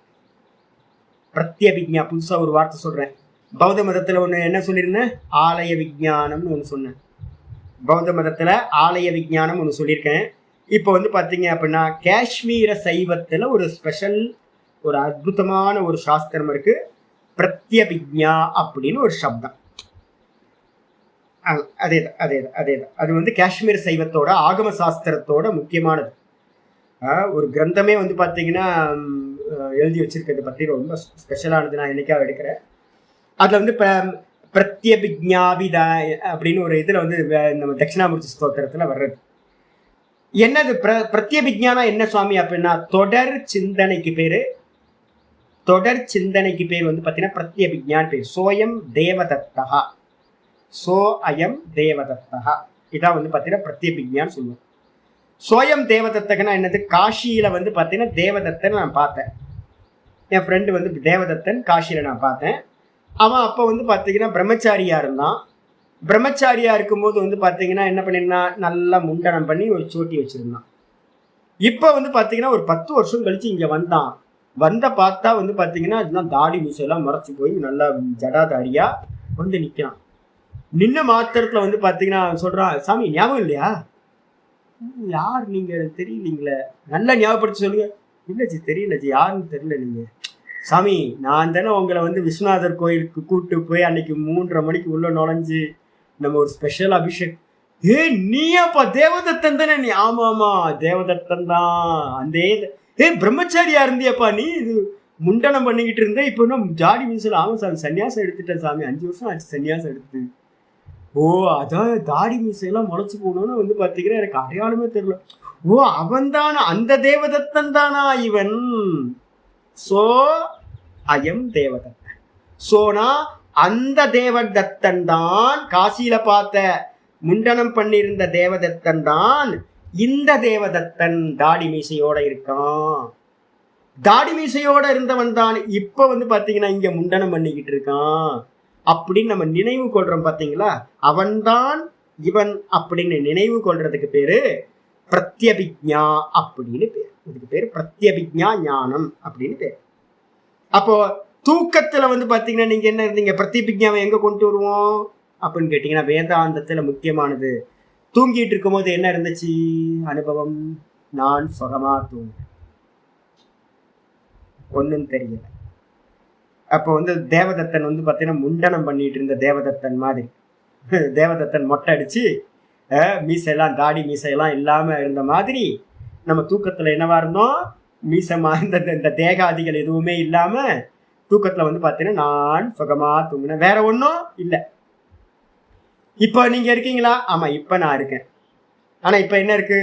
பிரத்யபிஜா, புதுசா ஒரு வார்த்தை சொல்றேன். பௌத்த மதத்துல ஒண்ணு என்ன சொல்லியிருந்தேன், ஆலய விஜானம்னு ஒண்ணு சொன்னேன். பௌத்த மதத்துல ஆலய விஜானம் ஒண்ணு சொல்லியிருக்கேன். இப்போ வந்து பாத்தீங்க அப்படின்னா காஷ்மீர சைவத்துல ஒரு ஸ்பெஷல், ஒரு அற்புதமான ஒரு சாஸ்திரம் இருக்கு, பிரத்யபிஜா அப்படின்னு ஒரு சப்தம். அதேதான். அது வந்து காஷ்மீர் சைவத்தோட ஆகம சாஸ்திரத்தோட முக்கியமானது. ஒரு கிரந்தமே வந்து பார்த்தீங்கன்னா எழுதி வச்சிருக்கிறத பற்றி ரொம்ப ஸ்பெஷலானது. நான் என்னைக்காக எடுக்கிறேன். அதில் வந்து பிரத்யபிஜாபித அப்படின்னு ஒரு இதில் வந்து நம்ம தட்சிணாமூர்த்தி ஸ்தோத்திரத்தில் வர்றது. என்னது பிரத்யபிஜானா என்ன சுவாமி அப்படின்னா, தொடர் சிந்தனைக்கு பேர் வந்து பார்த்தீங்கன்னா பிரத்யபிஜான்னு பேர். சோயம் தேவதத்தா, சோ அயம் தேவதத்தா, இதான் வந்து பார்த்தீங்கன்னா பிரத்யபிஜான்னு சொல்லுவோம். சோயம் தேவதத்தகனா என்னது, காஷியில வந்து பார்த்தீங்கன்னா தேவதத்தன் நான் பார்த்தேன். என் ஃப்ரெண்டு வந்து தேவதத்தன் காஷியில நான் பார்த்தேன். அவன் அப்போ வந்து பார்த்தீங்கன்னா பிரம்மச்சாரியா இருந்தான். பிரம்மச்சாரியா இருக்கும்போது வந்து பார்த்தீங்கன்னா என்ன பண்ணிருந்தான், நல்லா முண்டனம் பண்ணி ஒரு சோட்டி வச்சிருந்தான். இப்போ வந்து பார்த்தீங்கன்னா ஒரு 10 வருஷம் கழிச்சு இங்கே வந்தான். பார்த்தா வந்து பார்த்தீங்கன்னா இதெல்லாம் தாடி மீசெல்லாம் மறைச்சி போய் நல்லா ஜடாதாரியா வந்து நிற்கிறான். நின்ன மாத்திரத்துல வந்து பார்த்தீங்கன்னா சொல்றான், சாமி ஞாபகம் இல்லையா, யார் நீங்க எனக்கு தெரியலீங்களே, நல்லா ஞாபகப்படுத்தி சொல்லுங்க. இல்லைச்சி தெரியலச்சி, யாருன்னு தெரியல. நீங்க சாமி, நான் தானே உங்களை வந்து விஸ்வநாதர் கோயிலுக்கு கூப்பிட்டு போய் அன்னைக்கு 3:30 மணிக்கு உள்ள நுழைஞ்சு நம்ம ஒரு ஸ்பெஷல் அபிஷேக். நீயாப்பா தேவதத்தன் தானே நீ? ஆமா தேவதத்தன் தான். அந்த பிரம்மச்சாரியா இருந்தியப்பா நீ, இது முண்டனம் பண்ணிக்கிட்டு இருந்த, இப்போ இன்னும் ஜாடி மீசல். ஆமா சாமி, சன்னியாசம் எடுத்துட்டேன் சாமி, 5 வருஷம் ஆச்சு சன்னியாசம் எடுத்து. ஓ, அதான் தாடி மீசையெல்லாம் முளைச்சு போகணும்னு வந்து பார்த்தீங்கன்னா எனக்கு அடையாளமே தெரியல. ஓ, அவன் தானா, அந்த தேவதத்தன் தானா இவன். சோ அயம் தேவதத்தன். சோனா அந்த தேவதத்தன் தான், காசியில பார்த்த முண்டனம் பண்ணியிருந்த தேவதத்தன் தான் இந்த தேவதத்தன் தாடி மீசையோட இருக்கான். தாடி மீசையோட இருந்தவன் தான் இப்ப வந்து பாத்தீங்கன்னா இங்க முண்டனம் பண்ணிக்கிட்டு இருக்கான் அப்படின்னு நம்ம நினைவு கொள்றோம். பாத்தீங்களா, அவன்தான் இவன் அப்படின்னு நினைவு கொள்றதுக்கு பேரு பிரத்யபிஜா அப்படின்னு பேர். இதுக்கு பேரு பிரத்யபிஜா ஞானம் அப்படின்னு பேர். அப்போ தூக்கத்துல வந்து பாத்தீங்கன்னா நீங்க என்ன இருந்தீங்க, பிரத்யபிஜாவை எங்க கொண்டு வருவோம் அப்படின்னு கேட்டீங்கன்னா வேதாந்தத்துல முக்கியமானது. தூங்கிட்டு இருக்கும் போது என்ன இருந்துச்சு அனுபவம், நான் சுகமா தூங்க, ஒன்னும் தெரியல. அப்போ வந்து தேவதத்தன் வந்து பாத்தீங்கன்னா முண்டனம் பண்ணிட்டு இருந்த தேவதத்தன் மாதிரி, தேவதத்தன் மொட்டை அடிச்சு மீசையெல்லாம் தாடி மீசையெல்லாம் இல்லாம இருந்த மாதிரி நம்ம தூக்கத்துல என்னவா இருந்தோம், மீசமா இந்த தேகாதிகள் எதுவுமே இல்லாம தூக்கத்துல வந்து பாத்தீங்கன்னா நான் சுகமா தூங்கினேன், வேற ஒன்றும் இல்லை. இப்போ நீங்க இருக்கீங்களா? ஆமா, இப்ப நான் இருக்கேன். ஆனா இப்ப என்ன இருக்கு,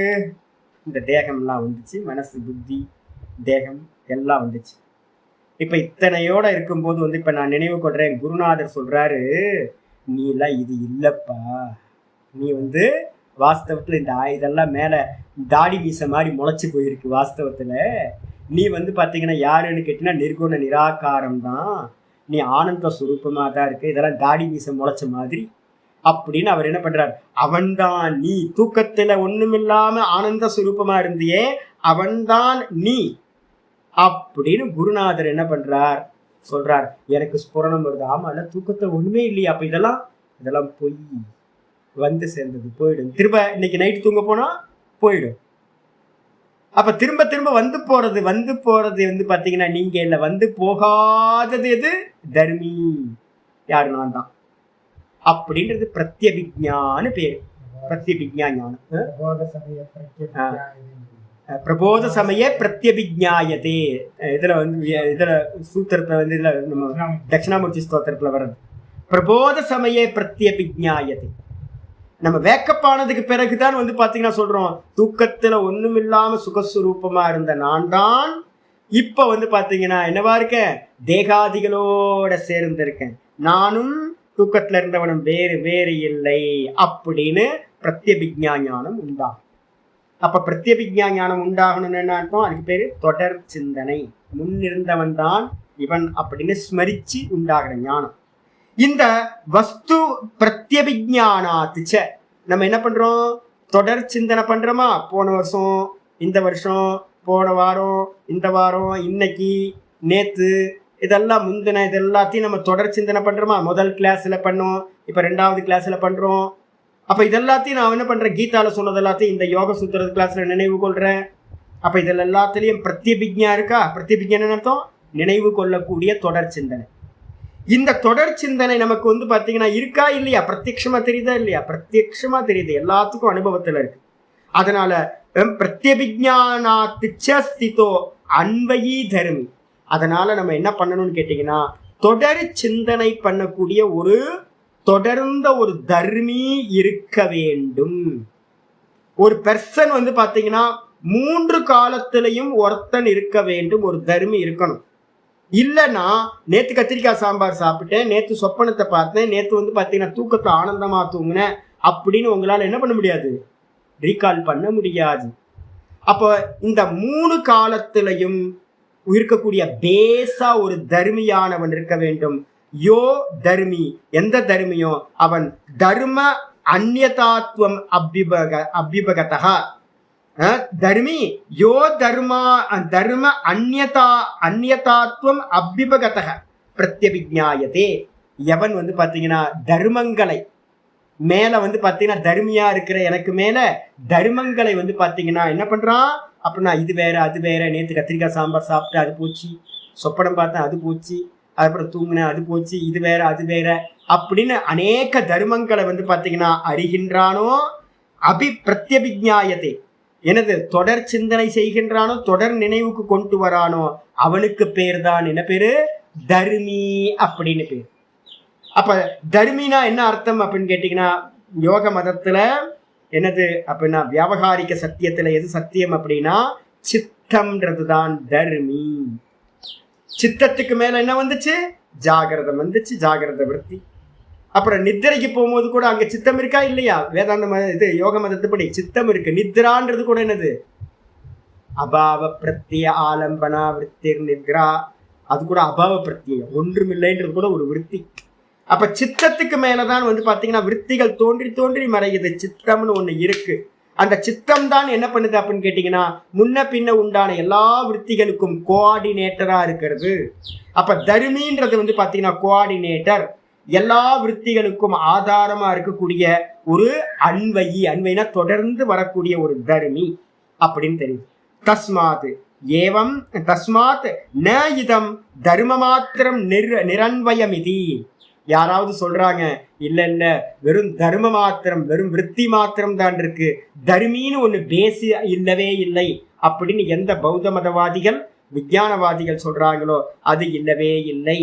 இந்த தேகம்லாம் வந்துச்சு, மனசு புத்தி தேகம் எல்லாம் வந்துச்சு. இப்ப இத்தனையோட இருக்கும்போது வந்து இப்ப நான் நினைவு கொள்றேன், குருநாதர் சொல்றாரு, நீ எல்லாம் இது இல்லப்பா, நீ வந்து வாஸ்தவத்துல இந்த இதெல்லாம் மேல தாடி மீச மாதிரி முளைச்சு போயிருக்கு. வாஸ்தவத்துல நீ வந்து பாத்தீங்கன்னா யாருன்னு கேட்டீங்கன்னா நிர்குண நிராகாரம் தான், நீ ஆனந்த சுரூபமா தான் இருக்கு, இதெல்லாம் தாடி மீச முளைச்ச மாதிரி அப்படின்னு அவர் என்ன பண்றார், அவன்தான் நீ. தூக்கத்துல ஒண்ணுமில்லாம ஆனந்த சுரூபமா இருந்தியே, அவன்தான் நீ அப்படின்னு குருநாதர் என்ன பண்றார் சொல்றார். எனக்கு ஸ்புரணம் வருது, ஆமா இல்ல தூக்கத்துல ஒண்ணுமே இல்லையா, அப்ப இதெல்லாம் பொய், வந்து சேர்ந்தது போயிடும். திரும்ப இன்னைக்கு நைட்டு தூங்க போனா போயிடும். அப்ப திரும்ப திரும்ப வந்து போறது வந்து பாத்தீங்கன்னா நீங்க இல்ல, வந்து போகாதது எது? தர்மி. யாரு? நான் தான். அப்படின்றது பிரத்யபிஜ்ஞான்னு பேரு. பிரத்யபிஜ்ஞா ஞானம். பிரபோத சமய பிரத்யபிஜ்ஞாயதே. இதுல இதுல சூத்திரத்துல இதுல நம்ம தட்சிணாமூர்த்தி ஸ்தோத்திரத்துல வர்றது பிரபோத சமய பிரத்யபிஜ்ஞாயதே. நம்ம வேக்கப்பானதுக்கு பிறகுதான் பாத்தீங்கன்னா சொல்றோம், தூக்கத்துல ஒண்ணும் இல்லாம சுகஸ்வரூபமா இருந்த நான் தான் இப்ப பாத்தீங்கன்னா என்னவா இருக்கேன்? தேகாதிகளோட சேர்ந்து இருக்கேன். நானும் தூக்கத்துல இருந்தவனும் வேறு வேறு இல்லை அப்படின்னு பிரத்யபிஜ்ஞா ஞானம் உண்டாகும். அப்ப பிரத்யபிஜ்ஞா ஞானம் உண்டாகணும்னு என்ன அர்த்தம்? அதுக்கு பேரு தொடர் சிந்தனை. முன்னிருந்தவன் தான் இவன் அப்படின்னு ஸ்மரிச்சு உண்டாகிற ஞானம். இந்த வஸ்து பிரத்யபிஜ்ஞானாத்துச்ச நம்ம என்ன பண்றோம்? தொடர் சிந்தனை பண்றோமா? போன வருஷம், இந்த வருஷம், போன வாரம், இந்த வாரம், இன்னைக்கு, நேத்து, இதெல்லாம் முந்தின, இது எல்லாத்தையும் நம்ம தொடர் சிந்தனை பண்றோமா? முதல் கிளாஸ்ல பண்ணோம், இப்ப 2வது கிளாஸ்ல பண்றோம். அப்ப இதெல்லாத்தையும் நான் என்ன பண்றேன்? கீதால சொன்னது எல்லாத்தையும் இந்த யோக சூத்திர கிளாஸ்ல நினைவு கொள்றேன். அப்ப இதுல எல்லாத்துலயும் பிரத்யபிஜ்ஞா இருக்கா? பிரத்யபிஜ்ஞான்னு அர்த்தம் நினைவு கொள்ளக்கூடிய தொடர் சிந்தனை. இந்த தொடர் சிந்தனை நமக்கு பாத்தீங்கன்னா இருக்கா இல்லையா? பிரத்யக்ஷமா தெரியுதா இல்லையா? பிரத்யக்ஷமா தெரியுது, எல்லாத்துக்கும் அனுபவத்துல இருக்கு. அதனால பிரத்யபிஜ்ஞானாத்துச்ச ஸ்திதோ அன்வயி தர்மி. அதனால நம்ம என்ன பண்ணணும்னு கேட்டீங்கன்னா, தொடர் சிந்தனை பண்ணக்கூடிய ஒரு தொடர்ந்த ஒரு தர்மி இருக்க வேண்டும். ஒரு பெர்சன் பாத்தீங்கன்னா 3 காலத்திலையும் ஒருத்தன் இருக்க வேண்டும், ஒரு தர்மி இருக்கணும். இல்லைன்னா நேத்து கத்திரிக்காய் சாம்பார் சாப்பிட்டேன், நேத்து சொப்பனத்தை பார்த்தேன், நேத்து பாத்தீங்கன்னா தூக்கத்தை ஆனந்தமா தூங்கினேன் அப்படின்னு உங்களால என்ன பண்ண முடியாது? ரீகால் பண்ண முடியாது. அப்போ இந்த 3 காலத்திலையும் இருக்கக்கூடிய பேசா ஒரு தர்மியானவன் இருக்க வேண்டும். யோ தர்மி, எந்த தர்மியோ அவன் தர்ம அந்நியதாத்வம் அபிபகதா. தர்மி யோ தர்ம அந்நியதாத்வம் அபிபகதக பிரத்யபிஜ்ஞாயதே. எவன் பாத்தீங்கன்னா தர்மங்களை மேல பாத்தீங்கன்னா தர்மியா இருக்கிற எனக்கு மேல தர்மங்களை பாத்தீங்கன்னா என்ன பண்றான் அப்படின்னா, இது வேற அது வேற, நேற்று கத்திரிக்காய் சாம்பார் சாப்பிட்டு அது போச்சு, சொப்பனம் பார்த்தேன் அது போச்சு, அதுக்கப்புறம் தூங்கினேன் அது போச்சு, இது வேற அது வேற அப்படின்னு அநேக தர்மங்களை பாத்தீங்கன்னா அறிகின்றானோ. பிரத்யபிஜ்ஞாயத்தை எனது தொடர் சிந்தனை செய்கின்றானோ, தொடர் நினைவுக்கு கொண்டு வரானோ, அவனுக்கு பேர் தான் என்ன பேரு? தர்மி அப்படின்னு பேர். அப்ப தர்மினா என்ன அர்த்தம் அப்படின்னு கேட்டீங்கன்னா, யோக மதத்துல என்னது அப்படின்னா, வியாபகாரிக சத்தியத்துல எது சத்தியம் அப்படின்னா சித்தம்ன்றது தான் தர்மி. சித்தத்துக்கு மேல என்ன வந்துச்சு? ஜாகிரதம் வந்துச்சு, ஜாகிரத விருத்தி. அப்புறம் நித்திரைக்கு போகும்போது கூட அங்க சித்தம் இருக்கா இல்லையா? வேதாந்த இது யோக மதத்துப்படி சித்தம் இருக்கு. நித்ரான்றது கூட என்னது? அபாவ பிரத்ய ஆலம்பனா விற்த்திர் நித்ரா. அது கூட அபாவ பிரத்யம், ஒன்றுமில்லைன்றது கூட ஒரு விருத்தி. அப்ப சித்தத்துக்கு மேலதான் பாத்தீங்கன்னா விற்த்திகள் தோன்றி தோன்றி மறையுது. சித்தம்னு ஒண்ணு இருக்கு. அந்த சித்தம் தான் என்ன பண்ணுது அப்படின்னு கேட்டீங்கன்னா, முன்ன பின்ன உண்டான எல்லா விற்த்திகளுக்கும் கோஆர்டினேட்டரா இருக்கிறது. அப்ப தர்மின்றது பாத்தீங்கன்னா கோஆர்டினேட்டர், எல்லா விற்த்திகளுக்கும் ஆதாரமா இருக்கக்கூடிய ஒரு அன்வயி. அன்வைனா தொடர்ந்து வரக்கூடிய ஒரு தர்மி அப்படின்னு தெரியுது. தஸ்மாத் ஏவம் தஸ்மாத் ந இதம் தர்ம மாத்திரம் நிரன்வயமிதி. யாராவது சொல்றாங்க, இல்ல இல்ல வெறும் தர்ம மாத்திரம், வெறும் விருத்தி மாத்திரம் தான் இருக்கு, தர்மின்னு ஒண்ணு பேசி இல்லவே இல்லை அப்படின்னு எந்த பௌத்த மதவாதிகள் விஞ்ஞானவாதிகள் சொல்றாங்களோ அது இல்லவே இல்லை.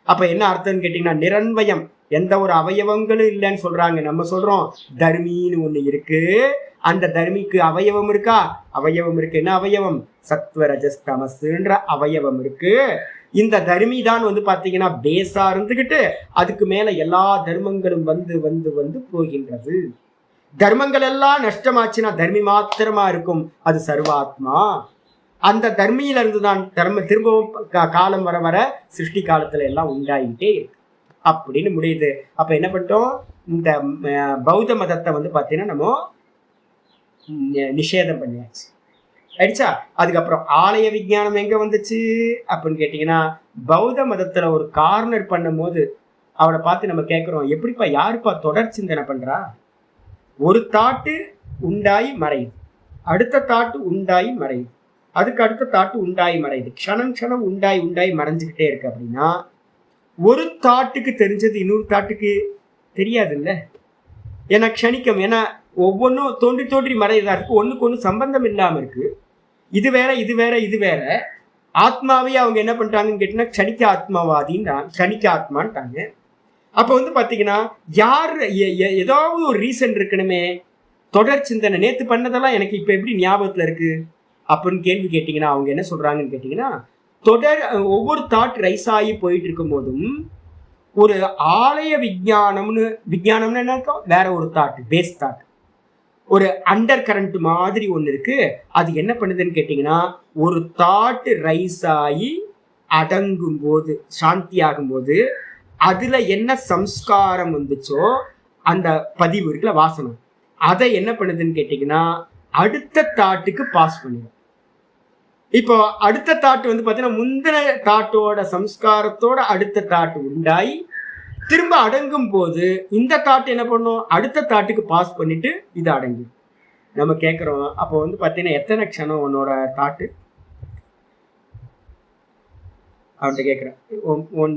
அப்ப என்ன அர்த்தம்னு கேட்டீங்கன்னா, நிரன்வயம், எந்த ஒரு அவயவங்களும் இல்லைன்னு சொல்றாங்க. நம்ம சொல்றோம் தர்மின்னு ஒண்ணு இருக்கு, அந்த தர்மிக்கு அவயவம் இருக்கா? அவயவம் இருக்கு. என்ன அவயவம்? சத்வரஜஸ்தமஸ்ன்ற அவயவம் இருக்கு. இந்த தர்மி தான் பாத்தீங்கன்னா பேசா இருந்துகிட்டு அதுக்கு மேல எல்லா தர்மங்களும் வந்து வந்து வந்து போகின்றது. தர்மங்கள் எல்லாம் நஷ்டமாச்சுன்னா தர்மி மாத்திரமா இருக்கும், அது சர்வாத்மா. அந்த தர்மியில இருந்துதான் திரும்பவும் காலம் வர வர சிருஷ்டி காலத்துல எல்லாம் உண்டாகிட்டே இருக்கு அப்படின்னு முடியுது. அப்ப என்ன பண்ணிட்டோம்? இந்த பௌத்த மதத்தை பாத்தீங்கன்னா நம்ம நிஷேதம் பண்ணியாச்சு, ஆயிடுச்சா? அதுக்கப்புறம் ஆலய விஞ்ஞானம் எங்க வந்துச்சு அப்படின்னு கேட்டீங்கன்னா, பௌத்த மதத்துல ஒரு கார்னர் பண்ணும் போது அவனை பார்த்து நம்ம கேட்கிறோம், எப்படிப்பா யாருப்பா தொடர் சிந்தனை பண்றா? ஒரு தாட்டு உண்டாய் மறையுது, அடுத்த தாட்டு உண்டாய் மறையுது, அதுக்கு அடுத்த தாட்டு உண்டாய் மறையுது, க்ஷணம் க்ஷணம் உண்டாய் உண்டாய் மறைஞ்சுக்கிட்டே இருக்கு. அப்படின்னா ஒரு தாட்டுக்கு தெரிஞ்சது இன்னொரு தாட்டுக்கு தெரியாது இல்லை. ஏன்னா க்ஷணிக்கம், ஏன்னா ஒவ்வொன்றும் தோன்றி தோன்றி மறையதா இருக்கு, ஒன்றுக்கு ஒன்று சம்பந்தம் இல்லாமல் இருக்கு. இது வேற இது வேற இது வேற. ஆத்மாவே அவங்க என்ன பண்றாங்கன்னு கேட்டீங்கன்னா க்ஷணிக்க ஆத்மாவாதின்னு க்ஷணிக்க ஆத்மான்ட்டாங்க. அப்போ வந்து பார்த்தீங்கன்னா யார் ஏதாவது ஒரு ரீசன் இருக்கணுமே. தொடர் சிந்தனை நேற்று பண்ணதெல்லாம் எனக்கு இப்போ எப்படி ஞாபகத்தில் இருக்கு அப்படின்னு கேள்வி கேட்டிங்கன்னா அவங்க என்ன சொல்றாங்கன்னு கேட்டிங்கன்னா, தொடர் ஒவ்வொரு தாட் ரைஸ் ஆகி போயிட்டு இருக்கும் போதும் ஒரு ஆலய விஞ்ஞானம்னு என்ன இருக்கும், வேற ஒரு தாட், பேஸ் தாட், ஒரு அண்டர் கரண்ட் மாதிரி ஒன்று இருக்கு. அது என்ன பண்ணுதுன்னு கேட்டிங்கன்னா, ஒரு தாட் ரைஸ் ஆகி அடங்கும் போது, சாந்தி ஆகும்போது அதுல என்ன சம்ஸ்காரம் வந்துச்சோ அந்த பதிவு இருக்குல்ல, வாசனம், அதை என்ன பண்ணுதுன்னு கேட்டிங்கன்னா அடுத்த தாட்டுக்கு பாஸ் பண்ணிடும். இப்போ அடுத்த தாட்டு வந்து பார்த்தீங்கன்னா முந்தின தாட்டோட சம்ஸ்காரத்தோட அடுத்த தாட்டு உண்டாய் திரும்ப அடங்கும் போது இந்த தாட்டு என்ன பண்ணும், அடுத்த தாட்டுக்கு பாஸ் பண்ணிட்டு இது அடங்கும். நம்ம கேட்குறோம், அப்போ வந்து பார்த்தீங்கன்னா எத்தனை க்ஷணம் உன்னோட தாட்டு அவன்கிட்ட கேட்குறேன்.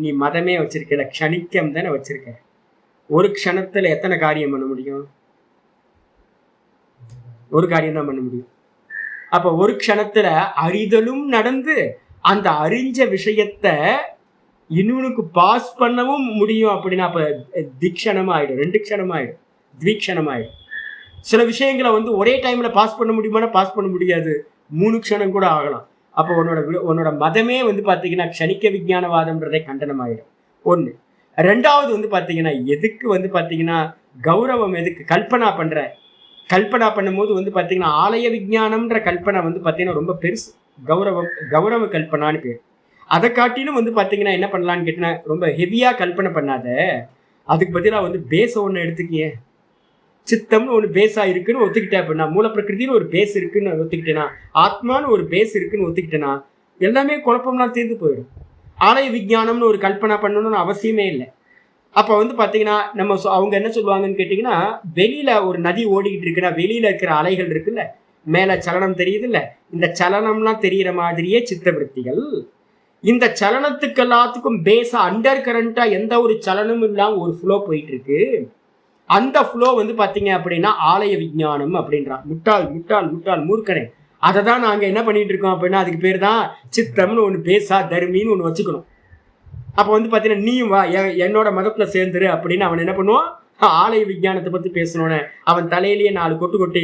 நீ மதமே வச்சிருக்கல, க்ஷணிக்கம் தானே வச்சிருக்க. ஒரு க்ஷணத்துல எத்தனை காரியம் பண்ண முடியும்? ஒரு காரியம் தான் பண்ண முடியும். அப்ப ஒரு க்ஷணத்துல அறிதலும் நடந்து அந்த அறிஞ்ச விஷயத்த இன்னொன்னுக்கு பாஸ் பண்ணவும் முடியும். அப்படின்னா அப்ப திக்ஷணம் ஆயிடும், 2 க்ஷணம் ஆயிடும், த்விக்ஷணம் ஆயிடும். சில விஷயங்களை வந்து ஒரே டைம்ல பாஸ் பண்ண முடியுமானா பாஸ் பண்ண முடியாது, 3 க்ஷணம் கூட ஆகலாம். அப்போ உன்னோட மதமே வந்து பார்த்தீங்கன்னா க்ஷணிக்க விஞ்ஞானவாதம்ன்றதே கண்டனம் ஆயிடும். ஒன்று. ரெண்டாவது வந்து பார்த்தீங்கன்னா எதுக்கு வந்து பார்த்தீங்கன்னா கௌரவம் எதுக்கு கல்பனா பண்ற, கல்பனா பண்ணும்போது வந்து பார்த்தீங்கன்னா ஆலய விஞ்ஞானம்ன்ற கல்பனை வந்து பார்த்தீங்கன்னா ரொம்ப பெருசு. கௌரவ கல்பனான்னு பேர். அதை காட்டிலும் வந்து பார்த்தீங்கன்னா என்ன பண்ணலான்னு கேட்டினா, ரொம்ப ஹெவியாக கல்பனை பண்ணாத, அதுக்கு பதிலாக வந்து பேஸை ஒன்று எடுத்துக்கிய. சித்தம்னு ஒரு பேஸா இருக்குன்னு ஒத்துக்கிட்டேன் அப்படின்னா, மூல பிரகிருதின்னு ஒரு பேஸ் இருக்குன்னு ஒத்துக்கிட்டேனா, ஆத்மான்னு ஒரு பேஸ் இருக்குன்னு ஒத்துக்கிட்டேனா, எல்லாமே குழப்பம்லாம் தீர்ந்து போயிடும். ஆலய விஞ்ஞானம்னு ஒரு கல்பனை பண்ணணும்னு அவசியமே இல்லை. அப்போ வந்து பார்த்தீங்கன்னா நம்ம அவங்க என்ன சொல்லுவாங்கன்னு கேட்டிங்கன்னா, வெளியில ஒரு நதி ஓடிக்கிட்டு இருக்குன்னா வெளியில இருக்கிற அலைகள் இருக்குல்ல, மேலே சலனம் தெரியுது இல்லை, இந்த சலனம்லாம் தெரிகிற மாதிரியே சித்தவருத்திகள். இந்த சலனத்துக்கு எல்லாத்துக்கும் பேஸா அண்டர் கரண்டா எந்த ஒரு சலனமும் இல்லாமல் ஒரு ஃப்ளோ போயிட்டு இருக்கு. அந்த ஃப்ளோ வந்து பார்த்தீங்க அப்படின்னா ஆலய விஞ்ஞானம் அப்படின்றான். முட்டாள் முட்டாள் முட்டாள் மூர்க்கனே. அதை தான் நாங்கள் என்ன பண்ணிட்டு இருக்கோம் அப்படின்னா, அதுக்கு பேர் தான் சித்தம்னு ஒன்று, பேசா தர்மின்னு ஒன்று வச்சுக்கணும். அப்போ வந்து பார்த்தீங்கன்னா நீயும் வா என்னோட மதத்தில் சேர்ந்துரு அப்படின்னு அவன் என்ன பண்ணுவான், ஆலய விஞ்ஞானத்தை பற்றி பேசணுன்னு அவன் தலையிலேயே 4 கொட்டு கொட்டி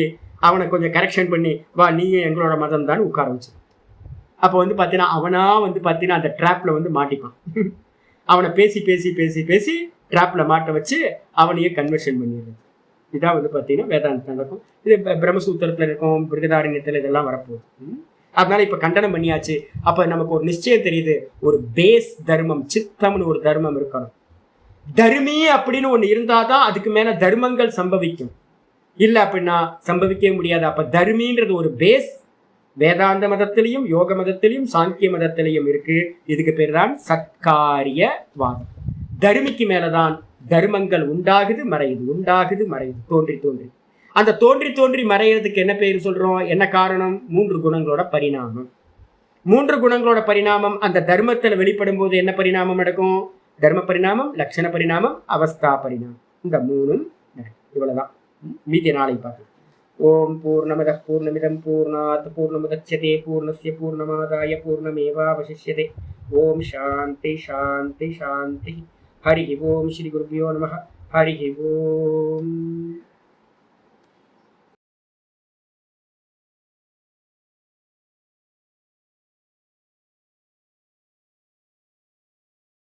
அவனை கொஞ்சம் கரெக்ஷன் பண்ணி வா நீயும் எங்களோட மதம் தான் உட்கார வச்சு. அப்போ வந்து பார்த்தீங்கன்னா அவனா வந்து பார்த்தீங்கன்னா அந்த ட்ராப்பில் வந்து மாட்டிப்பான். அவனை பேசி பேசி பேசி பேசி ட்ராப்பில் மாட்ட வச்சு அவனையே கன்வர்ஷன் பண்ணிடுறது. இதான் வந்து பார்த்தீங்கன்னா வேதாந்தம் நடக்கும். இது பிரம்மசூத்திரத்தில் இருக்கும், பிருகதாரண்யத்தில் இதெல்லாம் வரப்போகுது. அதனால இப்போ கண்டனம் பண்ணியாச்சு. அப்போ நமக்கு ஒரு நிச்சயம் தெரியுது, ஒரு பேஸ் தர்மம், சித்தம்னு ஒரு தர்மம் இருக்கணும். தர்மி அப்படின்னு ஒன்று இருந்தால் தான் அதுக்கு மேலே தர்மங்கள் சம்பவிக்கும், இல்லை அப்படின்னா சம்பவிக்கவே முடியாது. அப்போ தர்மின்றது ஒரு பேஸ் வேதாந்த மதத்திலையும் யோக மதத்திலையும் சாங்கிய மதத்திலையும் இருக்கு. இதுக்கு பேர் தான் சத்காரியவாதம். தர்மிக்கு மேலதான் தர்மங்கள் உண்டாகுது மறையுது, உண்டாகுது மறையுது, தோன்றி தோன்றி. அந்த தோன்றி தோன்றி மறைகிறதுக்கு என்ன பேர் சொல்றோம், என்ன காரணம்? 3 குணங்களோட பரிணாமம். 3 குணங்களோட பரிணாமம் அந்த தர்மத்தில் வெளிப்படும் போது என்ன பரிணாமம் நடக்கும்? தர்ம பரிணாமம், லட்சண பரிணாமம், அவஸ்தா பரிணாமம். இந்த 3ம் இவ்வளவுதான். மீதி நாளை பார்க்கலாம். ஓம் பூர்ணமதః பூர்ணமிதம் பூர்ணாத் பூர்ணமுதச்யதே பூர்ணஸ்ய பூர்ணமாதாய பூர்ணமேவாவசிஷ்யதே. ஓம் சாந்தி சாந்தி சாந்தி. ஹரி ஓம் ஸ்ரீ குருभ्यो நமः. ஹரி ஓம்.